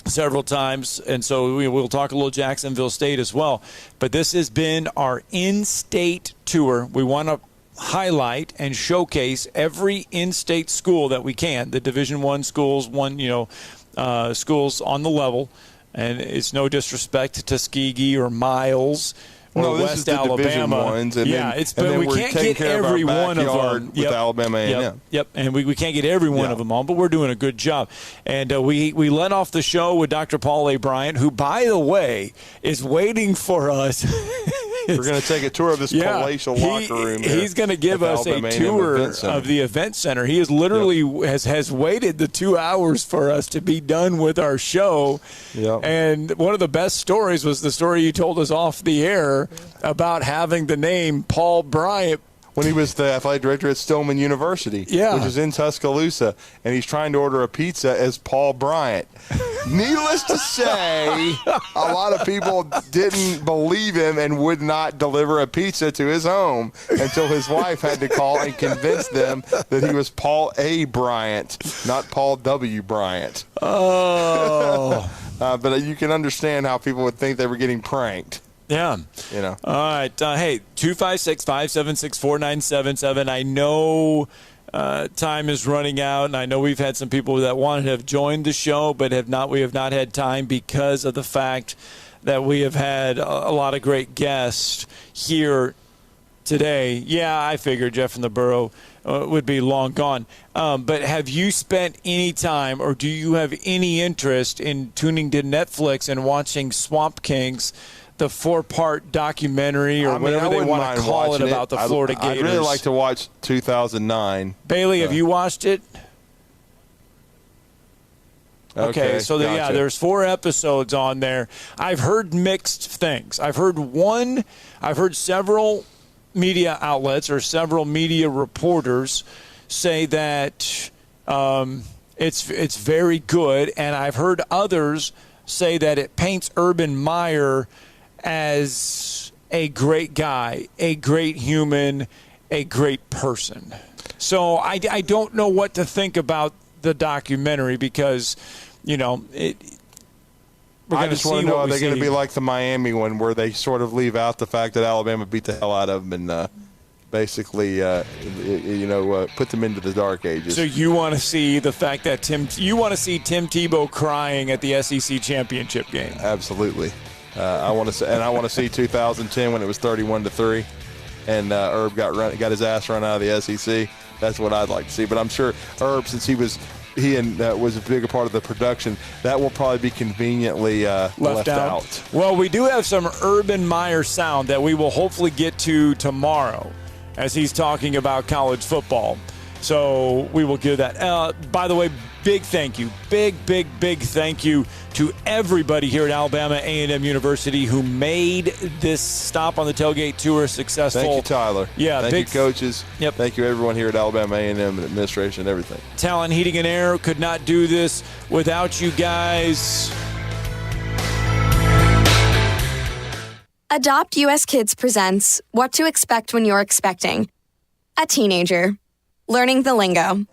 [SPEAKER 2] several times, and so we'll talk a little Jacksonville State as well. But this has been our in-state tour. We want to highlight and showcase every in-state school that we can, the Division I schools, schools on the level. And it's no disrespect to Tuskegee or Miles or West Alabama.
[SPEAKER 3] Ones, and
[SPEAKER 2] but we can't get every one of them
[SPEAKER 3] with Alabama A&M.
[SPEAKER 2] Yep, and we can't get every one of them on, but we're doing a good job. And we let off the show with Dr. Paul A. Bryant, who, by the way, is waiting for us.
[SPEAKER 3] We're going to take a tour of this palatial locker room.
[SPEAKER 2] He's going to give us a tour of the event center. He is literally has waited the 2 hours for us to be done with our show.
[SPEAKER 3] Yep.
[SPEAKER 2] And one of the best stories was the story you told us off the air about having the name Paul Bryant.
[SPEAKER 3] When he was the athletic director at Stillman University, which is in Tuscaloosa, and he's trying to order a pizza as Paul Bryant. Needless to say, a lot of people didn't believe him and would not deliver a pizza to his home until his wife had to call and convince them that he was Paul A. Bryant, not Paul W. Bryant.
[SPEAKER 2] Oh.
[SPEAKER 3] But you can understand how people would think they were getting pranked.
[SPEAKER 2] Yeah. All right. Hey, 256-576-4977. I know time is running out, and I know we've had some people that wanted to have joined the show, but we have not had time because of the fact that we have had a lot of great guests here today. Yeah, I figured Jeff and the Burrow would be long gone. But have you spent any time, or do you have any interest in tuning to Netflix and watching Swamp Kings, the 4-part documentary or whatever they want to call it about the Florida Gators?
[SPEAKER 3] I'd really like to watch 2009.
[SPEAKER 2] Bailey, have you watched it? Okay, so
[SPEAKER 3] gotcha.
[SPEAKER 2] there's 4 episodes on there. I've heard mixed things. I've heard several media outlets or several media reporters say that it's very good, and I've heard others say that it paints Urban Meyer as a great guy, a great human, a great person. So I don't know what to think about the documentary because, we're going to see.
[SPEAKER 3] I just want to know, are they going to be like the Miami one where they sort of leave out the fact that Alabama beat the hell out of them and basically, put them into the dark ages?
[SPEAKER 2] So you want to see the fact that Tim Tebow crying at the SEC championship game?
[SPEAKER 3] Absolutely. I want to see 2010 when it was 31-3, and Herb got his ass run out of the SEC. That's what I'd like to see. But I'm sure Herb, since he was a bigger part of the production, that will probably be conveniently left out.
[SPEAKER 2] Well, we do have some Urban Meyer sound that we will hopefully get to tomorrow as he's talking about college football. So we will give that. By the way, big thank you. Big thank you to everybody here at Alabama A&M University who made this stop on the Tailgate Tour successful.
[SPEAKER 3] Thank you, Tyler.
[SPEAKER 2] Yeah,
[SPEAKER 3] thank you, coaches.
[SPEAKER 2] Yep.
[SPEAKER 3] Thank you, everyone here at Alabama A&M and administration and everything.
[SPEAKER 2] Talent Heating and Air could not do this without you guys.
[SPEAKER 8] Adopt US Kids presents What to Expect When You're Expecting a Teenager. Learning the lingo.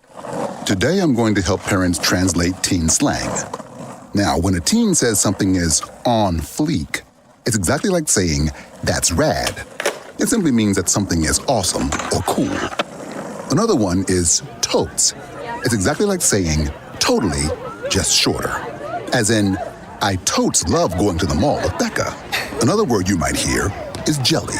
[SPEAKER 9] Today I'm going to help parents translate teen slang. Now, when a teen says something is on fleek, it's exactly like saying, that's rad. It simply means that something is awesome or cool. Another one is totes. It's exactly like saying, totally, just shorter. As in, I totes love going to the mall with Becca. Another word you might hear is jelly.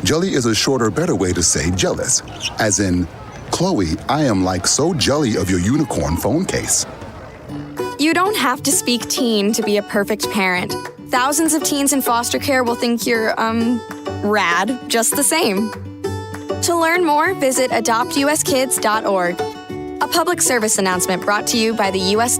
[SPEAKER 9] Jelly is a shorter, better way to say jealous. As in, Chloe, I am like so jelly of your unicorn phone case.
[SPEAKER 8] You don't have to speak teen to be a perfect parent. Thousands of teens in foster care will think you're, rad just the same. To learn more, visit adoptuskids.org. A public service announcement brought to you by the U.S.